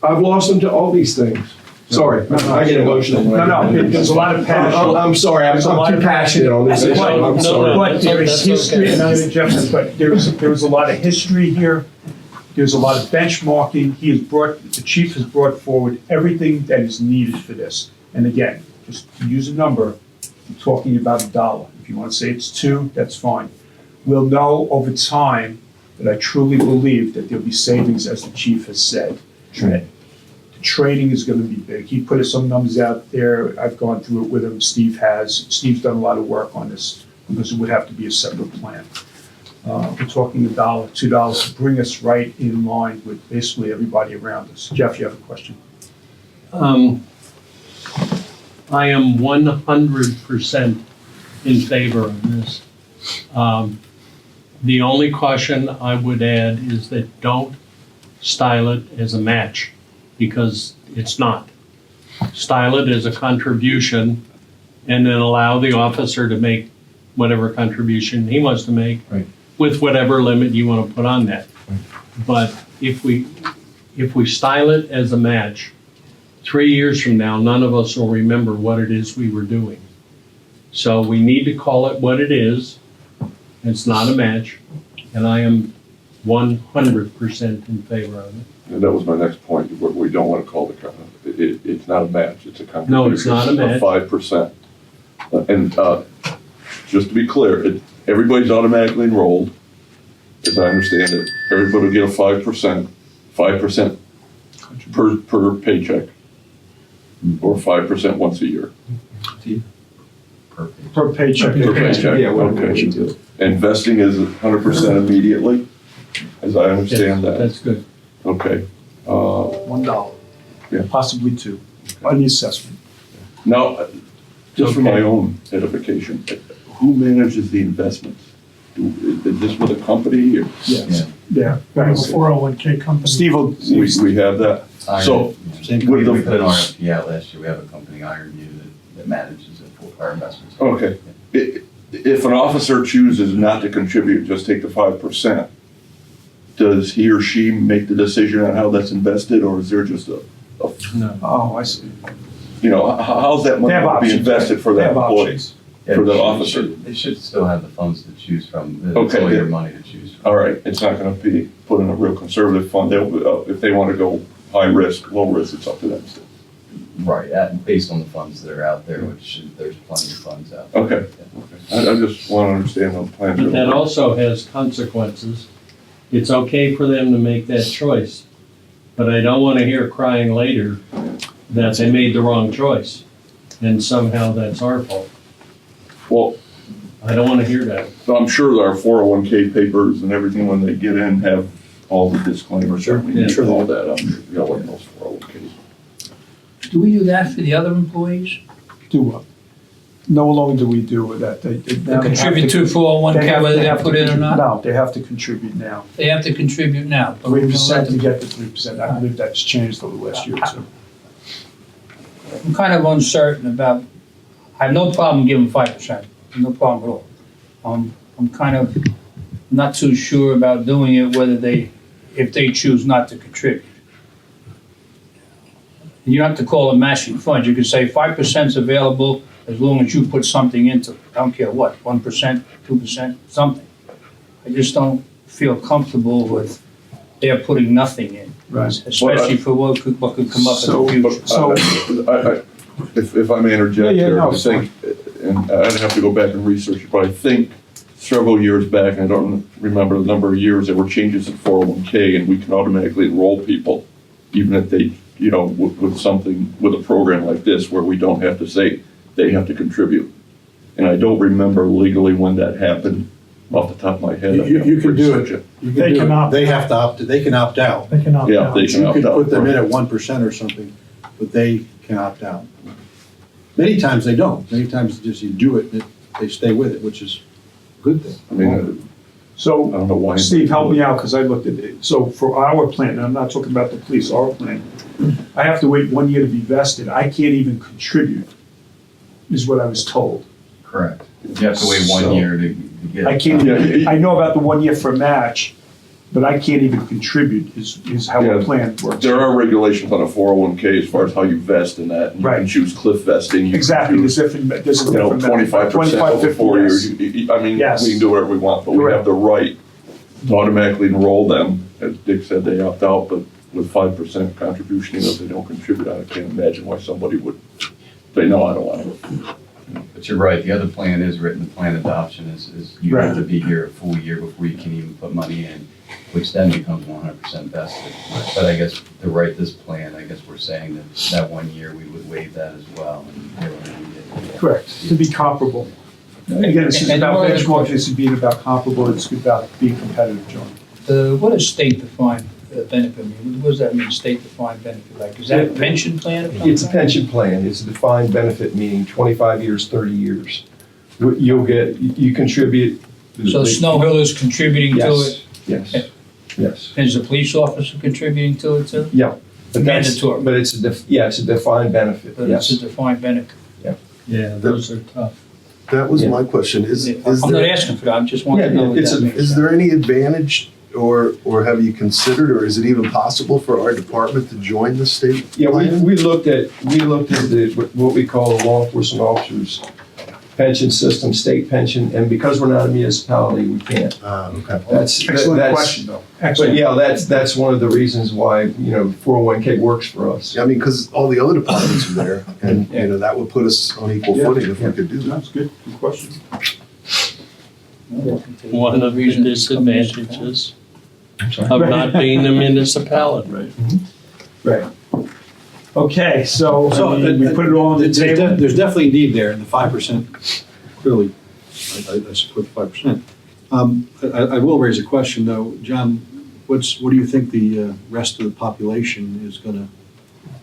I've lost them to all these things. Sorry, I get emotional. No, there's a lot of passion. I'm sorry, I'm too passionate on this issue. I'm sorry. But there is history, and I interject, but there was a lot of history here. There's a lot of benchmarking. The chief has brought forward everything that is needed for this. And again, just to use a number, I'm talking about $1. If you want to say it's 2, that's fine. We'll know over time that I truly believe that there'll be savings, as the chief has said. The training is going to be big. He put some numbers out there. I've gone through it with him. Steve has. Steve's done a lot of work on this because it would have to be a separate plan. We're talking $1, $2 to bring us right in line with basically everybody around us. Jeff, you have a question? I am 100% in favor of this. The only caution I would add is that don't style it as a match, because it's not. Style it as a contribution and then allow the officer to make whatever contribution he wants to make with whatever limit you want to put on that. But if we style it as a match, 3 years from now, none of us will remember what it is we were doing. So we need to call it what it is. It's not a match, and I am 100% in favor of it. And that was my next point. We don't want to call it's not a match. It's a contribution. No, it's not a match. Of 5%. And just to be clear, everybody's automatically enrolled, as I understand it. Everybody will get a 5% per paycheck, or 5% once a year. Per paycheck. Per paycheck, Yeah, what okay. we do. And vesting is 100% immediately, as I understand that. That's good. Okay. $1. Yeah. Possibly 2 on the assessment. Now, just for my own edification, who manages the investments? Is this with a company or? Yes. Yeah. We have a 401k company. Steve will. We have that. So, Same with company we put an the, RFP out last year, we have a company, Iron View, that manages it for our investments. okay. If an officer chooses not to contribute, just take the 5%, does he or she make the decision on how that's invested, or is there just No. Oh, I see. you know, how's that money They have gonna be options. invested for They that have employee? options. Yeah, For the they officer. They should still have the funds to choose from, the Okay. employer money to choose from. All right, it's not gonna be put in a real conservative fund. They'll, if they wanna go high risk, low risk, it's up to them still. Right, based on the funds that are out there, which there's plenty of funds out there. Okay. I just wanna understand the plans. But that also has consequences. It's okay for them to make that choice, but I don't want to hear crying later that they made the wrong choice, and somehow that's our fault. Well, I don't want to hear that. I'm sure our 401K papers and everything when they get in have all the disclaimers. Sure. Yeah. Sure, all that, I'm yelling those 401Ks. Do we do that for the other employees? Do what? No longer do we do that. They now have Contribute to 401K, whether they put in or not? No, they have to contribute now. They have to contribute now. but 3% to get the 3%. I believe that's changed over the last year or two. I'm kind of uncertain about, I have no problem giving 5%, no problem at all. I'm kind of not too sure about doing it, if they choose not to contribute. You don't have to call it matching funds, you could say 5% is available as long as you put something into it. I don't care what, 1%, 2%, something. I just don't feel comfortable with they're putting nothing in. Right. Especially for what could come up in the future. So, If I may interject Yeah, there, no, I it's think, and I'd have to go back and research it, but I think several years back, and I don't remember the number of years, there were changes in 401K, and we can automatically enroll people, even if they, you know, with something, with a program like this, where we don't have to say they have to contribute. And I don't remember legally when that happened off the top of my head. You can do Research it. You They can do can it. opt They have to opt, they can opt out. they can opt Yeah, out. they can You opt could out. put them in at 1% or something, but they can opt out. Many times they don't. Many times just you do it, and they stay with it, which is a good thing. I mean, So, I don't know why. Steve, help me out, because I looked at it. So for our plan, and I'm not talking about the police, our plan, I have to wait 1 year to be vested. I can't even contribute, is what I was told. Correct. You have to wait 1 So- year to get. I can't Yeah, even, it- I know about the 1 year for a match, but I can't even contribute, is how our Yeah, plan works. There are regulations on a 401K as far as how you vest in that. You Right. can choose cliff vesting. You can Exactly, choose, there's different, there's a you know, different. 25% over 50, 4 yes. years. I mean, Yes. we can do whatever we want, but we Correct. have the right to automatically enroll them. As Dick said, they opt out, but with 5% contribution, even if they don't contribute, I can't imagine why somebody would say, no, I don't want it. But you're right, the other plan is written, the plan adoption is you have to be here a full year before you can even put money in, which then becomes 100% vested. But I guess to write this plan, I guess we're saying that 1 year we would waive that as well. And they would immediately- Correct, to be comparable. Again, it's just And about one other benchmarking, question. it's being about comparable, it's about being competitive, John. What does state-defined benefit mean? What does that mean, state-defined benefit? Like, is that a pension plan or something? It's a pension plan. It's a defined benefit, meaning 25 years, 30 years. You'll get, you contribute. So Snow Hill is contributing to it? Yes, yes. Is the police officer contributing to it too? Yeah. But that's- Mandatory. But it's it's a defined benefit, But it's a yes. defined benefit. Yeah, those are tough. That was Yeah. my question. Is I'm not there, asking for that, I'm just wanting to Yeah, know what it's that a- means. is there any advantage or have you considered, or is it even possible for our department to join the state? Yeah, plan? we looked at what we call the law enforcement officers pension system, state pension, and because we're not a municipality, we can't. Okay. Excellent question, though. But Excellent. yeah, that's one of the reasons why, 401K works for us. I mean, because all the other departments are there, and, that would put us on equal Yeah. footing if we could do that. That's good, good question. One of the disadvantages of not being a municipality. Right. Okay, so, I mean, we put it all on the table. There's definitely a need there, and the 5%, clearly, I support the 5%. I will raise a question, though. John, what do you think the rest of the population is going to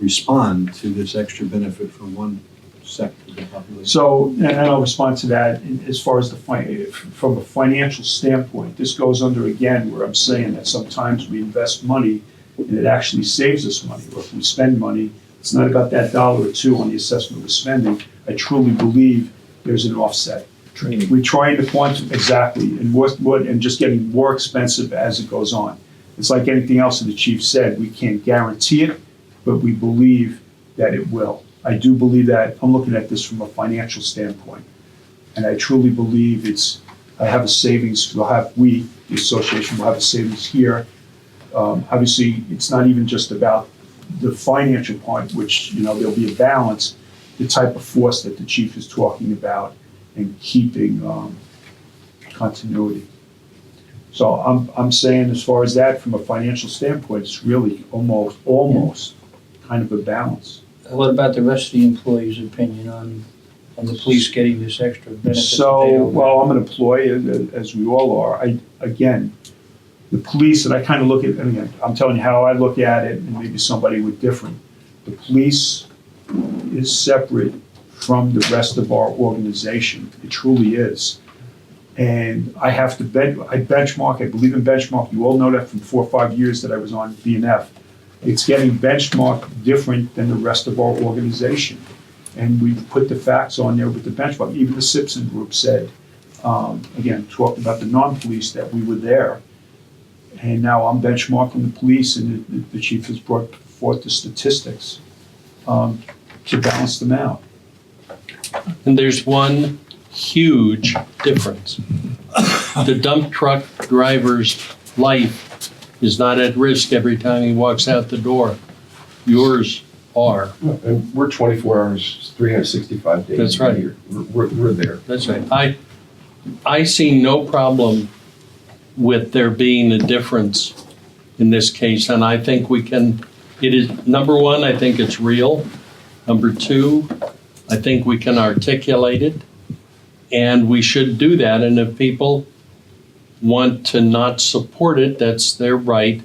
respond to this extra benefit from one sector of the population? So, and I'll respond to that as far as from a financial standpoint. This goes under, again, where I'm saying that sometimes we invest money and it actually saves us money. Or if we spend money, it's not about that dollar or two on the assessment we're spending. I truly believe there's an offset. Training. We're trying to quantify exactly, and just getting more expensive as it goes on. It's like anything else that the chief said, we can't guarantee it, but we believe that it will. I do believe that, I'm looking at this from a financial standpoint. And I truly believe I have a savings, the association will have a savings here. Obviously, it's not even just about the financial part, which, there'll be a balance, the type of force that the chief is talking about and keeping continuity. So I'm saying as far as that, from a financial standpoint, it's really almost kind of a balance. What about the rest of the employees' opinion on the police getting this extra benefit? So, well, I'm an employee, as we all are. Again, the police, and I kind of look at, and again, I'm telling you how I look at it, and maybe somebody would differ. The police is separate from the rest of our organization. It truly is. And I have to benchmark, I believe in benchmark. You all know that from 4 or 5 years that I was on BNF. It's getting benchmarked different than the rest of our organization. And we put the facts on there with the benchmark. Even the Simpson Group said, again, talked about the non-police, that we were there. And now I'm benchmarking the police, and the chief has brought forth the statistics to balance them out. And there's one huge difference. The dump truck driver's life is not at risk every time he walks out the door. Yours are. And we're 24 hours, 365 days That's a right. year. We're there. That's right. I see no problem with there being a difference in this case, and I think it is, number one, I think it's real. Number two, I think we can articulate it, and we should do that. And if people want to not support it, that's their right,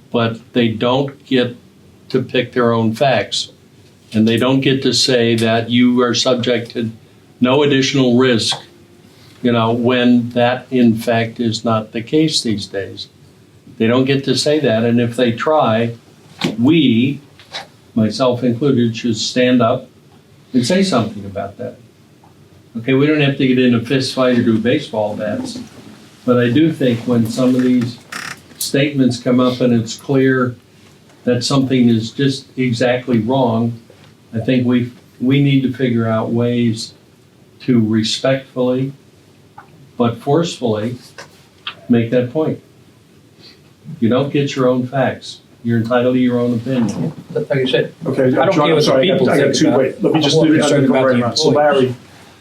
but they don't get to pick their own facts. And they don't get to say that you are subject to no additional risk, when that in fact is not the case these days. They don't get to say that, and if they try, we, myself included, should stand up and say something about that. Okay, we don't have to get in a fist fight or do baseball bats, but I do think when some of these statements come up and it's clear that something is just exactly wrong, I think we need to figure out ways to respectfully but forcefully make that point. You don't get your own facts. You're entitled to your own opinion. Like I said, Okay, I don't John, care I'm what the sorry, people I got think two, about wait, it. let me just I'm do more it. concerned about the So employees.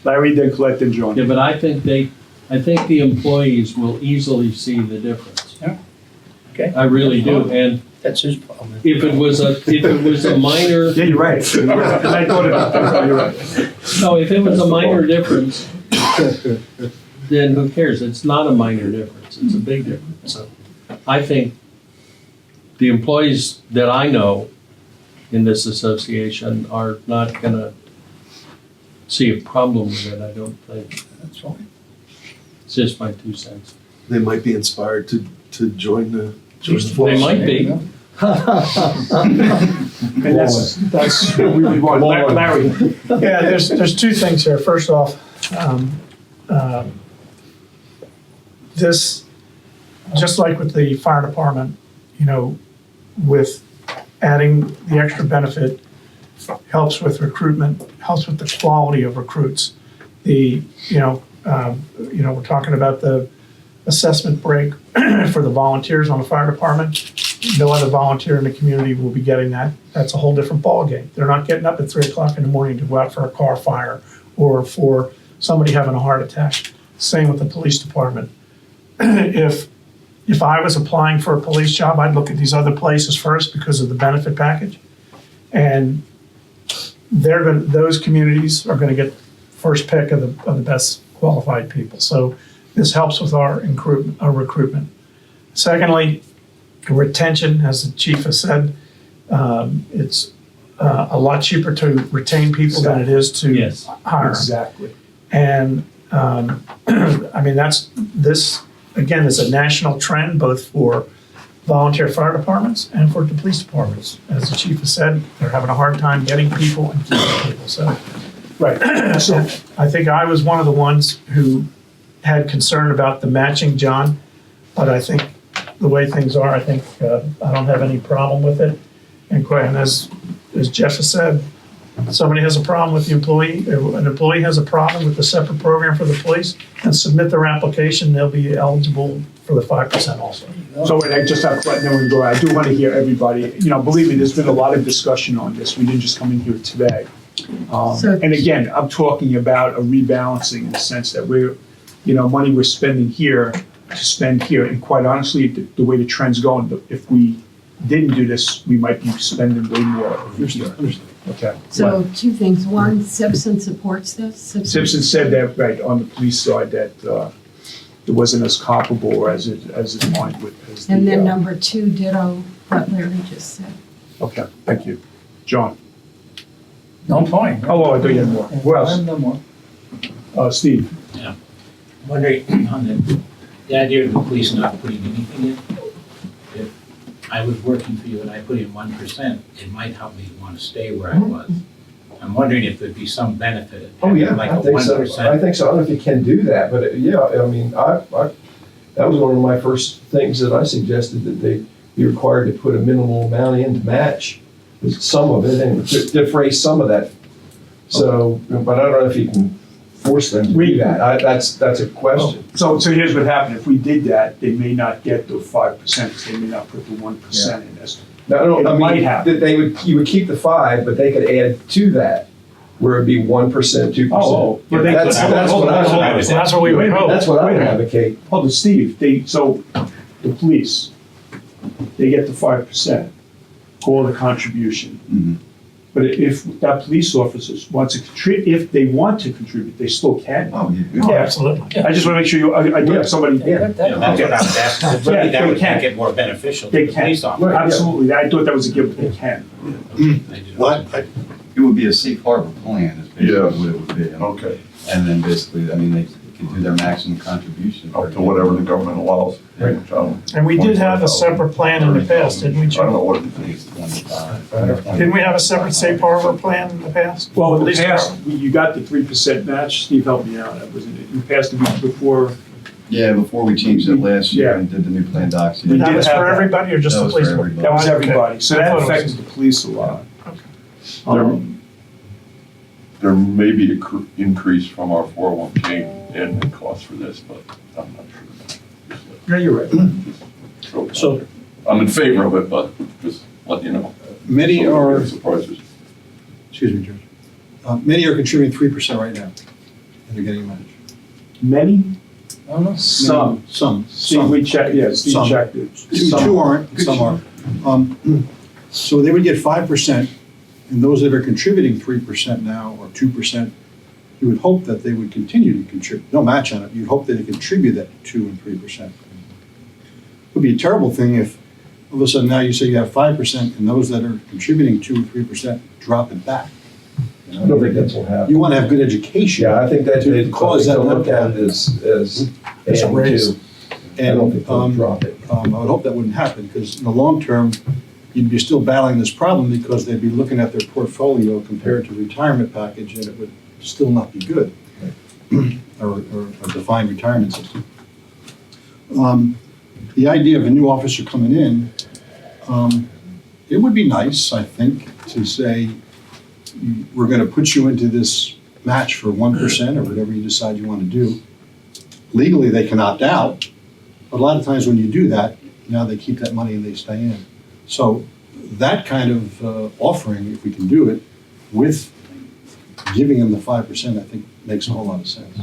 Larry, then collect and John. Yeah, but I think the employees will easily see the difference. Yeah. Okay. I really do, and That's his problem. if it was a minor. Yeah, you're right. I thought about that. You're right. No, if it was a minor difference, then who cares? It's not a minor difference, it's a big difference. So I think the employees that I know in this association are not gonna see a problem with it, I don't think. That's fine. It's just my 2 cents. They might be inspired to join the force. They might be. And that's what we would want. Larry. Yeah, there's two things here. First off, this, just like with the fire department, with adding the extra benefit, helps with recruitment, helps with the quality of recruits. We're talking about the assessment break for the volunteers on the fire department. No other volunteer in the community will be getting that. That's a whole different ballgame. They're not getting up at 3 o'clock in the morning to go out for a car fire or for somebody having a heart attack. Same with the police department. If I was applying for a police job, I'd look at these other places first because of the benefit package. And those communities are gonna get first pick of the best qualified people. So this helps with our recruitment. Secondly, retention, as the chief has said, it's a lot cheaper to retain people than it is to hire. Exactly. And this again is a national trend, both for volunteer fire departments and for the police departments. As the chief has said, they're having a hard time getting people and keeping people. So, right. So I think I was one of the ones who had concern about the matching, John, but I think the way things are, I think I don't have any problem with it. And as Jeff has said, somebody has a problem with the employee, or an employee has a problem with the separate program for the police, and submit their application, they'll be eligible for the 5% also. So wait, I just have to let no one go. I do want to hear everybody, believe me, there's been a lot of discussion on this. We didn't just come in here today. And again, I'm talking about a rebalancing in the sense that we're, money we're spending here to spend here. And quite honestly, the way the trend's going, if we didn't do this, we might be spending way more here. Okay. So two things. One, Simpson supports this. Simpson said that, right, on the police side, that it wasn't as comparable or as in line with. As And the, then number two, ditto what Larry just said. Okay, thank you. John? No point. Oh, I thought you had more. Who else? No more. Steve? Yeah. Wondering on the idea of the police not putting anything in. If I was working for you and I put in 1%, it might help me want to stay where I was. I'm wondering if there'd be some benefit of Oh, yeah, like I a think so. 1%. I think so. I don't know if you can do that, but yeah, I mean, that was one of my first things that I suggested, that they be required to put a minimal amount in to match some of it and to defray some of that. So, but I don't know if you can force them to do that. That's a question. So here's what happened. If we did that, they may not get the 5%, because they may not put the 1% in as. No, It I might mean, happen. that you would keep the 5, but they could add to that, where it'd be 1%, 2%. Oh, but they That's could- what I would. That's what we would hope. That's what I would Wait a minute. advocate. Hold on, Steve, so the police, they get the 5%, call the contribution. Mhm. But if that police officer wants to contribute, if they want to contribute, they still can. Oh, yeah. Oh, absolutely. I just want to make sure I Yeah. thought somebody. Yeah. That's what I was asking. Yeah, Maybe that they would can. make it more beneficial to They the can. police officer. Right, yeah. Absolutely, I thought that was a given, they can. It would be a safe harbor plan is basically Yeah. what it would be. Okay, And then basically, I mean, they can do their maximum contribution. up to whatever the government allows. Right. And we did have a separate plan in the past, didn't we, I don't know Jim? what I think it's 25. Didn't we have a separate safe harbor plan in the past? Well, in At the least- past, you got the 3% match, Steve helped me out, that was in it. You passed the week before. Yeah, before we changed it last year Yeah. and did the new plan docs. We That did was have for that. everybody or just That the was police? for everybody. That was Okay. everybody, so I that thought it was- affected the police a lot. Okay. There may be an increase from our 401K and the cost for this, but I'm not sure. Yeah, you're right. Throw it out So- there. I'm in favor of it, but just let you know. Many So are, surprises. excuse me, Judge. Many are contributing 3% right now, and they're getting a match. Many? Some. Steve, we checked, yeah, Steve Some. checked it. Two aren't, and some are. So they would get 5%, and those that are contributing 3% now, or 2%, you would hope that they would continue to contribute, no match on it, you'd hope that they contribute that 2 and 3%. It would be a terrible thing if, all of a sudden now you say you have 5%, and those that are contributing 2 and 3% drop it back. I don't think that's what happened. You want to have good education. Yeah, I think that To they cause that look at impact. it as It's a adding raise. to. I don't think they'll drop it. I would hope that wouldn't happen, because in the long term, you'd be still battling this problem, because they'd be looking at their portfolio compared to retirement package, and it would still not be good. Or a defined retirement system. The idea of a new officer coming in, it would be nice, I think, to say, we're gonna put you into this match for 1% or whatever you decide you wanna do. Legally, they can opt out, but a lot of times when you do that, now they keep that money and they stay in. So that kind of offering, if we can do it, with giving them the 5%, I think makes a whole lot of sense.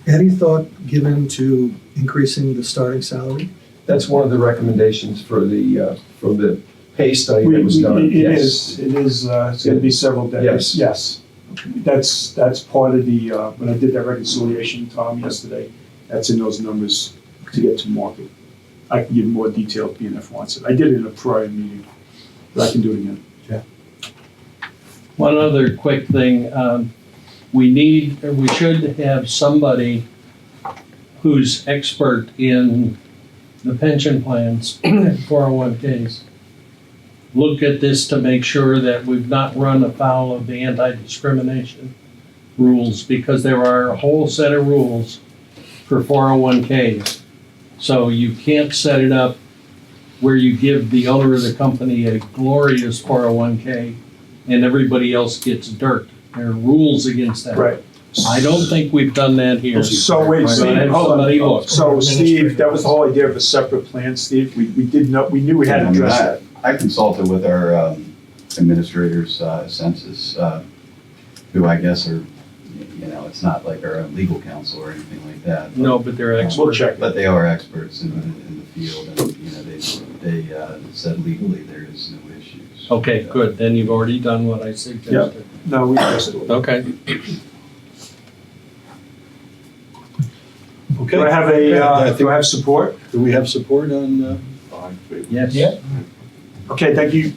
Any thought given to increasing the starting salary? That's one of the recommendations from the pay study that was done. It Yes. is, it's gonna be several days. Yes. That's part of the, when I did that reconciliation, Tom, yesterday, that's in those numbers to get to market. I can give more detail if BNF wants it. I did it in a prior meeting, but I can do it again. One other quick thing, we should have somebody who's expert in the pension plans, 401Ks. Look at this to make sure that we've not run afoul of the anti-discrimination rules, because there are a whole set of rules for 401Ks. So you can't set it up where you give the owner of the company a glorious 401k and everybody else gets dirt. There are rules against that. Right. I don't think we've done that here. So wait, But Steve, have hold somebody on. look. So Steve, that was the whole idea of a separate plan, Steve. We did know, we knew we had to I mean, address that. I consulted with our administrators, census, who I guess are, you know, it's not like our own legal counsel or anything like that. No, but they're experts. We'll check. But they are experts in the field, and, you know, they said legally there is no issues. Okay, good. Then you've already done what I suggested. No, we addressed it. Okay. Do I have a, do I have support? Do we have support on, Yes. Yeah. Okay, thank you.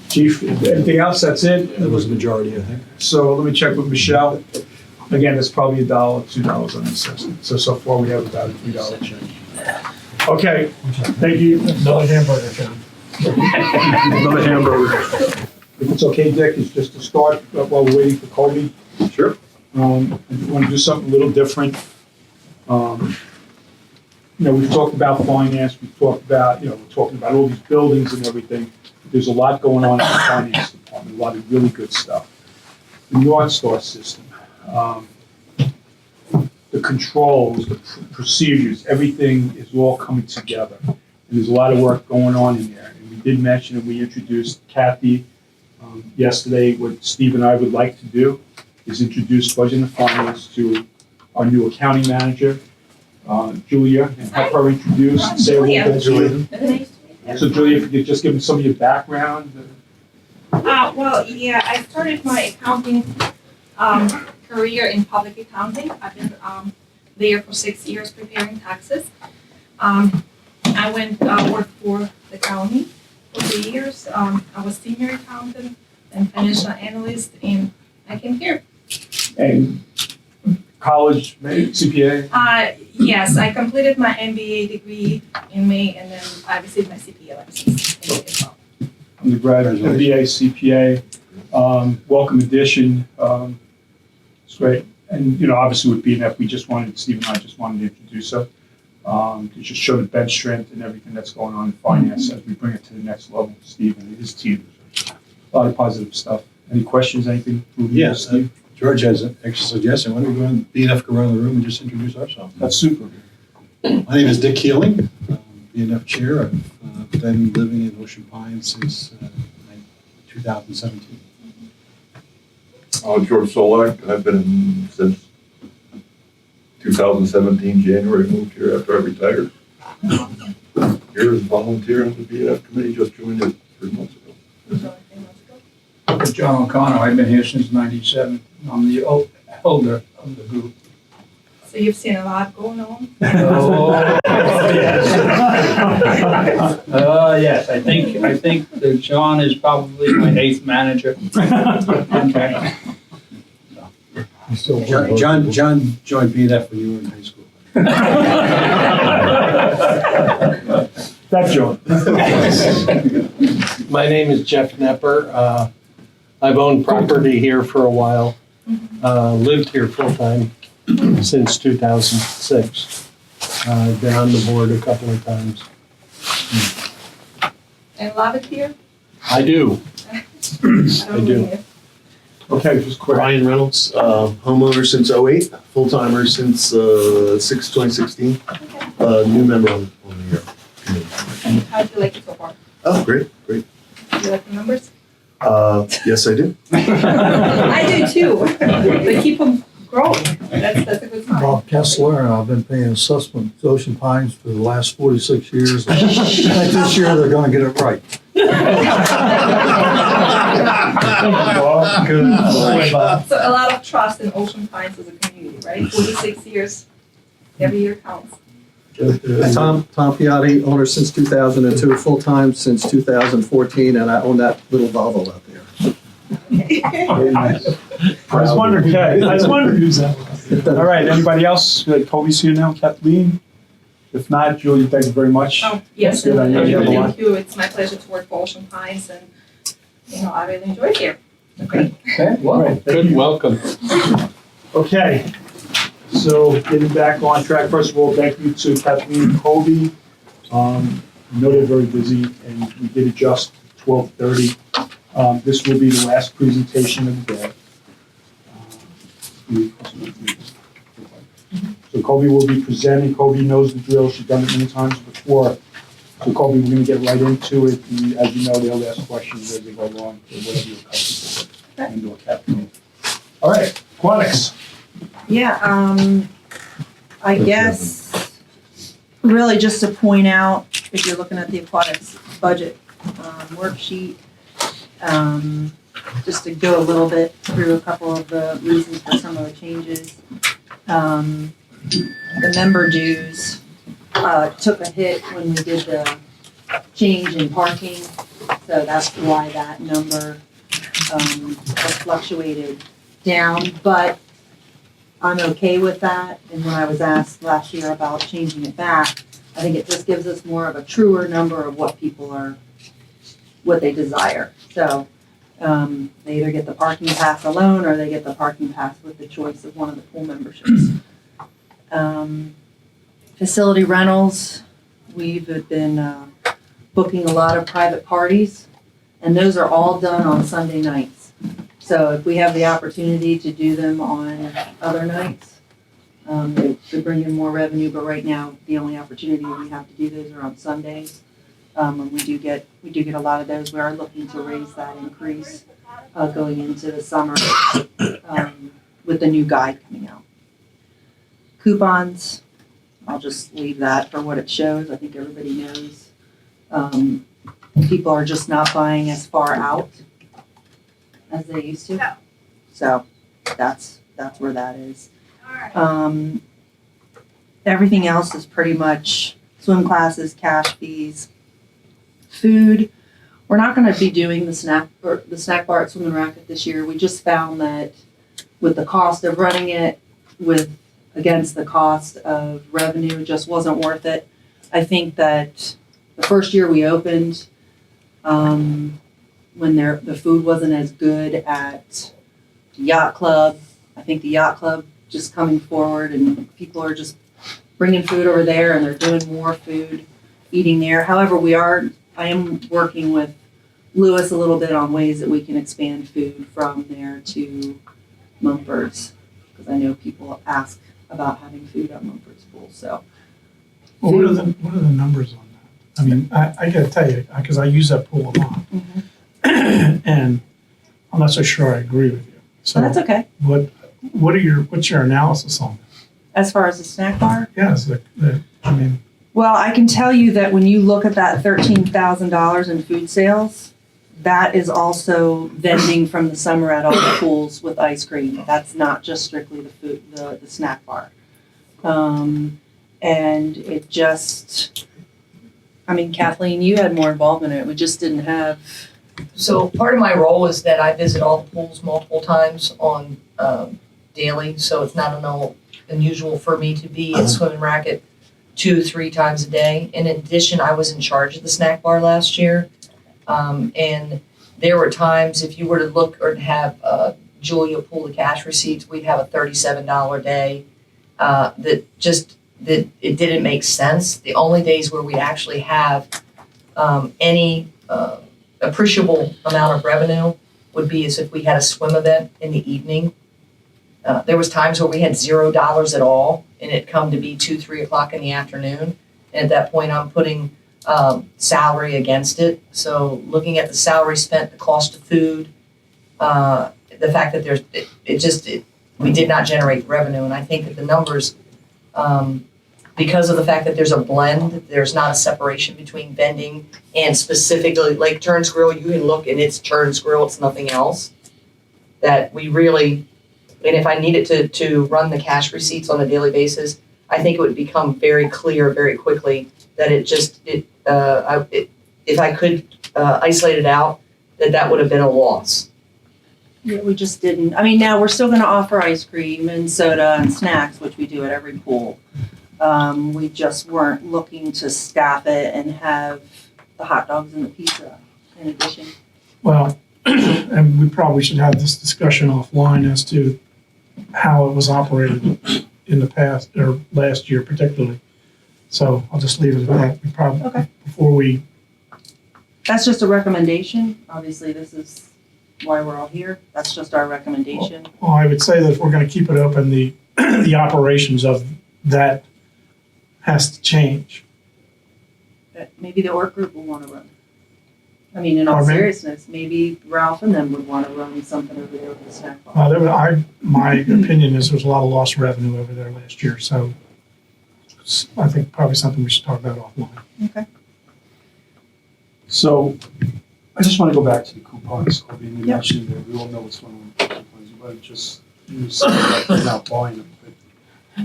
Chief, anything else? That's it? that was a majority, I think. So let me check with Michelle. Again, it's probably $1, $2 on the assessment. So far we have about a $3 change. Okay, thank you. Another hamburger, John. Another hamburger. If it's okay, Dick, it's just to start while we're waiting for Kobe. Sure. I want to do something a little different. You know, we've talked about finance, we've talked about, you know, we're talking about all these buildings and everything. There's a lot going on in the finance department, a lot of really good stuff. The North Star system, the controls, the procedures, everything is all coming together. And there's a lot of work going on in there. And we did mention and we introduced Kathy yesterday. What Steve and I would like to do is introduce budget and finance to our new accounting manager, Julia, and have her introduce and say a little bit. Julia. So Julia, if you could just give them some of your background. Well, yeah, I started my accounting career in public accounting. I've been there for 6 years preparing taxes. I went worked for the county for 3 years. I was senior accountant and financial analyst, and I came here. And college, maybe CPA? Yes, I completed my MBA degree in May, and then I received my CPA license in May as well. Undergrad, MBA, CPA, welcome addition. It's great. And, you know, obviously with BNF, Steve and I just wanted to introduce her. To just show the bench strength and everything that's going on in finance as we bring it to the next level, Steve and his team. A lot of positive stuff. Any questions, anything? Yes, George has an extra suggestion. Why don't we go on, BNF go around the room and just introduce ourselves? That's super. My name is Dick Keeling, BNF Chair. I've been living in Ocean Pines since 2017. George Solak, I've been since 2017, January, moved here after I retired. Here as a volunteer on the BNF committee, just joined it 3 months ago. John O'Connor, I've been here since '97. I'm the elder of the group. So you've seen a lot going on? Yes, I think that John is probably my 8th manager. Okay. John joined BNF when you were in high school. That's John. My name is Jeff Nepper. I've owned property here for a while. Lived here full-time since 2006. I've been on the board a couple of times. And love it here? I do. I do. Okay, just quick. Ryan Reynolds, homeowner since '08, full-timer since 2016. New member on the committee. How do you like it so far? Oh, great. Do you like the numbers? Yes, I do. I do too. They keep them growing. That's a good sign. Bob Kessler, and I've been paying assessment to Ocean Pines for the last 46 years. I think this year they're gonna get it right. So a lot of trust in Ocean Pines as a community, right? 46 years, every year counts. Tom Piatti, owner since 2002, full-time since 2014, and I own that little Volvo out there. I was wondering who's that. All right, anybody else? Kobe's here now, Kathleen? If not, Julia, thank you very much. Oh, yes, Good, I know you have a lot. thank you. It's my pleasure to work for Ocean Pines, and, you know, I really enjoy it here. Okay. Well, good, welcome. Okay, so getting back on track, first of all, thank you to Kathleen and Kobe. I know they're very busy, and we did adjust 12:30. This will be the last presentation of the day. So Kobe will be presenting. Kobe knows the drill. She's done it many times before. So Kobe, we're gonna get right into it. And as you know, they'll ask questions as they go along, or whatever you're comfortable with. And/or capital. All right, aquatics. Yeah, I guess, really just to point out, if you're looking at the aquatics budget worksheet, just to go a little bit through a couple of the reasons for some of the changes. The member dues took a hit when we did the change in parking, so that's why that number has fluctuated down, but I'm okay with that. And when I was asked last year about changing it back, I think it just gives us more of a truer number of what people are, what they desire. So they either get the parking pass alone or they get the parking pass with the choice of one of the pool memberships. Facility rentals, we've been booking a lot of private parties, and those are all done on Sunday nights. So if we have the opportunity to do them on other nights, it could bring in more revenue, but right now, the only opportunity we have to do those are on Sundays. And we do get a lot of those. We are looking to raise that increase going into the summer with the new guide coming out. Coupons, I'll just leave that for what it shows. I think everybody knows. People are just not buying as far out as they used to. So that's where that is. Everything else is pretty much swim classes, cash fees, food. We're not going to be doing the snack bar at Swim and Racket this year. We just found that with the cost of running it against the cost of revenue, it just wasn't worth it. I think that the first year we opened, when the food wasn't as good at the yacht club, I think the yacht club just coming forward and people are just bringing food over there and they're doing more food, eating there. However, I am working with Lewis a little bit on ways that we can expand food from there to Mumford's, because I know people ask about having food at Mumford's pool. So, well, what are the numbers on that? I mean, I got to tell you, because I use that pool a lot, and I'm not so sure I agree with you. So that's okay. What's your analysis on that? As far as the snack bar? Yes, Well, I can tell you that when you look at that $13,000 in food sales, that is also vending from the summer at all the pools with ice cream. That's not just strictly the food, the snack bar. And it just, Kathleen, you had more involvement in it. We just didn't have. So part of my role is that I visit all the pools multiple times on daily. So it's not unusual for me to be at Swim and Racket 2-3 times a day. In addition, I was in charge of the snack bar last year. And there were times if you were to look or have Julia pull the cash receipts, we'd have a $37 a day. That it didn't make sense. The only days where we actually have any appreciable amount of revenue would be as if we had a swim event in the evening. There was times where we had $0 at all, and it come to be 2-3 o'clock in the afternoon. And at that point, I'm putting salary against it. So looking at the salary spent, the cost of food, the fact that we did not generate revenue. And I think that the numbers, because of the fact that there's a blend, there's not a separation between vending and specifically like Turns Grill. You can look and it's Turns Grill, it's nothing else. That we really, and if I needed to run the cash receipts on a daily basis, I think it would become very clear very quickly that if I could isolate it out, that would have been a loss. Yeah, we just didn't. Now we're still going to offer ice cream and soda and snacks, which we do at every pool. We just weren't looking to staff it and have the hot dogs and the pizza in addition. Well, and we probably should have this discussion offline as to how it was operated in the past or last year particularly. So I'll just leave it at that. We probably, Okay. before we, That's just a recommendation. Obviously, this is why we're all here. That's just our recommendation. well, I would say that if we're gonna keep it open, the, the operations of that has to change. That maybe the work group will want to run. I mean, in all Pardon me? seriousness, maybe Ralph and them would want to run something over there with the snack bar. My opinion is there was a lot of lost revenue over there last year, so I think probably something we should talk about offline. Okay. So, I just want to go back to the coupons. I mean, you Yep. mentioned that we all know what's going on with the coupons. You might just use something without buying them.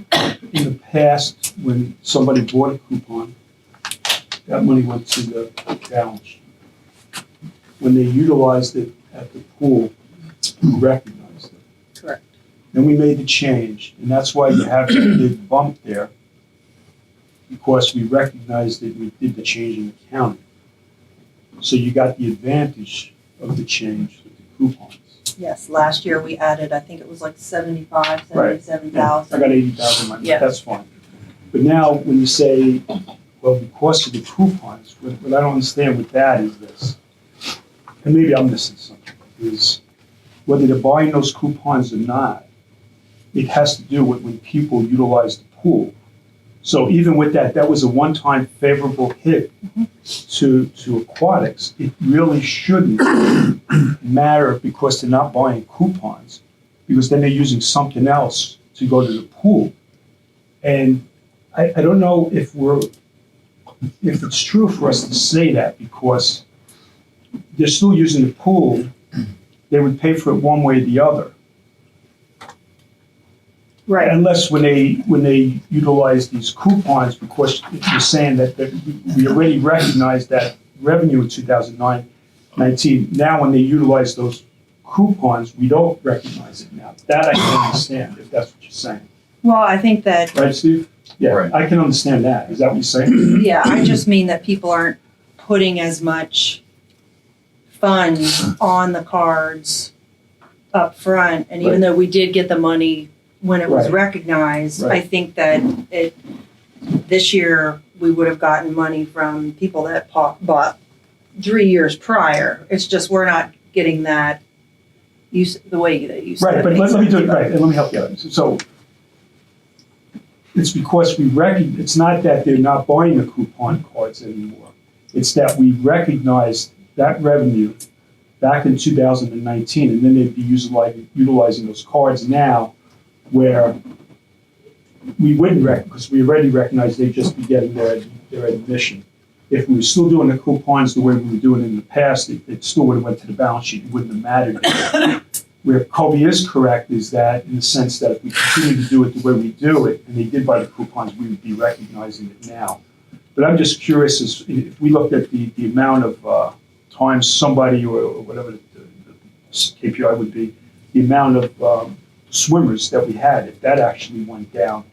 But in the past, when somebody bought a coupon, that money went to the balance sheet. When they utilized it at the pool, we recognized it. Correct. Then we made the change, and that's why you have that big bump there, because we recognized that we did the change in accounting. So you got the advantage of the change with the coupons. Yes, last year we added, I think it was like 75, Right. 77,000. I got 80,000 money, Yeah. that's fine. But now, when you say, well, because of the coupons, what I don't understand with that is this, and maybe I'm missing something, is whether they're buying those coupons or not, it has to do with when people utilize the pool. So even with that, that was a one-time favorable hit to aquatics. It really shouldn't matter because they're not buying coupons, because then they're using something else to go to the pool. And I don't know if it's true for us to say that, because they're still using the pool. They would pay for it one way or the other. Right. Unless when they utilize these coupons, because you're saying that we already recognized that revenue in 2019. Now, when they utilize those coupons, we don't recognize it now. That I can understand, if that's what you're saying. Well, I think that, Right, Steve? Yeah, I can understand that. Is that what you're saying? yeah, I just mean that people aren't putting as much funds on the cards up front. And even Right. though we did get the money when it was Right. recognized, I Right. think that this year we would have gotten money from people that bought 3 years prior. It's just we're not getting that the way that you said. Right, it but makes let me do it, sense. right, and let me help you out. So it's because it's not that they're not buying the coupon cards anymore. It's that we recognized that revenue back in 2019, and then they'd be utilizing those cards now, where we wouldn't because we already recognized they'd just be getting their admission. If we were still doing the coupons the way we were doing it in the past, it still would have went to the balance sheet. It wouldn't have mattered. Where Kobe is correct is that, in the sense that if we continue to do it the way we do it, and they did buy the coupons, we would be recognizing it now. But I'm just curious, if we looked at the amount of times somebody, or whatever the KPI would be, the amount of swimmers that we had, if that actually went down.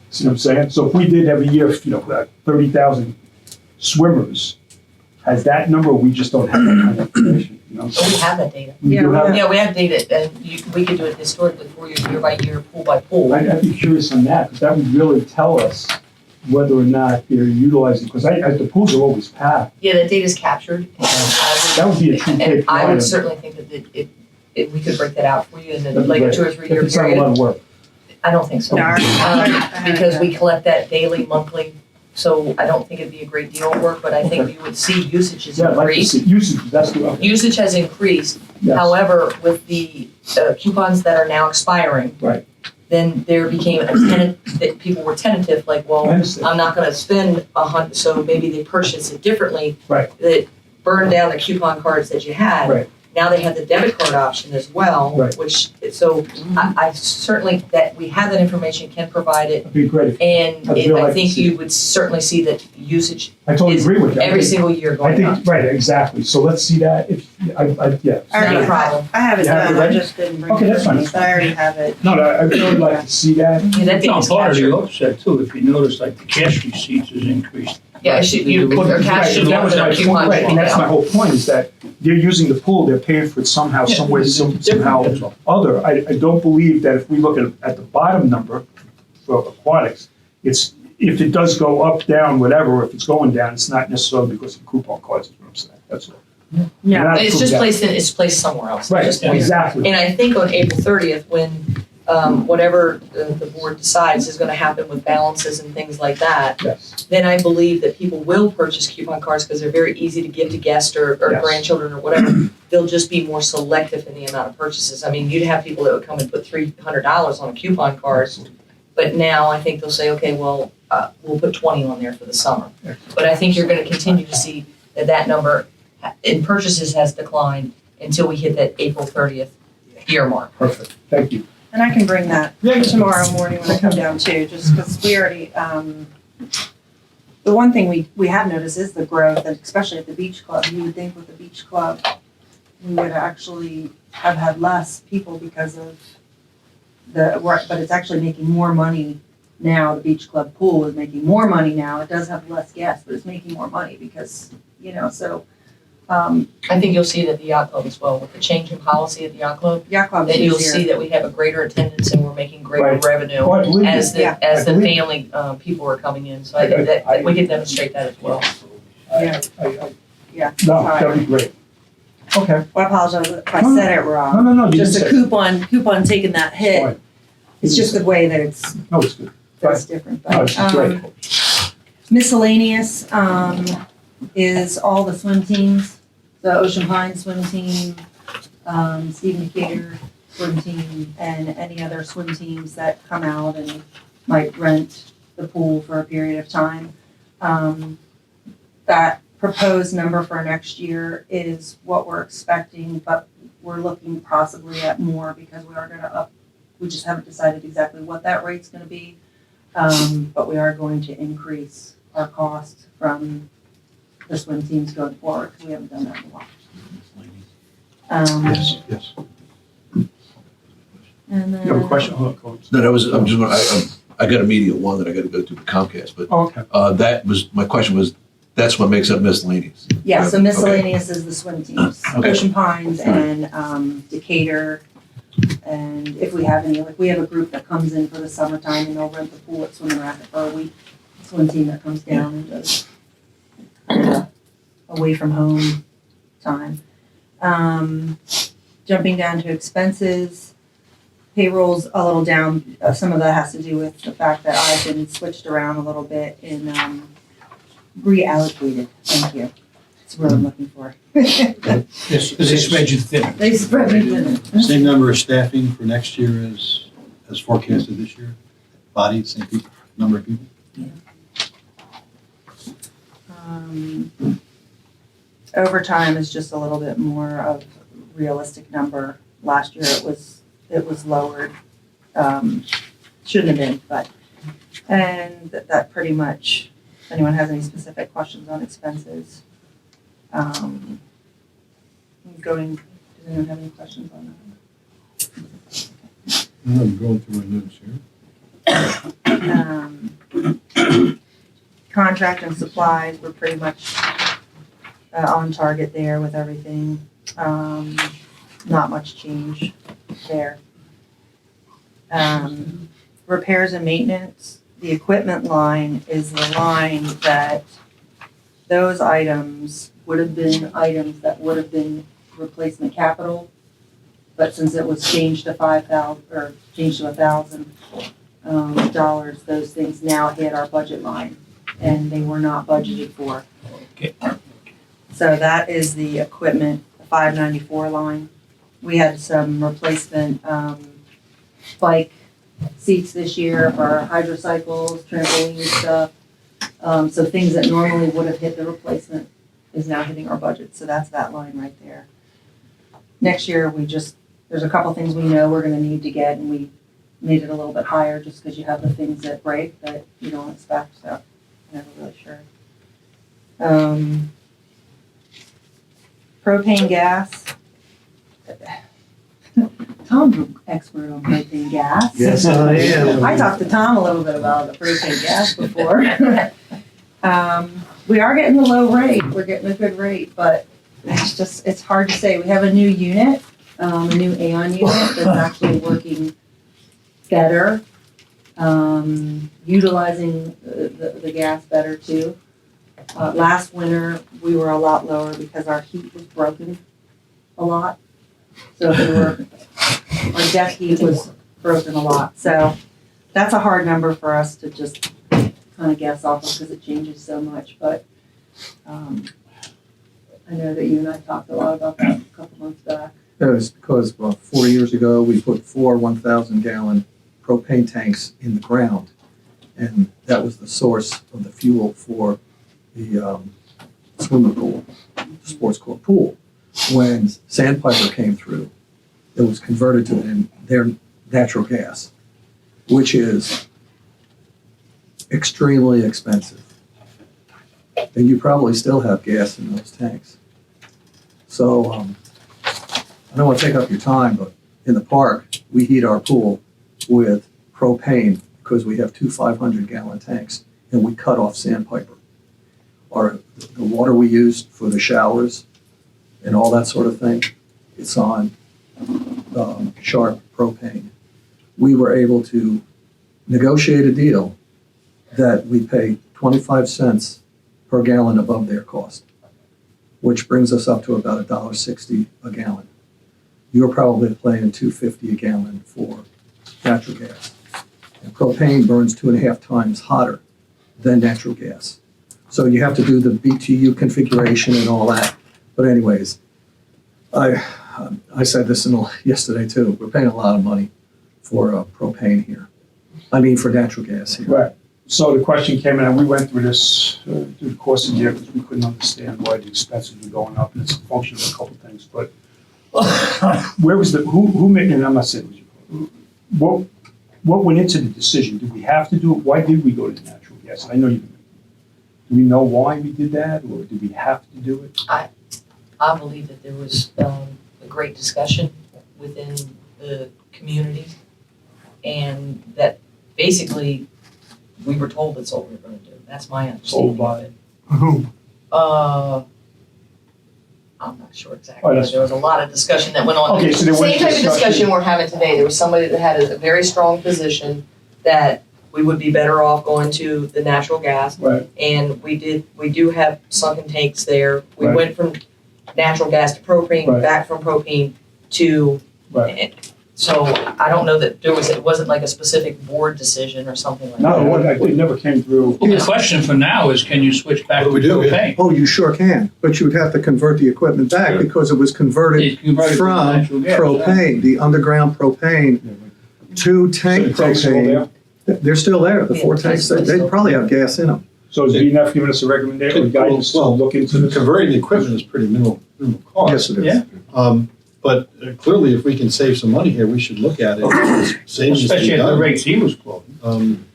See what I'm saying? So if we did every year, 30,000 swimmers, has that number, or we just don't have that kind of information? You know what I'm But we saying? have that data. We do have it? Yeah, we have data, and we could do it historically for you, year by year, pool by pool. I'd be curious on that, because that would really tell us whether or not they're utilizing, because the pools are always packed. Yeah, that data's captured, and That would be a true and I KPI. would certainly think that if we could break that out for you in That'd be like a great. 2 or 3 year It's not a lot period. of work. I don't think so. No, I Because we collect that daily, monthly, so I don't think it'd be a great deal of work, but I think you would see usage has Yeah, I'd like to increased. see usage, that's the. Usage has increased. Yes. However, with the coupons that are now expiring, Right. then there became a tenant, that people were tentative, like, well, I understand. I'm not gonna spend $100, so maybe they purchase it differently. Right. That burned down the coupon cards that you had. Right. Now they have the debit card option as well, Right. which, so I certainly, that we have that information, can provide it. That'd be great. And I'd really I like to think see you would certainly see that usage I totally is agree with you. I every think- single year I going up. think, right, exactly. So let's see that. If, yeah. Not a problem. I have it You have it done, I ready? just didn't bring Okay, it that's with fine, me, that's but I already have it. No, I really like to see that. Yeah, that It's data's not part of the captured. offset too, if you notice, like the cash receipts has increased. Yeah, you Well, put their cash right, in that was their my coupon. point, right, and that's my down. whole point, is that they're using the pool, they're paying for it somehow, Yeah, some way, it's different, somehow that's all. other. I don't believe that if we look at the bottom number for aquatics, it if it does go up, down, whatever, if it's going down, it's not necessarily because of coupon cards, is what I'm saying, that's all. Yeah, And it's that's- just it's placed somewhere else. Right, Just points. exactly. And I think on April 30th, when whatever the board decides is gonna happen with balances and things like that, Yes. then I believe that people will purchase coupon cards because they're very easy to give to guests or Yes. grandchildren or whatever. They'll just be more selective in the amount of purchases. I mean, you'd have people that would come and put $300 on a coupon card, but now I think they'll say, okay, well, we'll put 20 on there for the summer. But I think you're gonna continue to see that number in purchases has declined until we hit that April 30th year mark. Perfect, thank you. And I can bring that Yeah. tomorrow morning when I come down too, just because we already, the one thing we have noticed is the growth, and especially at the beach club. You would think with the beach club, we would actually have had less people because of but it's actually making more money now. The beach club pool is making more money now. It does have less guests, but it's making more money because, so. I think you'll see it at the yacht club as well, with the change in policy at the yacht club. Yacht club Then is you'll easier. see that we have a greater attendance and we're making greater Right. revenue Oh, I believe as you. the, Yeah. as the I believe family, people are coming in. So I think that we can demonstrate that as well. Yeah. Yeah. No, that'd be great. Okay. Well, I apologize if I No, said it wrong. No, you Just didn't a say it. coupon taking that hit. Fine. It's just the way that it's No, it's good. that's different. No, it's great. Miscellaneous is all the swim teams, the Ocean Pine swim team, Stephen Decatur swim team, and any other swim teams that come out and might rent the pool for a period of time. That proposed number for next year is what we're expecting, but we're looking possibly at more because we are gonna up, we just haven't decided exactly what that rate's gonna be. But we are going to increase our cost from the swim teams going forward, because we haven't done that in a while. Yes. And then. You have a question? Hold on, Coach. No, I got a meeting at 1 that I got to go to Comcast, but Oh, okay. that was, my question was, that's what makes up miscellaneous. Yeah, so Okay. miscellaneous is the swim teams, Okay. Ocean Pines and Decatur. And if we have any, like, we have a group that comes in for the summertime and they'll rent the pool at Swimming Racket for a week. Swim team that comes down and does away from home time. Jumping down to expenses, payroll's a little down. Some of that has to do with the fact that I've been switched around a little bit and reallocated. Thank you. That's what I'm looking for. Yes, They spread you thin. They spread me thin. Same number of staffing for next year as forecasted this year? Body, same people, number of people? Overtime is just a little bit more of realistic number. Last year it was lowered. Shouldn't have been, but, and that pretty much, if anyone has any specific questions on expenses. Does anyone have any questions on I'm going through my notes here. that? Contract and supplies, we're pretty much on target there with everything. Not much change there. Repairs and maintenance, the equipment line is the line that those items would have been items that would have been replacement capital. But since it was changed to $1,000, those things now hit our budget line and they were not budgeted for. So that is the equipment, the 594 line. We had some replacement bike seats this year for our hydrocycles, trampoline stuff. So things that normally would have hit the replacement is now hitting our budget. So that's that line right there. Next year, there's a couple things we know we're gonna need to get, and we made it a little bit higher just because you have the things that break that you don't expect, so I'm never really sure. Propane gas. Tom's an expert on propane gas. Yes, I am. I talked to Tom a little bit about the propane gas before. We are getting the low rate, we're getting a good rate, but it's hard to say. We have a new unit, a new Aeon unit that's actually working better utilizing the gas better too. Last winter, we were a lot lower because our heat was broken a lot. So our deck heat was broken a lot. So that's a hard number for us to just kind of guess off of because it changes so much. But I know that you and I talked a lot about that a couple months back. That was because about 4 years ago, we put 4 1,000-gallon propane tanks in the ground. And that was the source of the fuel for the swimming pool, the sports court pool. When Sandpiper came through, it was converted to their natural gas, which is extremely expensive. And you probably still have gas in those tanks. So I don't want to take up your time, but in the park, we heat our pool with propane because we have 2 500-gallon tanks, and we cut off Sandpiper. The water we use for the showers and all that sort of thing, it's on Sharp propane. We were able to negotiate a deal that we pay 25 cents per gallon above their cost, which brings us up to about $1.60 a gallon. You're probably paying $2.50 a gallon for natural gas. And propane burns 2.5 times hotter than natural gas. So you have to do the BTU configuration and all that. But anyways, I said this yesterday too. We're paying a lot of money for propane here. I mean for natural gas here. Right. So the question came in, and we went through this through the course of the year because we couldn't understand why the expenses were going up, and it's a function of a couple things. But where was who made? And I'm not saying it was you. What went into the decision? Did we have to do it? Why did we go to natural gas? I know you. Do we know why we did that, or did we have to do it? I believe that there was a great discussion within the community, and that basically we were told that's what we were going to do. That's my understanding of it. Who? I'm not sure exactly. Oh, There was a lot of discussion that went on. Okay, so there was Same type of discussion. discussion we're having today. There was somebody that had a very strong position that we would be better off going to the natural gas. Right. And we do have sunken tanks there. We Right. went from natural gas to propane, Right. back from propane to. Right. So I don't know that it wasn't like a specific board decision or something like that. No, it never came through. Well, the question for now is, can you switch back to propane? Oh, you sure can, but you would have to convert the equipment back because it was converted converted to from natural gas, propane, the underground propane to tank So the tanks are all propane. They're still there, the 4 tanks, they probably have gas in them. So is BNF giving us a recommendation or guidance to look into this? Converting the equipment is pretty minimal cost. Yes, it is. Yeah. But clearly, if we can save some money here, we should look at it. Savings to be Especially at the done. rates he was quoting.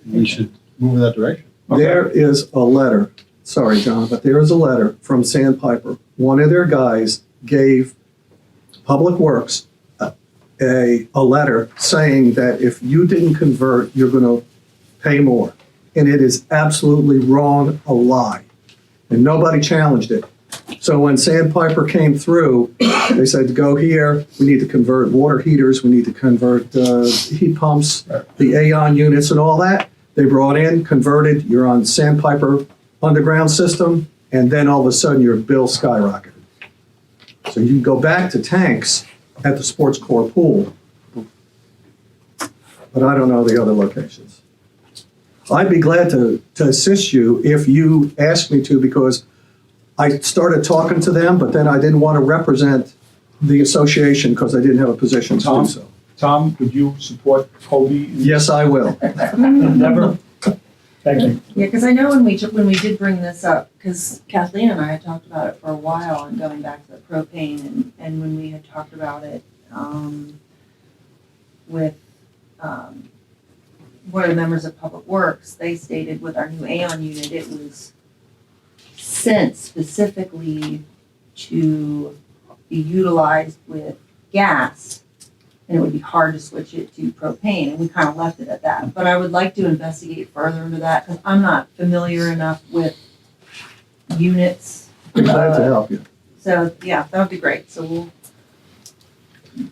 We should move in that direction. There is a letter, sorry, John, but there is a letter from Sandpiper. One of their guys gave Public Works a letter saying that if you didn't convert, you're going to pay more. And it is absolutely wrong, a lie. And nobody challenged it. So when Sandpiper came through, they said, go here, we need to convert water heaters, we need to convert heat pumps, the Aeon units and all that. They brought in, converted, you're on Sandpiper underground system, and then all of a sudden your bill skyrocketed. So you can go back to tanks at the sports core pool, but I don't know the other locations. I'd be glad to assist you if you ask me to, because I started talking to them, but then I didn't want to represent the association because I didn't have a position to do so. Tom, would you support Kobe? Yes, I will. Never. Thank you. Yeah, because I know when we did bring this up, because Kathleen and I had talked about it for a while and going back to the propane, and when we had talked about it with one of the members of Public Works, they stated with our new Aeon unit, it was sent specifically to be utilized with gas, and it would be hard to switch it to propane, and we kind of left it at that. But I would like to investigate further into that, because I'm not familiar enough with units. Be glad to help you. So, yeah, that would be great, so we'll.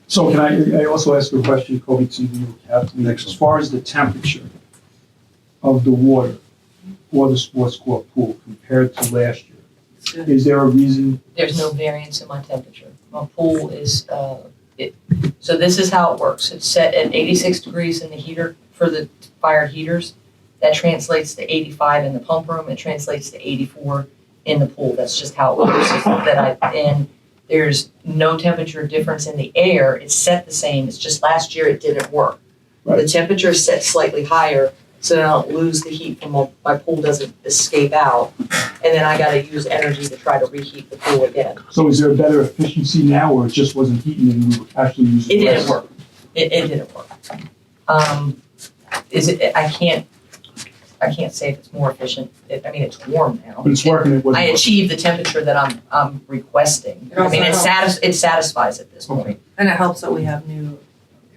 So can I also ask you a question, Kobe, to you, Captain? As far as the temperature of the water for the sports court pool compared to last year, is there a reason? There's no variance in my temperature. My pool is, so this is how it works. It's set at 86 degrees in the heater for the fire heaters. That translates to 85 in the pump room. It translates to 84 in the pool. That's just how it works. And there's no temperature difference in the air. It's set the same. It's just last year it didn't work. Right. The temperature is set slightly higher so that I don't lose the heat from my pool doesn't escape out. And then I gotta use energy to try to reheat the pool again. So is there a better efficiency now, or it just wasn't heating and we were actually using It less? didn't work. It didn't work. I can't say if it's more efficient. It's warm now. But it's working, it wasn't I working. achieved the temperature that I'm requesting. It satisfies at this point. And it helps that we have new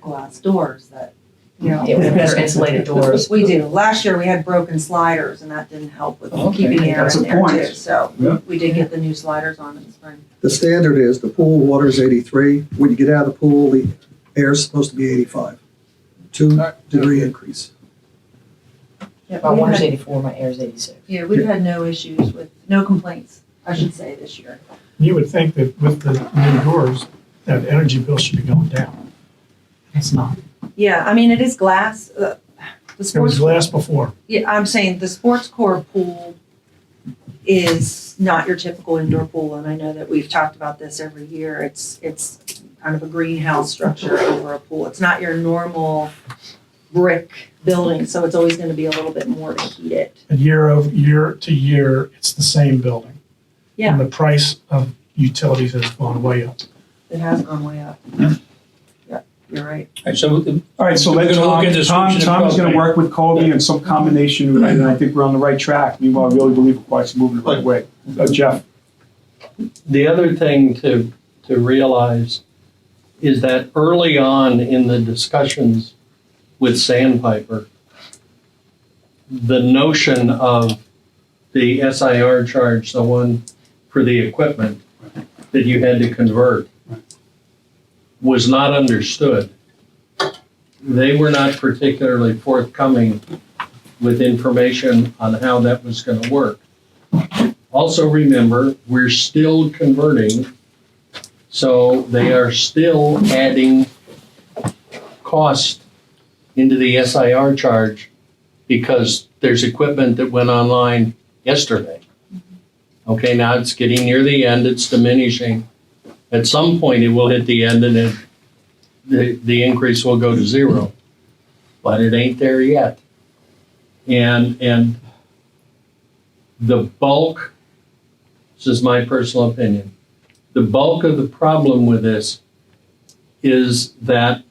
glass doors that, you know. Yeah, we have better insulated doors. We do. Last year we had broken sliders and that didn't help with Okay. keeping air That's in a there point. too. So Yeah. we did get the new sliders on in the spring. The standard is the pool water is 83. When you get out of the pool, the air is supposed to be 85. 2-degree increase. Yeah, My we've water's had- 84, my air's 86. Yeah, we've had no issues with, no complaints, I should say, this year. You would think that with the new doors, that energy bill should be going down. It's not. Yeah, I mean, it is glass. The It was sports. glass before. Yeah, I'm saying the sports core pool is not your typical indoor pool, and I know that we've talked about this every year. It's kind of a greenhouse structure over a pool. It's not your normal brick building, so it's always gonna be a little bit more to heat it. And year to year, it's the same building. Yeah. And the price of utilities has gone way up. It has gone way up. Yeah, you're right. All right, so We're let gonna look into Tom switching is to gonna propane. work with Kobe and some combination, and I think we're on the right track. Meanwhile, I really believe Aquatics moving the right way. Jeff? The other thing to realize is that early on in the discussions with Sandpiper, the notion of the SIR charge, the one for the equipment that you had to convert, was not understood. They were not particularly forthcoming with information on how that was going to work. Also remember, we're still converting, so they are still adding cost into the SIR charge because there's equipment that went online yesterday. Okay, now it's getting near the end, it's diminishing. At some point, it will hit the end and the increase will go to zero, but it ain't there yet. And the bulk, this is my personal opinion, the bulk of the problem with this is that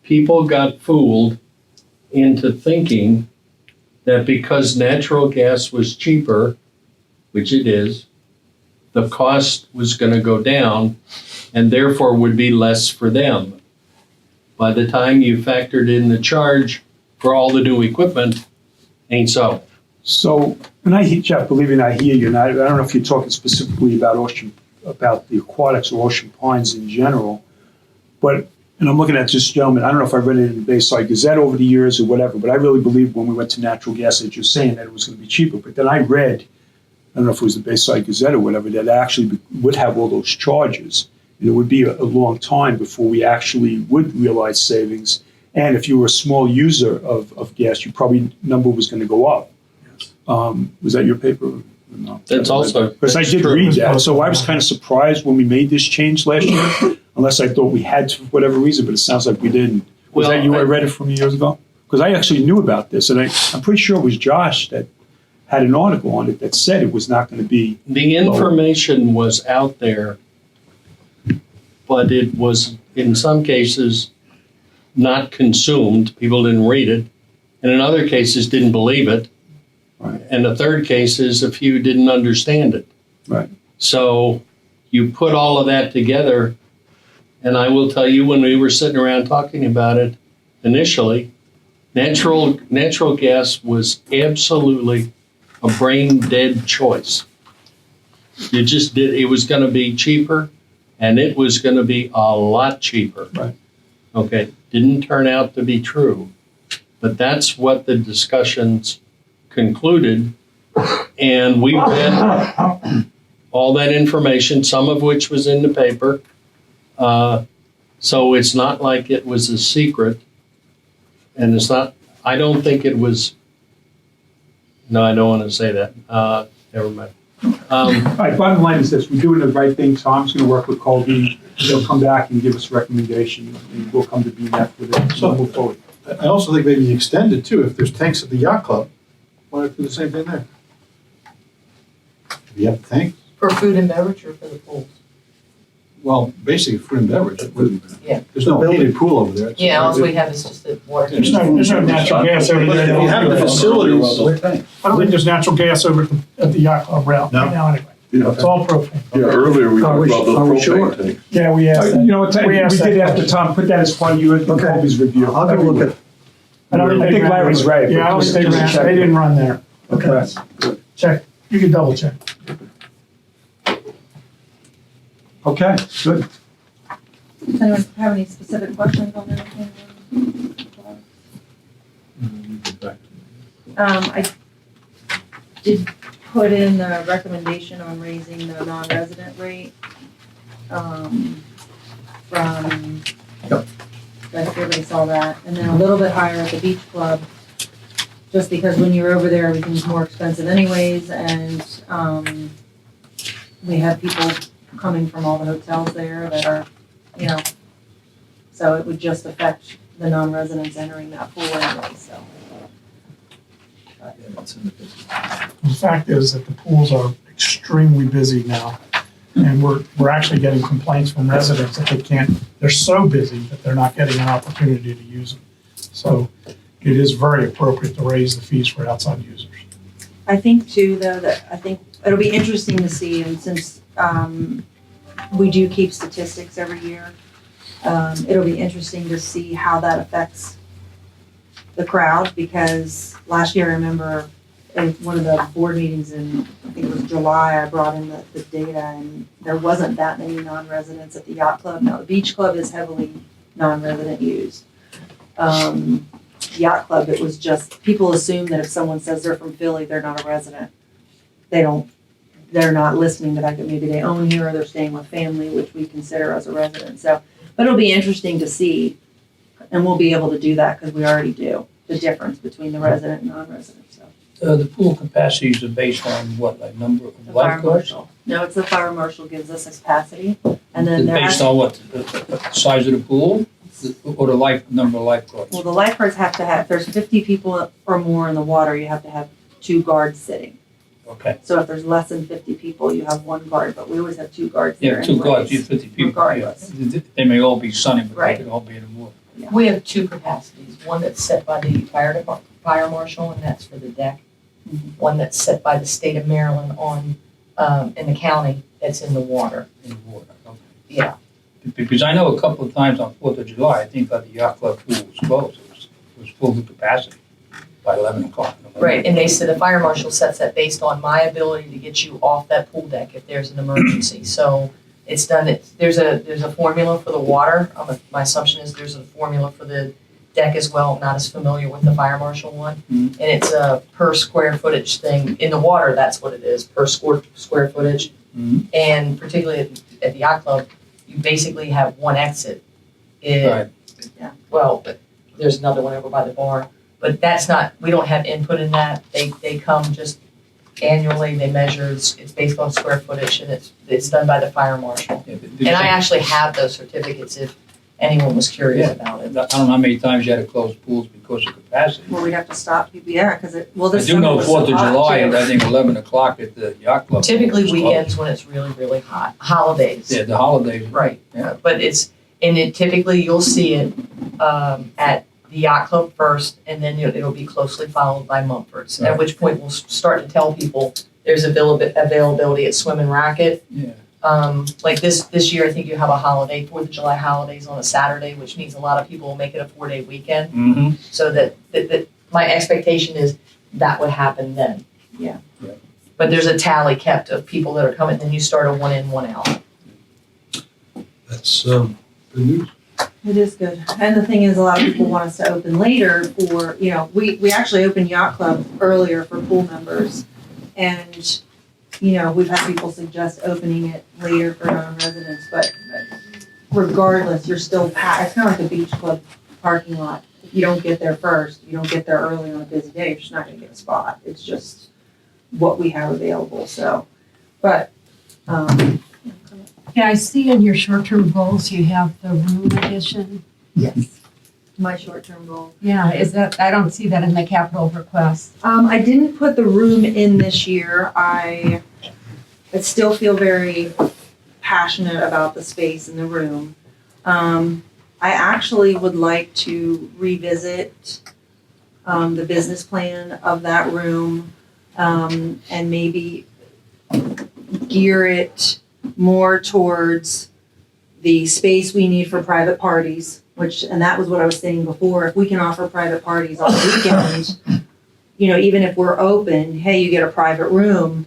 people got fooled into thinking that because natural gas was cheaper, which it is, the cost was going to go down and therefore would be less for them. By the time you factored in the charge for all the new equipment, ain't so. So, and Jeff, believe me, I hear you, and I don't know if you're talking specifically about the Aquatics or Ocean Pines in general, but, and I'm looking at this gentleman, I don't know if I read it in the Bayside Gazette over the years or whatever, but I really believed when we went to natural gas that you're saying that it was going to be cheaper, but then I read, I don't know if it was the Bayside Gazette or whatever, that actually would have all those charges, and it would be a long time before we actually would realize savings, and if you were a small user of gas, your probably number was going to go up. Was that your paper? No. That's also. Because I did read that, so I was kind of surprised when we made this change last year, unless I thought we had to for whatever reason, but it sounds like we didn't. Was that you I read it from years ago? Because I actually knew about this, and I'm pretty sure it was Josh that had an article on it that said it was not going to be. The information was out there, but it was, in some cases, not consumed. People didn't read it. And in other cases, didn't believe it. Right. And the third case is a few didn't understand it. Right. So you put all of that together, and I will tell you, when we were sitting around talking about it initially, natural gas was absolutely a brain dead choice. You just did, it was going to be cheaper and it was gonna be a lot cheaper. Right. Okay, didn't turn out to be true, but that's what the discussions concluded. And we read all that information, some of which was in the paper. So it's not like it was a secret. And it's not, I don't think it was, no, I don't want to say that. Never mind. All right, bottom line is this, we're doing the right thing. Tom's gonna work with Colby. He'll come back and give us a recommendation, and we'll come to BNF with it, so we'll move forward. I also think maybe extend it too, if there's tanks at the yacht club, why not do the same thing there? If you have tanks, For food and beverage or for the pools? well, basically food and beverage, it wouldn't. Yeah. There's no heated pool over there. It's- Yeah, all we have is just the water. There's no natural gas over But there. if you have the facilities, I don't think there's natural gas over at the yacht club route right now anyway. It's all propane. Yeah, earlier we talked about the propane tank. Yeah, we asked that. You know what, we asked did that have to, question. Tom, put that as part of you and Colby's review. I'll go look at, I don't I think Larry's right. Yeah, I don't think they didn't run there. Okay. Check, you can double check. Okay, good. Does anyone have any specific questions on anything? I did put in the recommendation on raising the non-resident rate, from, I think everybody saw that, and then a little bit higher at the beach club, just because when you're over there, everything's more expensive anyways, and, we have people coming from all the hotels there that are, you know, so it would just affect the non-residents entering that pool anyway, so. The fact is that the pools are extremely busy now. And we're actually getting complaints from residents that they're so busy that they're not getting an opportunity to use them. So it is very appropriate to raise the fees for outside users. I think too, though, that I think it'll be interesting to see, and since, we do keep statistics every year, it'll be interesting to see how that affects the crowd, because last year I remember at one of the board meetings in, I think it was July, I brought in the data, and there wasn't that many non-residents at the yacht club. Now, the beach club is heavily non-resident used. Yacht club, it was just, people assume that if someone says they're from Philly, they're not a resident. They're not listening to that, that maybe they own here or they're staying with family, which we consider as a resident. So, but it'll be interesting to see, and we'll be able to do that because we already do, the difference between the resident and non-resident, so. The pool capacities are based on what, like number of The fire lifeguards? marshal. No, it's the fire marshal gives us a capacity, and then they're. Based on what, the size of the pool, or the number of lifeguards? Well, the lifeguards have to have, if there's 50 people or more in the water, you have to have 2 guards sitting. Okay. So if there's less than 50 people, you have 1 guard, but we always have 2 guards there Yeah, 2 guards, anyways, you have 50 people. regardless. They may all be sunny, but they Right. could all be in the water. We have 2 capacities, one that's set by the fire marshal, and that's for the deck. One that's set by the state of Maryland on, in the county, that's in the water. In the water, okay. Yeah. Because I know a couple of times on 4th of July, I think that the yacht club pool was closed. It was full to capacity by 11 o'clock. Right, and they said the fire marshal sets that based on my ability to get you off that pool deck if there's an emergency. So it's done, there's a formula for the water. My assumption is there's a formula for the deck as well. I'm not as familiar with the fire marshal one. And it's a per square footage thing. In the water, that's what it is, per square footage. And particularly at the yacht club, you basically have one exit. Right. Yeah, well, but there's another one over by the bar. But that's not, we don't have input in that. They come just annually, they measure, it's based on square footage, and it's done by the fire marshal. And I actually have those certificates if anyone was curious about it. I don't know how many times you had to close pools because of capacity. Well, we'd have to stop people, yeah, because I this do summer know was 4th of so hot, July, too. and I think 11 o'clock at the yacht club. Typically was closed. weekends when it's really, really hot, holidays. Yeah, the holidays. Right, Yeah. but typically you'll see it, at the yacht club first, and then it'll be closely followed by Mumford's. At which point we'll start to tell people there's availability at Swim and Racket. Yeah. Like this year, I think you have a holiday, 4th of July holidays on a Saturday, which means a lot of people will make it a 4-day weekend. Mm-hmm. So that my expectation is that would happen then. Yeah. But there's a tally kept of people that are coming, then you start a 1 in, 1 out. that's good news. It is good. And the thing is, a lot of people want us to open later for, you know, we actually opened Yacht Club earlier for pool members. And, you know, we've had people suggest opening it later for non-residents, but regardless, you're still packed. It's kind of like a beach club parking lot. If you don't get there first, you don't get there early on a busy day, you're just not gonna get a spot. It's just what we have available, so, but, Yeah, I see in your short-term goals, you have the room addition. yes, my short-term goal. Yeah, is that, I don't see that in the capital request. I didn't put the room in this year. I still feel very passionate about the space in the room. I actually would like to revisit the business plan of that room and maybe gear it more towards the space we need for private parties, and that was what I was saying before. If we can offer private parties on the weekends, you know, even if we're open, hey, you get a private room,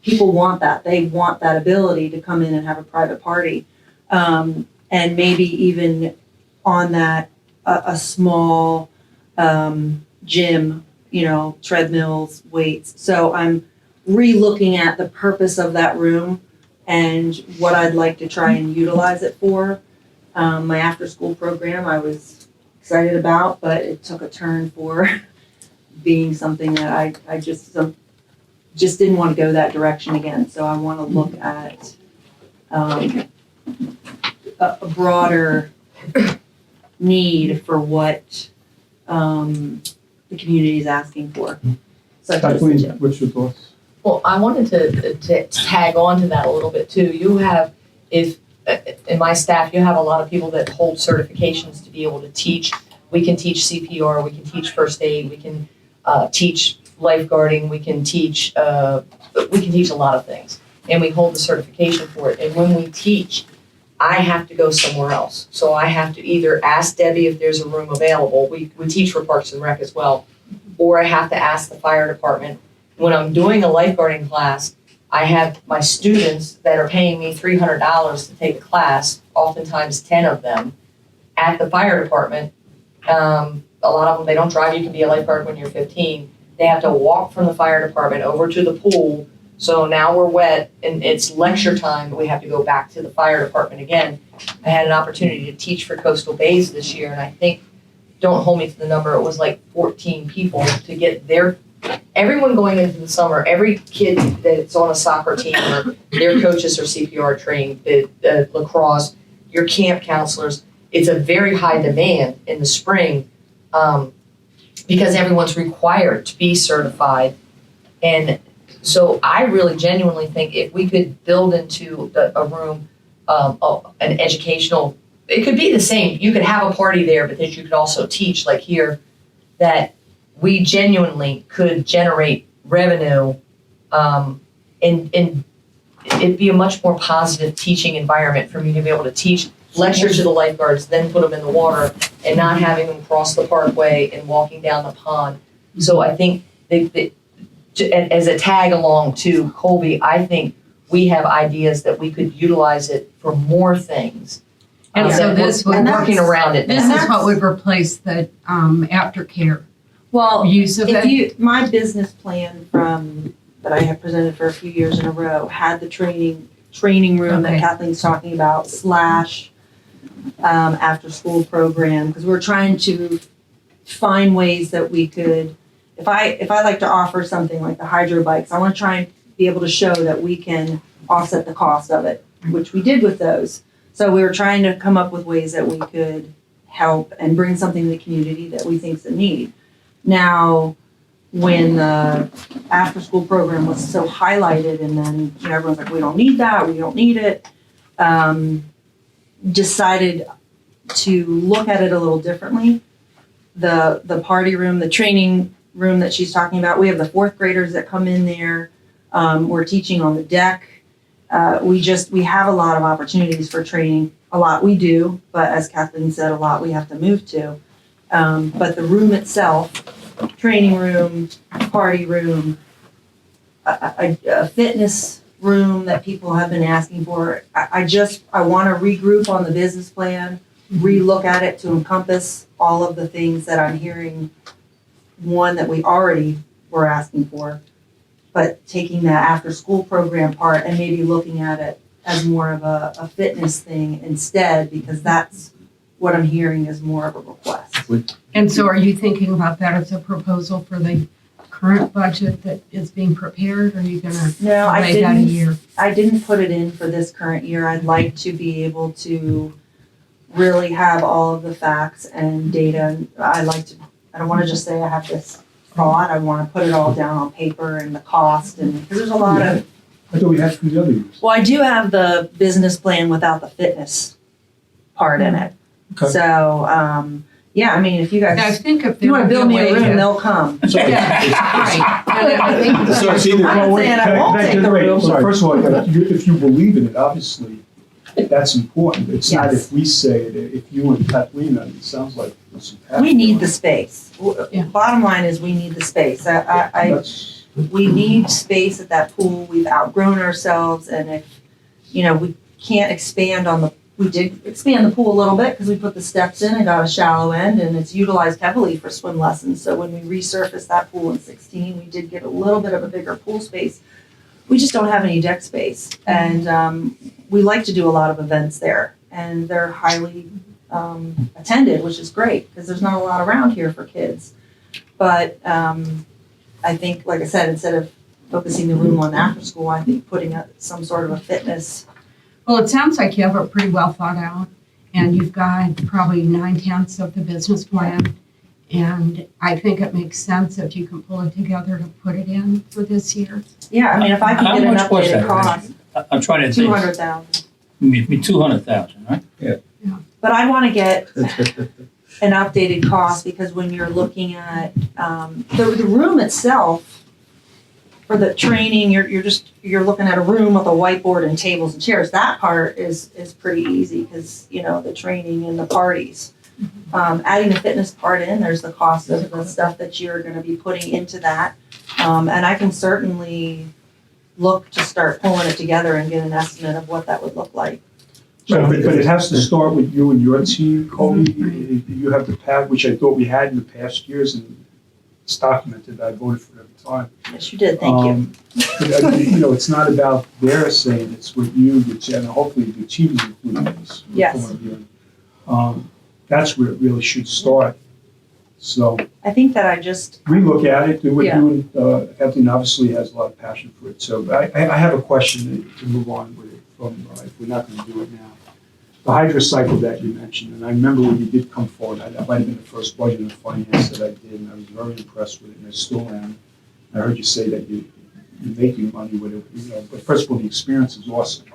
people want that. They want that ability to come in and have a private party. And maybe even on that, a small gym, you know, treadmills, weights. So I'm re-looking at the purpose of that room and what I'd like to try and utilize it for. My after-school program I was excited about, but it took a turn for being something that I just didn't want to go that direction again. So I want to look at a broader need for what the community is asking for. So Kathleen, what's your thoughts? Well, I wanted to tag on to that a little bit too. You have, if in my staff, you have a lot of people that hold certifications to be able to teach. We can teach CPR, we can teach first aid, we can teach lifeguarding, we can teach a lot of things, and we hold the certification for it. And when we teach, I have to go somewhere else. So I have to either ask Debbie if there's a room available. We teach for Parks and Rec as well, or I have to ask the fire department. When I'm doing a lifeguarding class, I have my students that are paying me $300 to take a class, oftentimes 10 of them, at the fire department. A lot of them, they don't drive. You can be a lifeguard when you're 15. They have to walk from the fire department over to the pool. So now we're wet and it's lecture time, but we have to go back to the fire department again. I had an opportunity to teach for Coastal Bays this year, and I think, don't hold me to the number, it was like 14 people to get everyone going into the summer, every kid that's on a soccer team or their coaches are CPR trained, the lacrosse, your camp counselors. It's a very high demand in the spring because everyone's required to be certified. And so I really genuinely think if we could build into a room, an educational, it could be the same. You could have a party there, but that you could also teach, like here, that we genuinely could generate revenue, and it'd be a much more positive teaching environment for me to be able to teach, lecture to the lifeguards, then put them in the water, and not having them cross the parkway and walking down the pond. So I think as a tag along to Colby, I think we have ideas that we could utilize it for more things. And so this would, we're working around it this now. is what would replace the aftercare. Well, use of it. My business plan that I have presented for a few years in a row had the training room that Kathleen's talking about / after school program, because we're trying to find ways that we could, if I like to offer something like the hydro bikes, I want to try and be able to show that we can offset the cost of it, which we did with those. So we were trying to come up with ways that we could help and bring something to the community that we think is a need. Now, when the after-school program was so highlighted, and then everyone's like, we don't need that, we don't need it, decided to look at it a little differently. The party room, the training room that she's talking about, we have the 4th graders that come in there. We're teaching on the deck. We have a lot of opportunities for training. A lot we do, but as Kathleen said, a lot we have to move to. But the room itself, training room, party room, a fitness room that people have been asking for. I want to regroup on the business plan, relook at it to encompass all of the things that I'm hearing, one that we already were asking for, but taking that after-school program part and maybe looking at it as more of a fitness thing instead, because that's what I'm hearing is more of a request. And so are you thinking about that as a proposal for the current budget that is being prepared, or are you gonna No, I delay that a didn't. year? I didn't put it in for this current year. I'd like to be able to really have all of the facts and data. I don't want to just say I have this thought. I want to put it all down on paper and the cost, and because there's a lot of. I thought we had from the other years. Well, I do have the business plan without the fitness part in it. Okay. So, yeah, I mean, if you guys, I think if if you want to there build would me be a a way room, to- they'll come. So- Yeah, right. And I think So it's either. I'm not saying I won't take the room. So first of all, if you believe in it, obviously, that's important. It's not Yes. if we say it, if you and Kathleen, it sounds like there's some passion. We need the space. Yeah. Bottom line is we need the space. That's- We need space at that pool. We've outgrown ourselves, and if, we can't expand on we did expand the pool a little bit because we put the steps in and got a shallow end, and it's utilized heavily for swim lessons. So when we resurfaced that pool in 16, we did get a little bit of a bigger pool space. We just don't have any deck space, and we like to do a lot of events there, and they're highly attended, which is great because there's not a lot around here for kids. But I think, like I said, instead of focusing the room on after school, I think putting some sort of a fitness. Well, it sounds like you have it pretty well thought out, and you've got probably 9/10 of the business plan. And I think it makes sense if you can pull it together to put it in for this year. Yeah, I mean, if I can How get an much was updated that? cost, I'm trying to think. 200,000. Maybe 200,000, right? But I want to get an updated cost because when you're looking at the room itself for the training, you're looking at a room with a whiteboard and tables and chairs. That part is pretty easy because the training and the parties. Adding the fitness part in, there's the cost of the stuff that you're going to be putting into that, and I can certainly look to start pulling it together and get an estimate of what that would look like. But it has to start with you and your team, Colby. You have the path, which I thought we had in the past years, and it's documented. I voted for it every time. Yes, you did. Thank you. It's not about their saying, it's what you, and hopefully the team is including this. from Yes. what I'm hearing. That's where it really should start. So I think that I just relook at it, do what Yeah. you and Kathleen obviously has a lot of passion for it. So I have a question to move on with it from, if we're not going to do it now. The hydrocycle that you mentioned, and I remember when you did come forward, that might have been the first budget of finance that I did, and I was very impressed with it, and I still am. I heard you say that you're making money with it, but first of all, the experience is awesome.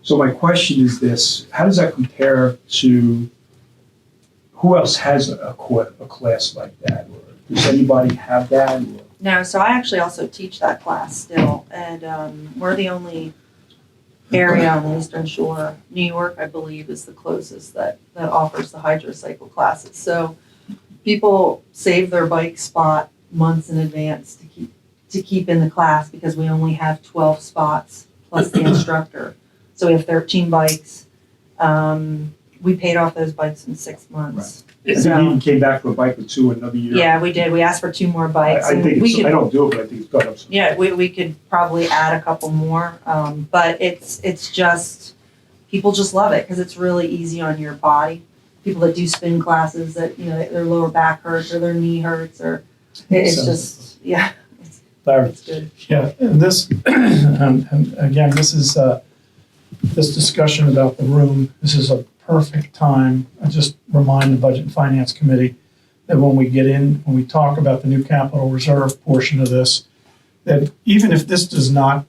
So my question is this: how does that compare to who else has a class like that, or does anybody have that? Or? No, so I actually also teach that class still, and we're the only area on the Eastern Shore. New York, I believe, is the closest that offers the hydrocycle classes. So people save their bike spot months in advance to keep in the class because we only have 12 spots plus the instructor. So we have 13 bikes. We paid off those bikes in 6 months. I think you even came back for a bike or two another year. Yeah, we did. We asked for 2 more bikes. I and think we it's, could- I don't do it, but I think it's got up. Yeah, we could probably add a couple more, but it's just, people just love it because it's really easy on your body. People that do spin classes that, their lower back hurts or their knee hurts or, it's just, yeah. Larry. It's good. Yeah, and this, and again, this is, this discussion about the room, this is a perfect time. I just remind the Budget and Finance Committee that when we talk about the new capital reserve portion of this, that even if this does not,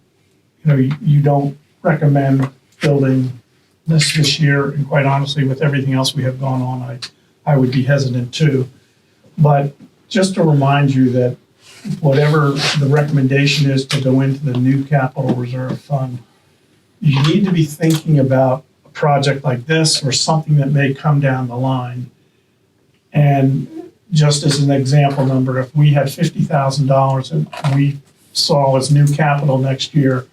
you don't recommend building this year, and quite honestly, with everything else we have gone on, I would be hesitant too. But just to remind you that whatever the recommendation is to go into the new capital reserve fund, you need to be thinking about a project like this or something that may come down the line. And just as an example number, if we had $50,000 that we saw as new capital next year,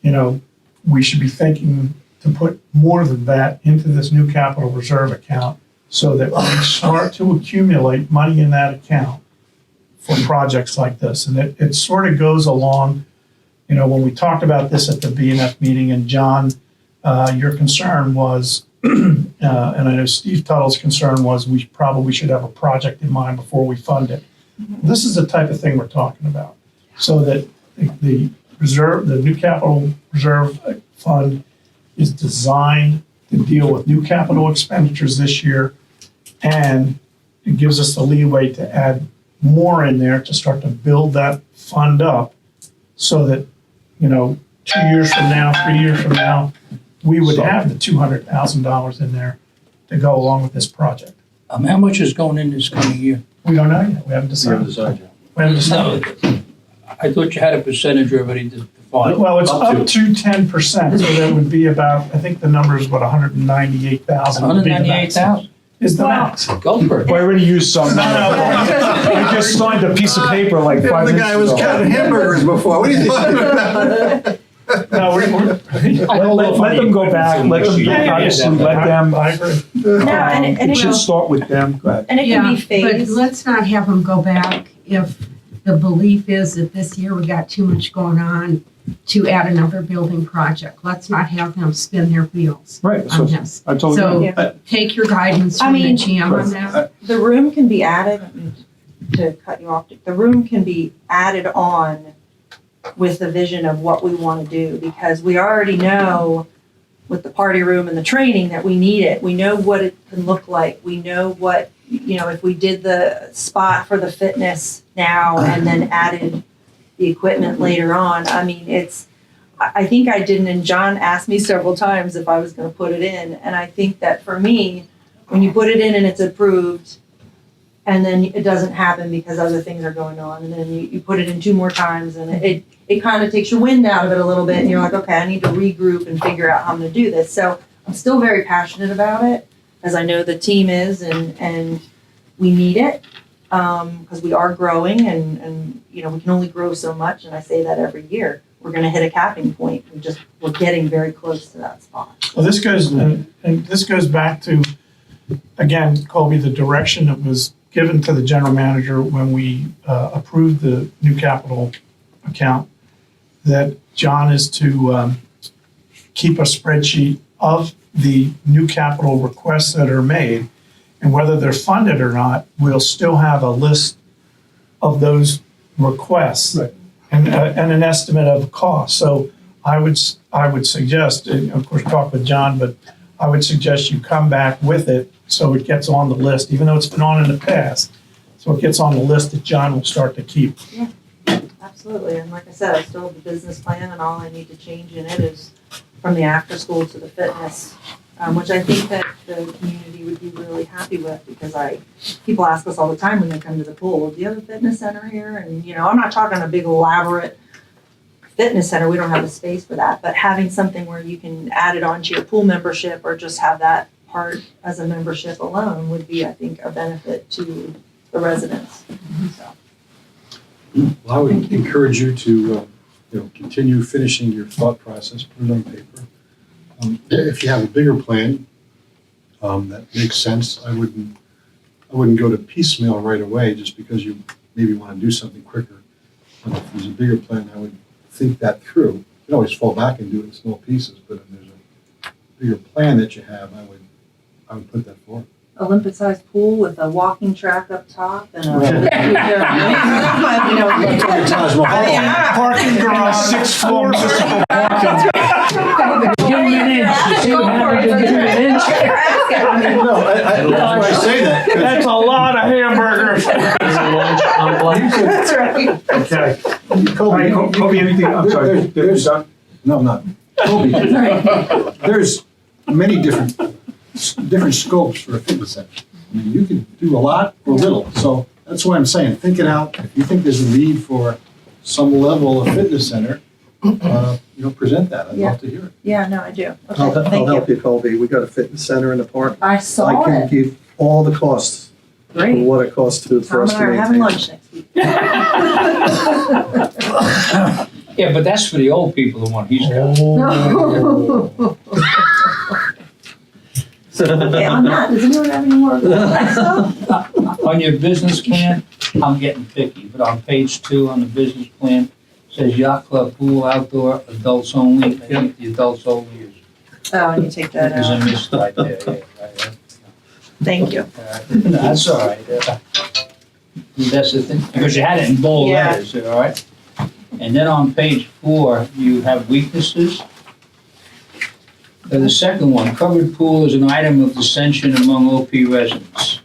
we should be thinking to put more than that into this new capital reserve account so that we start to accumulate money in that account for projects like this. And it sort of goes along, when we talked about this at the BNF meeting, and John, your concern was, and I know Steve Tuttle's concern was, we probably should have a project in mind before we fund it. This is the type of thing we're talking about, so that the new capital reserve fund is designed to deal with new capital expenditures this year, and it gives us the leeway to add more in there to start to build that fund up, so that 2 years from now, 3 years from now, we would have the $200,000 in there to go along with this project. How much is going in this coming year? We don't know yet. We haven't decided. We haven't decided. I thought you had a percentage already defined. Well, it's up to 10%, so that would be about, I think the number is what, 198,000. 198,000? Is the max. Goldberg. We already used some. We just signed a piece of paper like 5 minutes ago. The guy was counting hamburgers before. What do you think? No, let them go back. Let them, obviously, let them. I agree. It should start with them. Go ahead. And it can be But phased. let's not have them go back if the belief is that this year we got too much going on to add another building project. Let's not have them spin their wheels Right. on this. I totally So agree. take your guidance I from the mean, GM on that. The room can be added, to cut you off, the room can be added on with the vision of what we want to do, because we already know with the party room and the training that we need it. We know what it can look like. We know what, if we did the spot for the fitness now and then added the equipment later on. I mean, I think I didn't, and John asked me several times if I was going to put it in. And I think that for me, when you put it in and it's approved, and then it doesn't happen because other things are going on, and then you put it in 2 more times, and it kind of takes your wind out of it a little bit, and you're like, okay, I need to regroup and figure out how I'm going to do this. So I'm still very passionate about it, as I know the team is, and we need it, because we are growing, and we can only grow so much, and I say that every year. We're going to hit a capping point. We're getting very close to that spot. Well, this goes, and this goes back to, again, Colby, the direction that was given to the general manager when we approved the new capital account, that John is to keep a spreadsheet of the new capital requests that are made, and whether they're funded or not, we'll still have a list of those requests. Right. And an estimate of cost. So I would suggest, and of course, talk with John, but I would suggest you come back with it so it gets on the list, even though it's been on in the past. So it gets on the list that John will start to keep. Yeah, absolutely. And like I said, I still have the business plan, and all I need to change in it is from the after school to the fitness, which I think that the community would be really happy with, because people ask us all the time when they come to the pool, do you have a fitness center here? And I'm not talking a big elaborate fitness center. We don't have the space for that, but having something where you can add it onto your pool membership or just have that part as a membership alone would be, I think, a benefit to the residents. So. Well, I would encourage you to, continue finishing your thought process, put it on paper. If you have a bigger plan that makes sense, I wouldn't go to piecemeal right away just because you maybe want to do something quicker. But if there's a bigger plan, I would think that through. You can always fall back and do it in small pieces, but if there's a bigger plan that you have, I would put that forward. Olympic-sized pool with a walking track up top and Parking garage, 6 floors, municipal parking. No, that's why I say that. That's a lot of hamburgers. That's right. Okay. Kobe, anything? I'm sorry. There's no, I'm not. Kobe, there's many different scopes for a fitness center. I mean, you can do a lot or little. So that's why I'm saying, think it out. If you think there's a need for some level of fitness center, present that. I'd love to hear it. Yeah, no, I do. Okay, I'll thank help you, Colby. We got a fitness center in the park. I saw I can it. give all the costs for Great. what it costs for Tom us and to I are having maintain. lunch next week. Yeah, but that's for the old people, the one he's got. Okay, on that, does anyone have any more stuff? On your business plan, I'm getting picky, but on page 2 on the business plan, it says yacht club, pool, outdoor, adults only. I think the adults only Oh, and you take that is a out. missed right there, yeah. Right. Thank you. That's all right. That's the thing, because you had it in bold Yeah. letters, all right? And then on page 4, you have weaknesses. The second one, covered pool is an item of dissension among OP residents.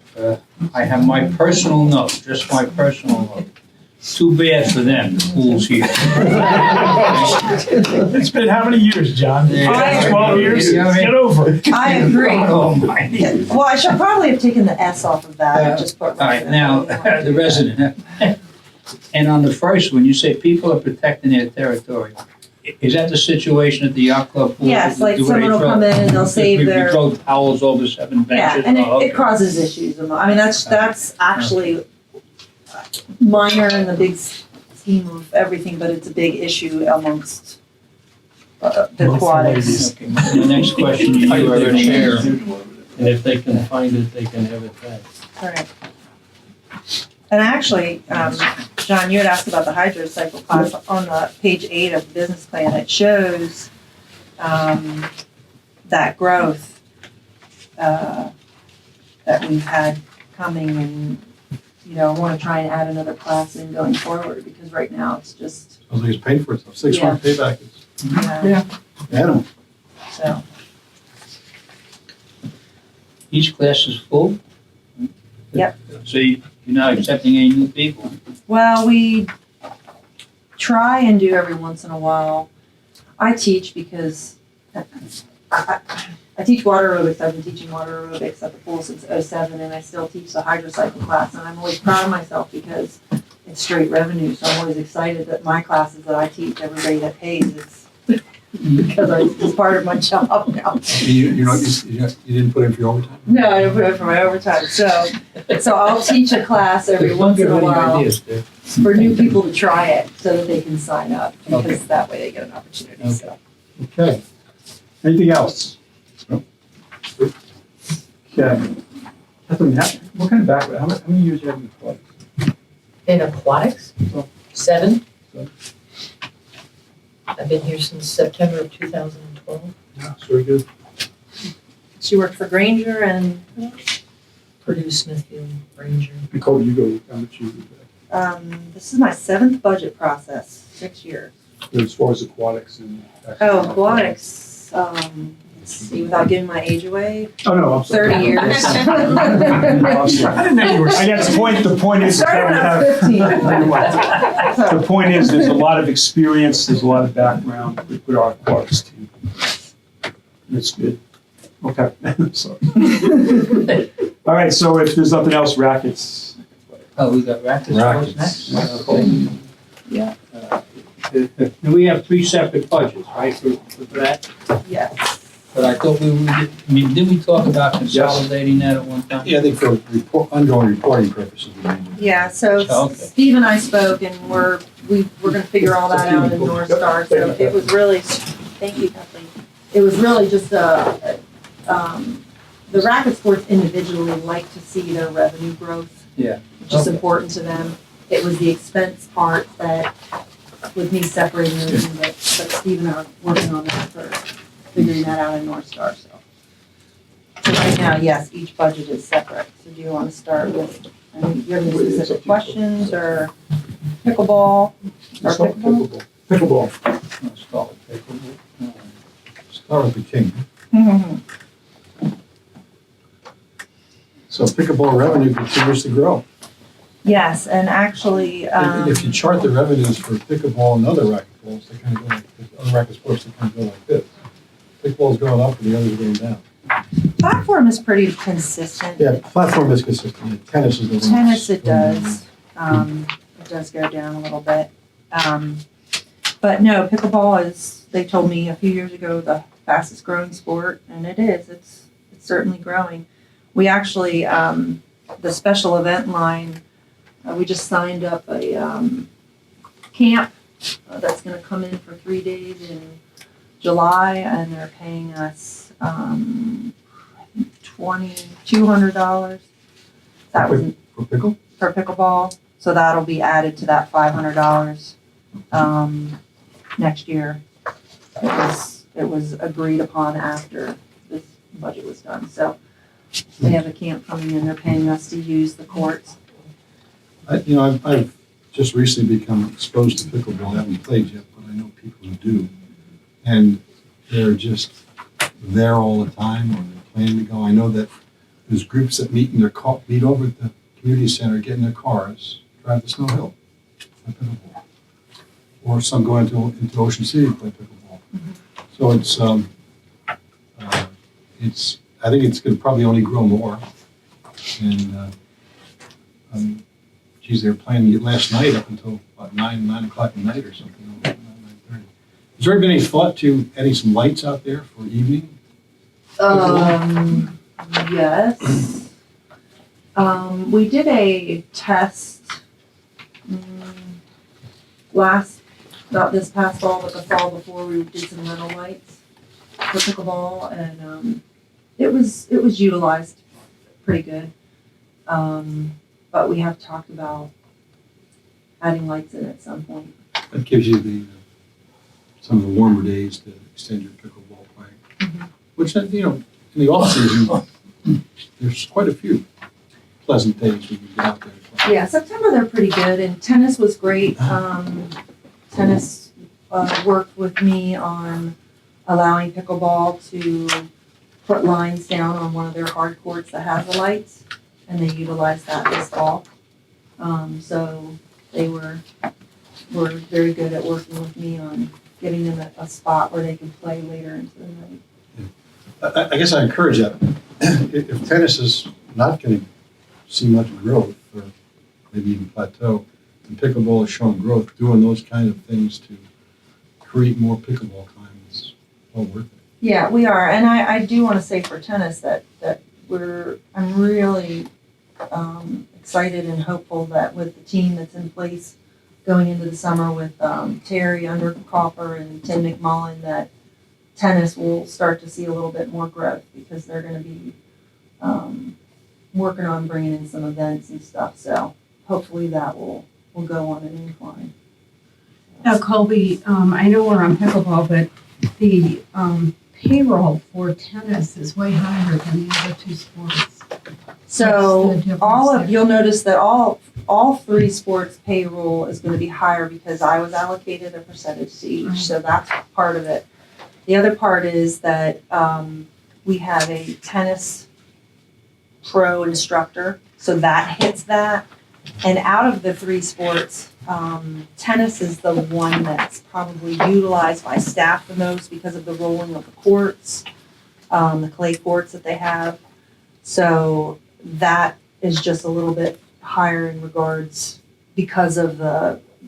I have my personal note, just my personal note. Too bad for them, the pool's here. It's been how many years, John? Yeah. 12 years? Get over it. I agree. God almighty. Well, I should probably have taken the S off of that and just put. All right, now, the resident. And on the first one, you say people are protecting their territory. Is that the situation at the yacht club pool? Yes, like Do they someone will throw- come in and they'll save we their. throw towels over 7 Yeah, benches? and Oh, okay. it causes issues. I mean, that's actually minor in the big scheme of everything, but it's a big issue amongst the aquatics. Okay, the next question you Height of their already chair. answered. And if they can find it, they can have it back. Right. And actually, John, you had asked about the hydrocycle class on the page 8 of the business plan. It shows that growth that we've had coming, and I want to try and add another class in going forward because right now it's just Sounds like it's paid for itself. 6-month payback is, yeah. Adam. So Each class is full? Yep. So you're not accepting any new people? well, we try and do every once in a while. I teach because I teach water aerobics. I've been teaching water aerobics at the pool since '07, and I still teach the hydrocycle class. And I'm always proud of myself because it's straight revenue. So I'm always excited that my classes that I teach, everybody that pays, it's because it's part of my job now. You didn't put in for your overtime? No, I don't put it for my overtime. So I'll teach a class every once in a while for new people to try it so that they can sign up because that way they get an opportunity. So. Okay. Anything else? Okay. Catherine, what kind of background, how many years you have in athletics? In aquatics, 7. I've been here since September of 2012. That's very good. She worked for Granger and Purdue, Smithfield, Ranger. Nicole, you go, how much you, this is my 7th budget process, 6 years. as far as aquatics and. Oh, aquatics, let's see, without giving my age away, Oh, no, I'm sorry. 30 years. I didn't know you were. I guess the point is that we have. The point is, there's a lot of experience, there's a lot of background with our aquatics team. That's good. Okay, sorry. All right, so if there's nothing else, rackets. Oh, we got rackets next? Yeah. And we have 3 separate budgets, right, for that? Yes. But I thought didn't we talk about consolidating that at one time? Yeah, I think for ongoing reporting purposes. we need to- Yeah, so Okay. Steve and I spoke and we're gonna figure all that out in North Star, so it was really, thank you, Kathleen. It was really just the racket sports individually like to see their revenue growth. Yeah. Which is Okay. important to them. It was the expense part that, with me separating those, but Steve and I are working on that for figuring that out in North Star, so. So right now, yes, each budget is separate, so do you wanna start with, I mean, do you have any specific questions, or pickleball? Let's talk pickleball. Let's call it pickleball. Start with the king. Mhm. So pickleball revenue continues to grow. Yes, and actually, If you chart the revenues for pickleball and other racquetballs, they kind of go like, other racket sports, they kind of go like this. Pickleball's going up and the others are going down. platform is pretty consistent. Yeah, platform is consistent. Tennis is the one. Tennis, it does. It does go down a little bit. But no, pickleball is, they told me a few years ago, the fastest growing sport, and it is. It's certainly growing. We actually, the special event line, we just signed up a camp that's gonna come in for 3 days in July, and they're paying us, $2,200. That was For pickle? for pickleball, so that'll be added to that $500, next year. It was agreed upon after this budget was done, so they have a camp coming in, they're paying us to use the courts. I've just recently become exposed to pickleball. I haven't played yet, but I know people who do. And they're just there all the time, or they're planning to go. I know that there's groups that meet meet over at the community center, get in their cars, drive to Snow Hill, play pickleball. Or some go into Ocean City to play pickleball. So I think it's going to probably only grow more. And geez, they were playing it last night up until about 9 o'clock at night or something. 9:30. Has there been any thought to adding some lights out there for evening? Yes. We did a test not this past fall, but the fall before, we did some rental lights for pickleball, and it was utilized pretty good. But we have talked about adding lights in at some point. That gives you some of the warmer days to extend your pickleball playing. Which, in the off season, there's quite a few pleasant days when you get out there and play. Yeah, September they're pretty good, and tennis was great. Tennis worked with me on allowing pickleball to put lines down on one of their hard courts that has the lights, and they utilized that this fall. So they were very good at working with me on getting them a spot where they can play later into the night. I guess I encourage that. If tennis is not going to see much growth, or maybe even plateau, and pickleball is showing growth, doing those kind of things to create more pickleball time is well worth it. Yeah, we are, and I do want to say for tennis that I'm really excited and hopeful that with the team that's in place going into the summer with Terry Undercoffer and Tim McMullen, that tennis will start to see a little bit more growth, because they're going to be working on bringing in some events and stuff. So hopefully that will go on an incline. Now, Colby, I know we're on pickleball, but the payroll for tennis is way higher than the other two sports. So you'll notice that all three sports payroll is going to be higher, because I was allocated a percentage to each. So that's part of it. The other part is that we have a tennis pro instructor, so that hits that. And out of the three sports, tennis is the one that's probably utilized by staff the most because of the rolling of the courts, the clay courts that they have. So that is just a little bit higher in regards because of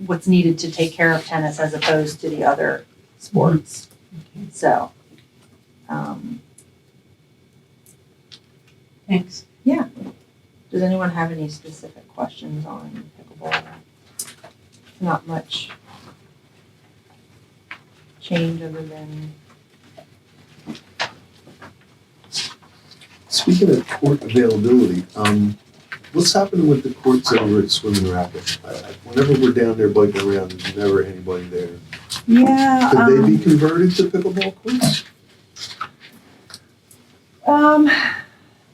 what's needed to take care of tennis as opposed to the other sports. So, thanks. Yeah. Does anyone have any specific questions on pickleball? Not much change other than. Speaking of court availability, what's happening with the courts over at Swim and Racket? Whenever we're down there biking around, there's never anybody there. Yeah. Could they be converted to pickleball courts?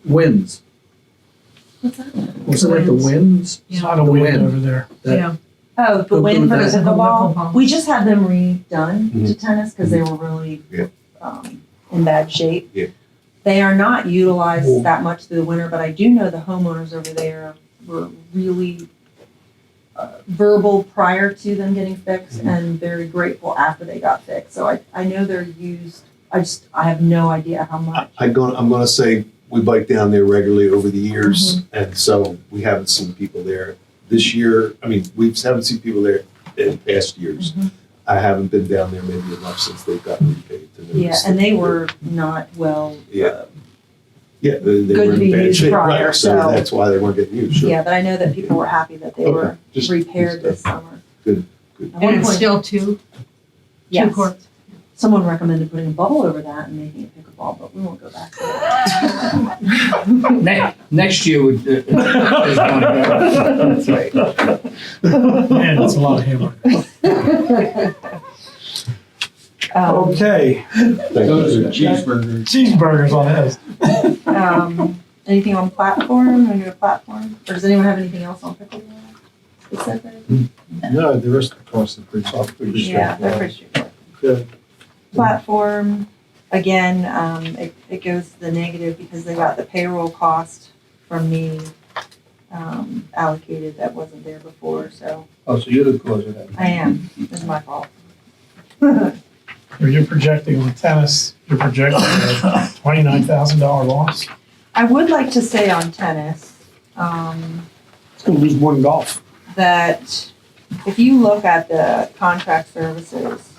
Winds. What's that? Wasn't it the winds? It's not a wind over there. That- Oh, the win for the Pickleball. pickleball. We just had them redone to tennis because they were really in bad shape. Yeah. They are not utilized that much through the winter, but I do know the homeowners over there were really verbal prior to them getting fixed and very grateful after they got fixed. So I know they're used. I have no idea how much. I'm gonna say we bike down there regularly over the years, and so we haven't seen people there. This year, we haven't seen people there in past years. I haven't been down there maybe enough since they've gotten repaid to notice. Yeah, and they were not well. Yeah. Yeah, they Good were to in be bad used shape, prior, right, so so- that's why they weren't getting used, sure. Yeah, but I know that people were happy that they were Just- repaired this summer. Good. At And one it's point- still two Yes. courts? Someone recommended putting a bubble over that and making it pickleball, but we won't go back to that. Next year would, is going to That's right. Man, that's a lot of hamburger. Okay. Those are cheeseburgers. Cheeseburgers on this. Anything on platform? Want to go to platform? Or does anyone have anything else on pickleball specific? No, the rest of the costs are pretty Yeah, they're pretty straightforward. Good. Platform, again, it goes to the negative because they got the payroll cost from me allocated that wasn't there before, so Oh, so you're the cause of that. I am. It's my fault. You're projecting on tennis, you're projecting a $29,000 loss. I would like to say on tennis, It's gonna lose more than golf. that if you look at the contract services,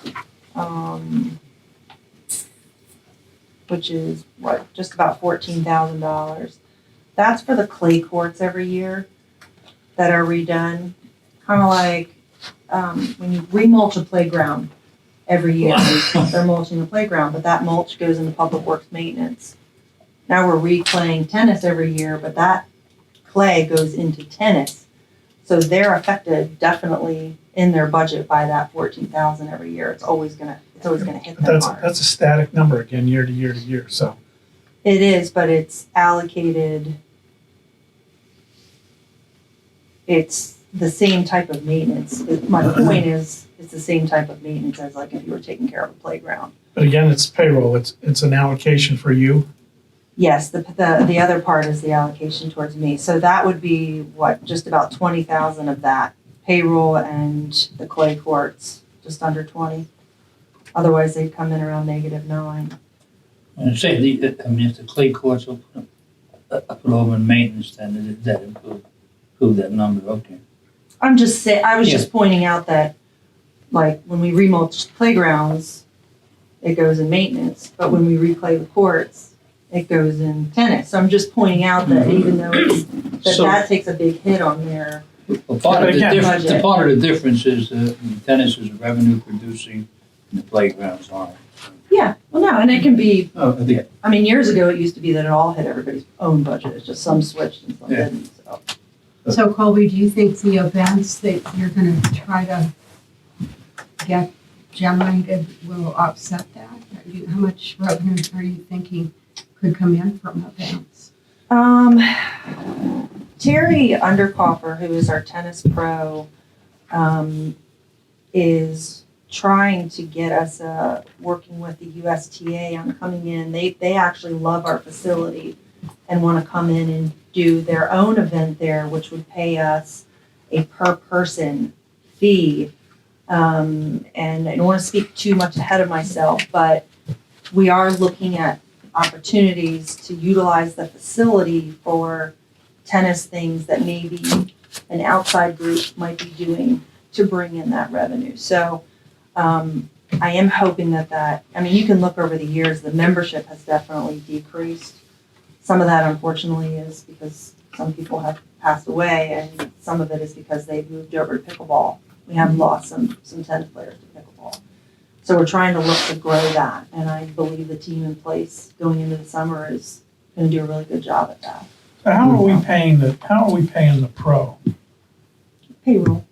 which is what, just about $14,000. That's for the clay courts every year that are redone. Kind of like when you remulch a playground every year, they're mulching the playground, but that mulch goes into public works maintenance. Now we're replaying tennis every year, but that clay goes into tennis. So they're affected definitely in their budget by that 14,000 every year. It's always gonna hit them hard. That's a static number again, year to year to year, so. It is, but it's allocated. It's the same type of maintenance. My point is, it's the same type of maintenance as like if you were taking care of a playground. But again, it's payroll, it's an allocation for you. Yes, the other part is the allocation towards me. So that would be what, just about 20,000 of that payroll and the clay courts, just under 20. Otherwise, they'd come in around -9. And say, I mean, if the clay courts will put over in maintenance, then does that improve that number, okay. I'm just saying, I was Yeah. just pointing out that, like, when we remulch playgrounds, it goes in maintenance, but when we replay the courts, it goes in tennis. So I'm just pointing out that even though that takes a big hit on their Well, part of the Again, difference, budget. part of the difference is tennis is revenue producing and the playgrounds aren't. Yeah, well, no, and it can be, Oh, I think, I mean, years ago, it used to be that it all hit everybody's own budget. It's just some switched and some Yeah. didn't, so. So Colby, do you think the events that you're gonna try to get generated will offset that? How much revenue are you thinking could come in from events? Terry Undercoffer, who is our tennis pro, is trying to get us working with the USTA on coming in. They actually love our facility and want to come in and do their own event there, which would pay us a per person fee. And I don't want to speak too much ahead of myself, but we are looking at opportunities to utilize the facility for tennis things that maybe an outside group might be doing to bring in that revenue. So I am hoping that, I mean, you can look over the years, the membership has definitely decreased. Some of that unfortunately is because some people have passed away, and some of it is because they've moved over to pickleball. We have lost some tennis players to pickleball. So we're trying to look to grow that, and I believe the team in place going into the summer is going to do a really good job at that. So how are we paying the pro? Payroll.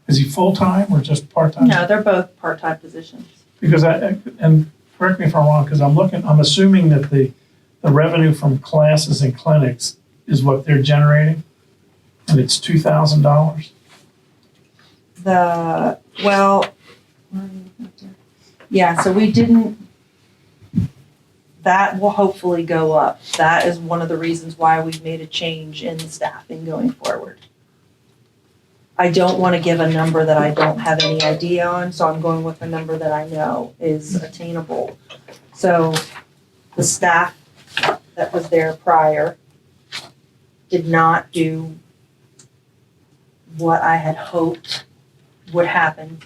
Is he full-time or just part-time? No, they're both part-time positions. Because and correct me if I'm wrong, because I'm assuming that the revenue from classes and clinics is what they're generating, and it's $2,000? Yeah, so we didn't, that will hopefully go up. That is one of the reasons why we've made a change in the staffing going forward. I don't want to give a number that I don't have any idea on, so I'm going with a number that I know is attainable. So the staff that was there prior did not do what I had hoped would happen.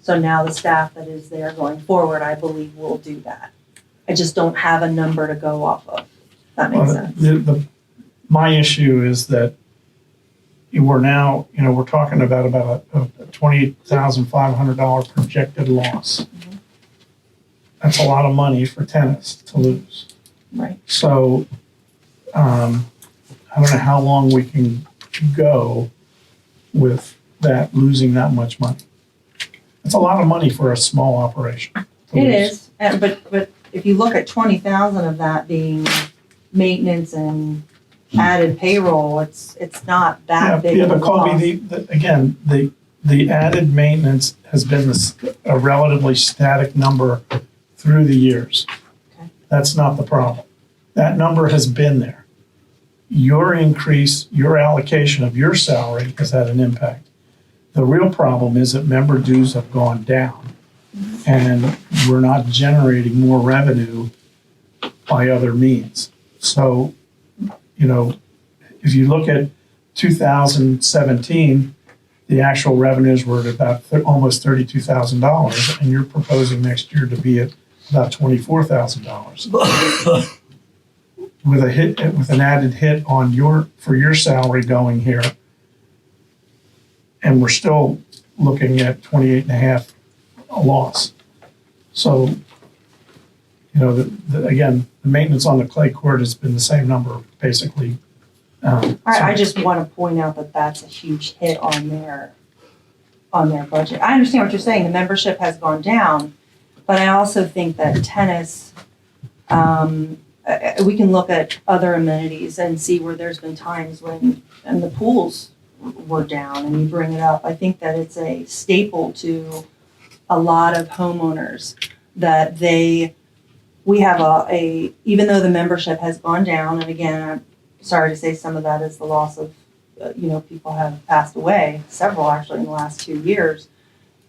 So now the staff that is there going forward, I believe will do that. I just don't have a number to go off of. If that makes sense. My issue is that we're now, we're talking about a $28,500 projected loss. That's a lot of money for tennis to lose. Right. So, I don't know how long we can go with that, losing that much money. It's a lot of money for a small operation. to It lose. is, but if you look at 20,000 of that being maintenance and added payroll, it's not that big Yeah, of a but Colby, loss. again, the added maintenance has been a relatively static number through the years. That's not the problem. That number has been there. Your increase, your allocation of your salary has had an impact. The real problem is that member dues have gone down, and we're not generating more revenue by other means. So, if you look at 2017, the actual revenues were at about almost $32,000, and you're proposing next year to be at about $24,000. With an added hit on for your salary going here, and we're still looking at 28 and a half a loss. So, again, the maintenance on the clay court has been the same number, basically. I just want to point out that that's a huge hit on their budget. I understand what you're saying, the membership has gone down, but I also think that tennis, we can look at other amenities and see where there's been times when, and the pools were down, and you bring it up. I think that it's a staple to a lot of homeowners that we have even though the membership has gone down, and again, I'm sorry to say some of that is the loss of, people have passed away, several actually in the last 2 years.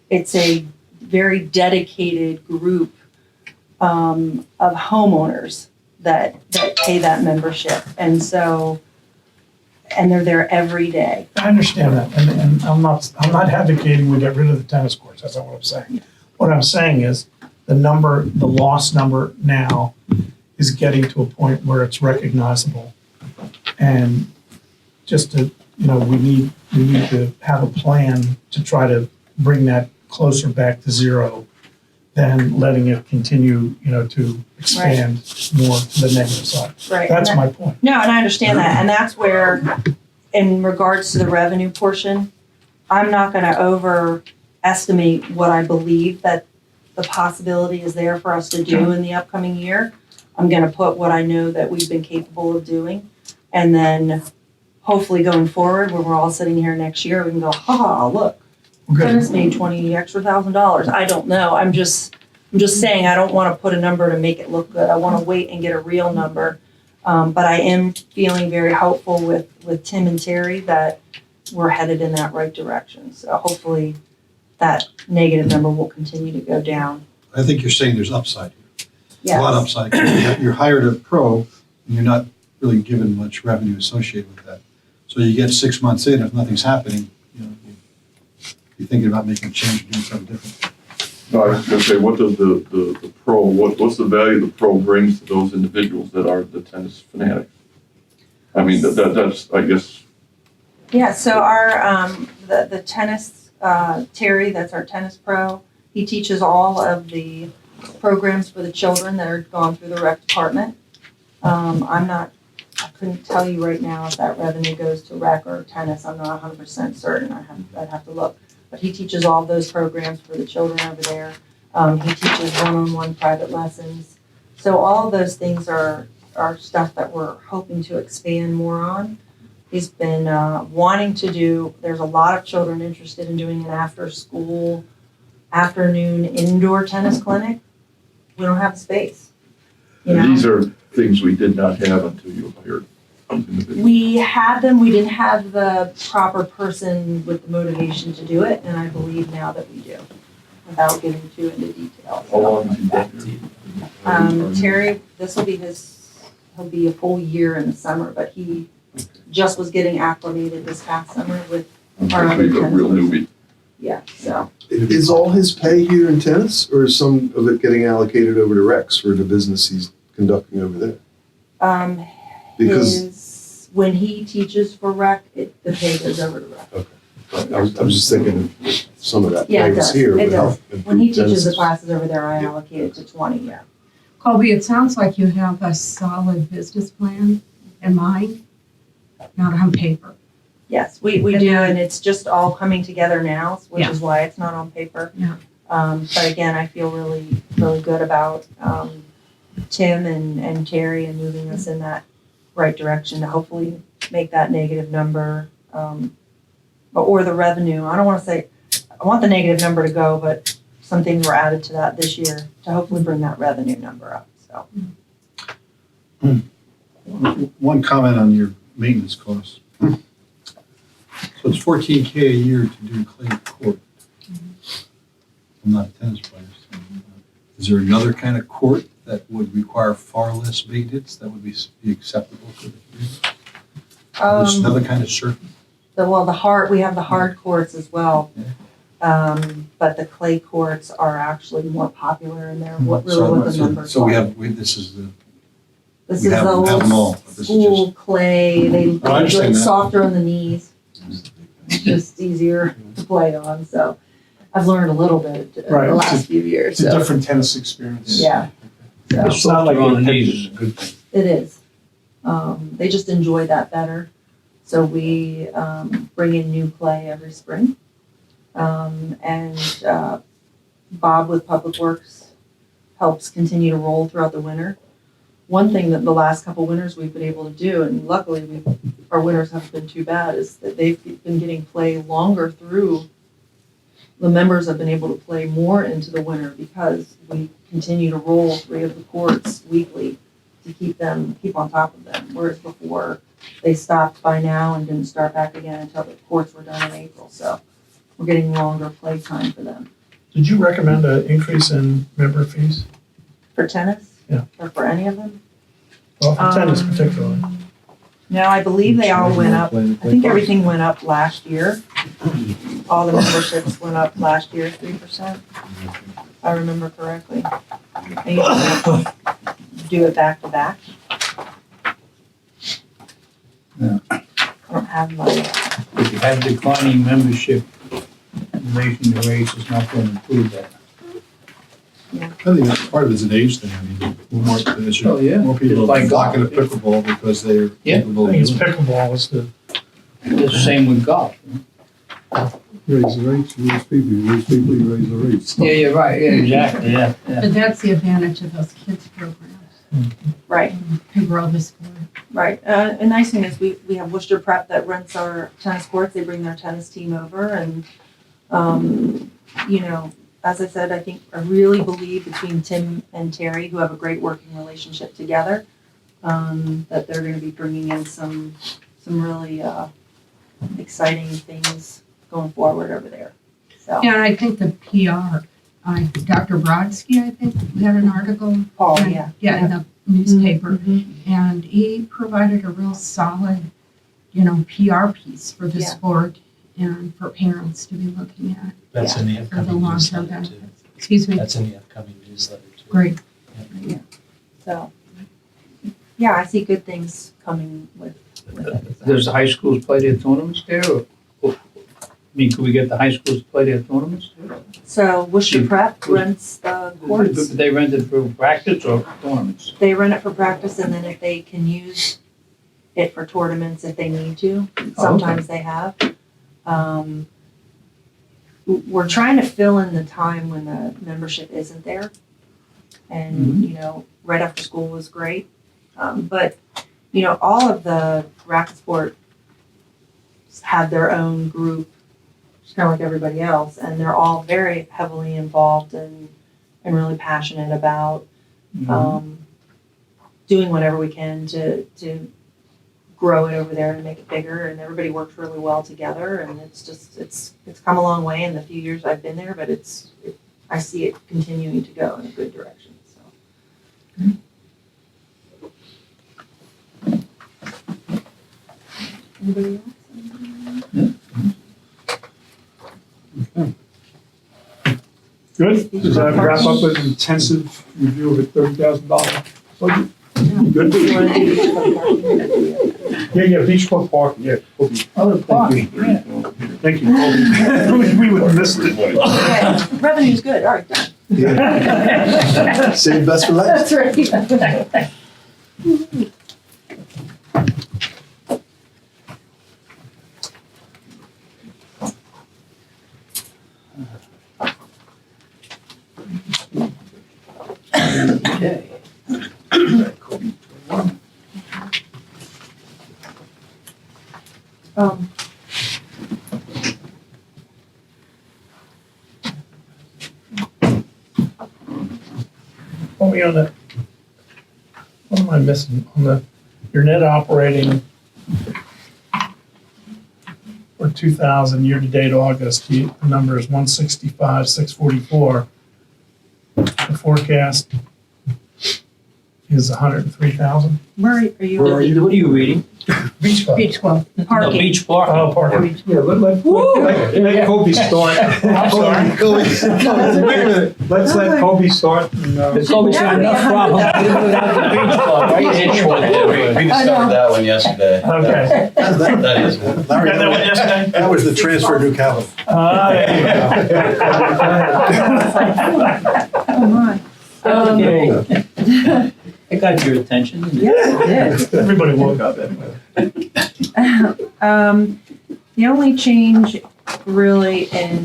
It's a very dedicated group of homeowners that pay that membership. And so, and they're there every day. I understand that, and I'm not advocating we get rid of the tennis courts. That's not what I'm saying. What I'm saying is the loss number now is getting to a point where it's recognizable, and just to we need to have a plan to try to bring that closer back to zero than letting it continue to expand more to the negative side. Right. That's my point. No, and I understand that, and that's where, in regards to the revenue portion, I'm not going to overestimate what I believe that the possibility is there for us to do in the upcoming year. I'm going to put what I know that we've been capable of doing, and then hopefully going forward, when we're all sitting here next year, we can go, look, tennis made $20,000 extra. I don't know. I'm just saying I don't want to put a number to make it look good. I want to wait and get a real number. But I am feeling very hopeful with Tim and Terry that we're headed in that right direction. So hopefully that negative number will continue to go down. I think you're saying there's upside here. Yes. A lot of upside. You're hired a pro, and you're not really given much revenue associated with that. So you get 6 months in, if nothing's happening, you're thinking about making a change and doing something different. No, I was gonna say, what does the pro, what's the value the pro brings to those individuals that are the tennis fanatics? I mean, that's, I guess. Yeah, so our, the tennis, Terry, that's our tennis pro, he teaches all of the programs for the children that are gone through the rec department. I couldn't tell you right now if that revenue goes to rec or tennis. I'm not 100% certain. I'd have to look. But he teaches all of those programs for the children over there. He teaches one-on-one private lessons. So all of those things are stuff that we're hoping to expand more on. He's been wanting to do, there's a lot of children interested in doing an after-school, afternoon indoor tennis clinic. We don't have space. These are things we did not have until you hired. We had them, we didn't have the proper person with the motivation to do it, and I believe now that we do, without getting too into detail. How long has he been here? Terry, he'll be a full year in the summer, but he just was getting acclimated this past summer with our other He's a real newbie. Yeah, so. Is all his pay here in tennis, or is some of it getting allocated over to Rex for the business he's conducting over there? Because when he teaches for rec, the pay goes over to rec. I was just thinking some of that Yeah, it pay was does. here It would help. does. When he improve teaches the Dennis's- classes over there, I allocate it to 20, yeah. Colby, it sounds like you have a solid business plan in mind, not on paper. Yes, we do, and it's just all coming together now, which Yeah. is why it's not on paper. Yeah. But again, I feel really, really good about, Tim and Terry and moving us in that right direction to hopefully make that negative number, or the revenue. I don't wanna say, I want the negative number to go, but some things were added to that this year to hopefully bring that revenue number up, so. One comment on your maintenance costs. So it's $14K a year to do clay court. I'm not a tennis player. So, is there another kind of court that would require far less maintenance that would be acceptable for the community? There's another kind of surface. We have the hard courts as well. But the clay courts are actually more popular and they're what the numbers So we are. have, this is the, This we is have the them all, old but this is school just- clay, they Oh, I understand it's that. softer on the knees. It's just easier to play on, so I've learned a little bit the Right. last few years, It's a so, different tennis experience. yeah. So, It's not like on the a- knees is a good thing. it is. They just enjoy that better. So we, bring in new clay every spring. Bob with Public Works helps continue to roll throughout the winter. One thing that the last couple winters we've been able to do, and luckily our winters haven't been too bad, is that they've been getting play longer through. The members have been able to play more into the winter because we continue to roll 3 of the courts weekly to keep on top of them. Whereas before, they stopped by now and didn't start back again until the courts were done in April. So we're getting longer play time for them. Did you recommend an increase in member fees? For tennis? Yeah. Or for any of them? Well, for tennis particularly. No, I believe they all went up. I think everything went up last year. All the memberships went up last year, 3%. If I remember correctly. I usually do it back to back. Yeah. I don't have my, If you have declining membership, raising the rates is not going to improve that. I think that's part of it is an age thing. I mean, more, Oh, yeah. more people Just like are flocking to golf. pickleball because they're Yeah. capable I of think it's doing it. pickleball is the, It's the same with golf. Raise the rates, you raise people, you raise the rates. Yeah, you're right, yeah, exactly, yeah, yeah. But that's the advantage of those kids programs, right. to grow the sport. Right. A nice thing is we have Worcester Prep that rents our tennis courts. They bring their tennis team over and, as I said, I really believe between Tim and Terry, who have a great working relationship together, that they're going to be bringing in some really exciting things going forward over there. So, Yeah, and I think the PR, Dr. Brodsky, I think, had an article. Paul, in- yeah. Yeah, in the newspaper. Mhm. And he provided a real solid, PR piece for the Yeah. sport and for parents to be looking at That's in the for the upcoming long-term newsletter too. benefits. Excuse me? That's in the upcoming newsletter too. Great. Yeah. So, yeah, I see good things coming with it. Does the high schools play their tournaments there, or, could we get the high schools to play their tournaments there? So Worcester Prep rents the courts. They rent it for practice or tournaments? They rent it for practice and then if they can use it for tournaments if they need to, sometimes they have. We're trying to fill in the time when the membership isn't there. And, right after school was great. But, all of the racket sport have their own group, just kind of like everybody else, and they're all very heavily involved and really passionate about doing whatever we can to grow it over there and make it bigger, and everybody works really well together, and it's come a long way in the few years I've been there, but I see it continuing to go in a good direction, so. Anybody else? Good? Does that wrap up an intensive review of a $30,000 budget? Good? Yeah, Beach Club Park, yeah. Kobe. Oh, the park, Thank you. yeah. Thank you, Kobe. We would have missed it. Okay, revenue's good, all right, done. Save best for last. That's right. Okay. Um, Put me on the, what am I missing? On the, your net operating for 2000 year-to-date August, the number is 165, 644. The forecast is 103,000. Where are you? What are you reading? Beach Club. Beach Club. No, Parking. beach park. Oh, parking. Yeah, let Kobe start. I'm sorry. Wait a minute. Let's let Kobe start. And, There's always Now we enough have problems to- without the beach club, right? We discovered that one yesterday. Okay. That is one. You got that one yesterday? That was the transfer to New Calvin. There Oh, my. Okay. I got your attention. Yeah, you go. Everybody woke up anyway. The only change really in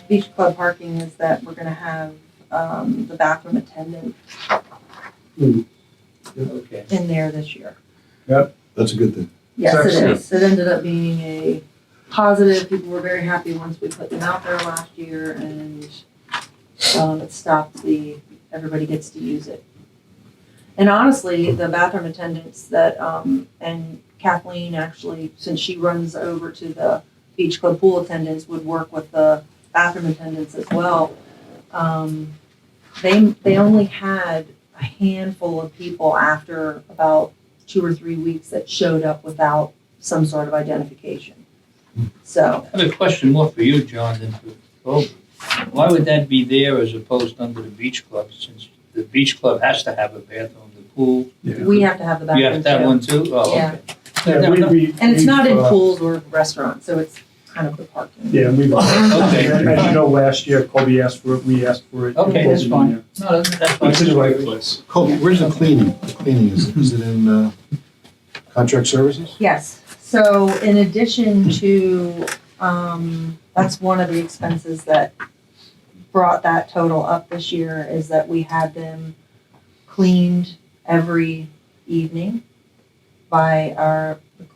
Beach Club parking is that we're gonna have the bathroom attendant Okay. in there this year. That's a good thing. Yes, it Excellent. is. It ended up being a positive. People were very happy once we put them out there last year, and it stopped everybody gets to use it. And honestly, the bathroom attendants that, and Kathleen actually, since she runs over to the Beach Club pool attendants, would work with the bathroom attendants as well. They only had a handful of people after about 2 or 3 weeks that showed up without some sort of identification. So, I have a question more for you, John, than for Kobe. Why would that be there as opposed under the beach club, since the beach club has to have a bathroom, the pool? we have to have the You bathroom have to have too. one too? Oh, Yeah. okay. And it's not in we've, pools or restaurants, so it's kind of the parking. Yeah, we've, Okay. as you know, last year Kobe asked for it, we asked for it. Okay, that's fine. No, that's fine. It's in the right place. Colby, where's the cleaning? The cleaning, is it in contract services? Yes, so in addition to, that's one of the expenses that brought that total up this year, is that we had them cleaned every evening by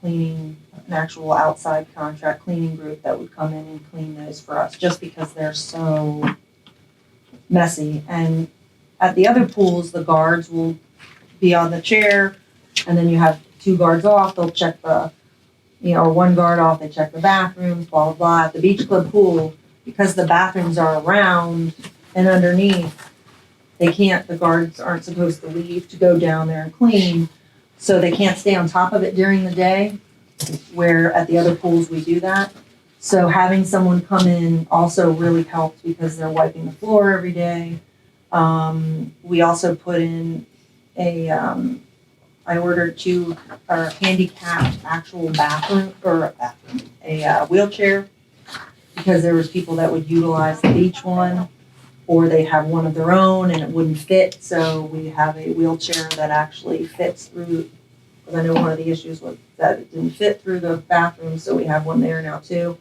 an actual outside contract cleaning group that would come in and clean those for us, just because they're so messy. And at the other pools, the guards will be on the chair, and then you have 2 guards off, they'll check or 1 guard off, they check the bathrooms, blah, blah, blah. At the Beach Club pool, because the bathrooms are around and underneath, the guards aren't supposed to leave to go down there and clean, so they can't stay on top of it during the day, where at the other pools we do that. So having someone come in also really helped because they're wiping the floor every day. We also put in I ordered 2 handicapped actual a wheelchair, because there was people that would utilize the beach one, or they have one of their own and it wouldn't fit. So we have a wheelchair that actually fits through, because I know one of the issues was that it didn't fit through the bathroom, so we have one there now too.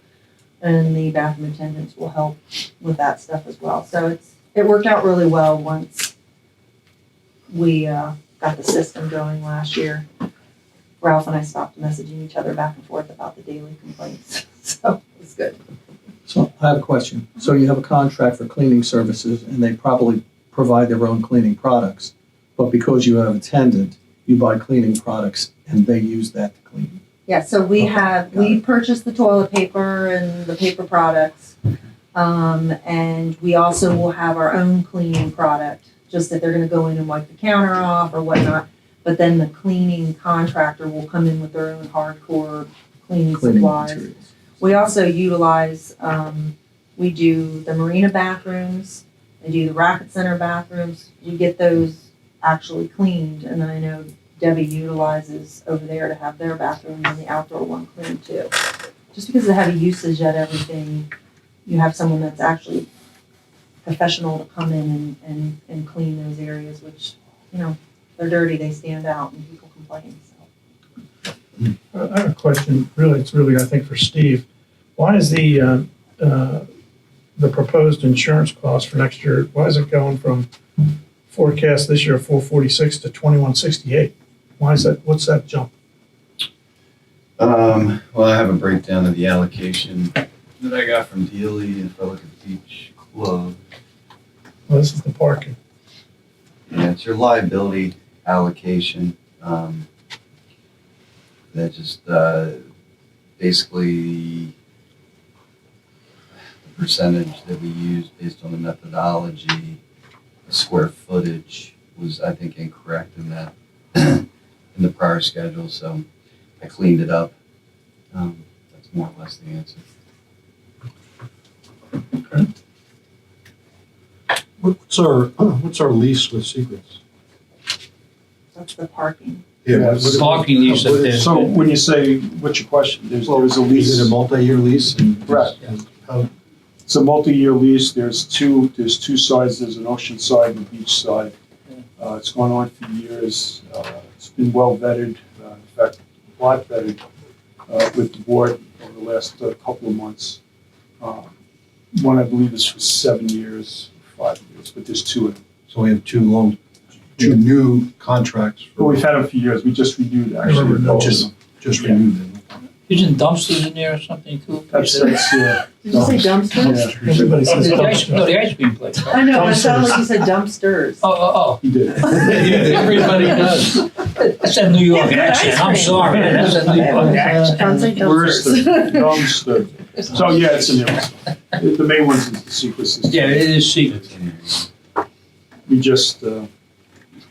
And the bathroom attendants will help with that stuff as well. So it worked out really well once we got the system going last year. Ralph and I stopped messaging each other back and forth about the daily complaints. So it was good. So I have a question. So you have a contract for cleaning services, and they probably provide their own cleaning products, but because you have an attendant, you buy cleaning products and they use that to clean. Yeah, so we purchased the toilet paper and the paper products. And we also will have our own cleaning product, just that they're gonna go in and wipe the counter off or whatnot. But then the cleaning contractor will come in with their own hardcore cleaning supplies. materials. We also utilize, we do the marina bathrooms, I do the racket center bathrooms. We get those actually cleaned, and then I know Debbie utilizes over there to have their bathroom and the outdoor one cleaned too. Just because of the heavy usage at everything, you have someone that's actually professional to come in and clean those areas, which, you know, they're dirty, they stand out and people complain, so. I have a question, it's really, I think, for Steve. Why is the proposed insurance cost for next year, why is it going from forecast this year, 446 to 2168? Why is that, what's that jump? Well, I have a breakdown of the allocation that I got from Dealey. If I look at each club, Well, this is the parking. yeah, it's your liability allocation. That just basically the percentage that we used based on the methodology, the square footage was, I think, incorrect in that in the prior schedule. So I cleaned it up. That's more or less the answer. What's our lease with Secrets? That's the parking. Parking lease up there. So when you say, what's your question? There's a Is lease. it a multi-year lease? Correct. It's a multi-year lease. There's two sides. There's an ocean side and a beach side. It's gone on for years. It's been well vetted, in fact, a lot vetted with the board over the last couple of months. One, I believe, is for 7 years, 5 years, but there's two of them. So we have two new contracts. But we've had them for years. We just renewed, actually. Just renewed them. Isn't dumpsters in there or something too? That's, yeah. Did you say dumpsters? Yeah. Everybody says dumpster. No, the ice cream place. I know, it sounded like you said dumpsters. Oh. He did. Everybody does. That's a New York accent. I'm sorry. That's a New York accent. Don't say Where's the dumpsters. dumpster? So, yeah, it's in there. The main ones is the secret system. Yeah, it is secret. We just, So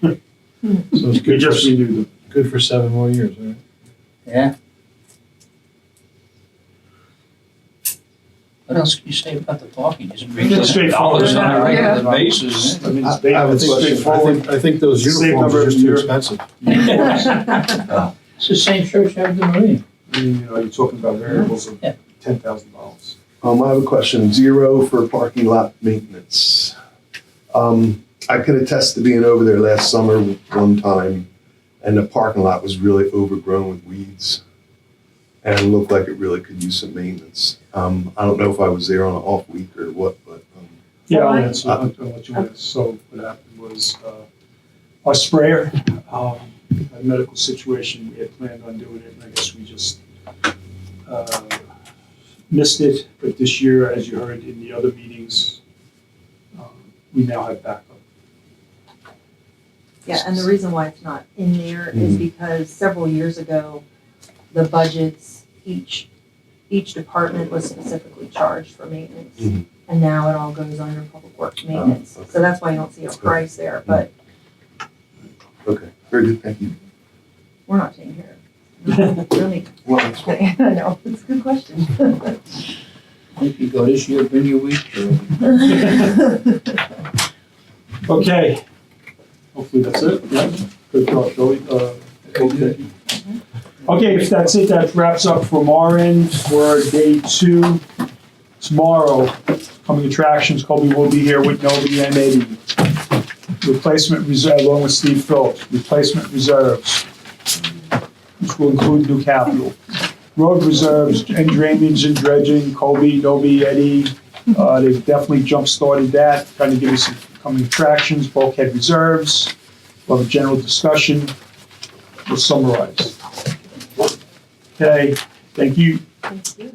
it's we good just renewed them. good for 7 more years, right? Yeah. What else can you say about the parking? Just bring It's straightforward. dollars on a regular Yeah. basis. I mean, it's I have a basically question. straightforward. I think those Same uniforms number are of just too years. expensive. It's the same church as the Marine. You know, you're talking about variables of Yeah. $10,000. I have a question. 0 for parking lot maintenance. I could attest to being over there last summer one time, and the parking lot was really overgrown with weeds, and it looked like it really could use some maintenance. I don't know if I was there on an off week or what, but Yeah, Well, I'll answer. I'll let you answer. So what happened was, our sprayer, had a medical situation. We had planned on doing it, and I guess we just missed it. But this year, as you heard in the other meetings, we now have backup. Yeah, and the reason why it's not in there is because several years ago, the budgets, each department was specifically charged for maintenance. Mhm. And now it all goes under public works maintenance. okay. So that's why you don't see a price there, but okay, very good, thank you. we're not taking care of it. Really, Well, that's what- I know, it's a good question. If you go this year, bring your week. Okay. Hopefully that's it. Yeah. Good job, Joey. Okay. Okay, if that's it, that wraps up from our end for day 2. Tomorrow, coming attractions, Colby will be here with Novi and Eddie. Replacement reserve, along with Steve Phillips, replacement reserves, which will include new capital. Road reserves and drainage and dredging, Colby, Novi, Eddie, they've definitely jump-started that, trying to give us some coming attractions, bulkhead reserves. We'll have a general discussion. We'll summarize. Okay, thank you. Thank you.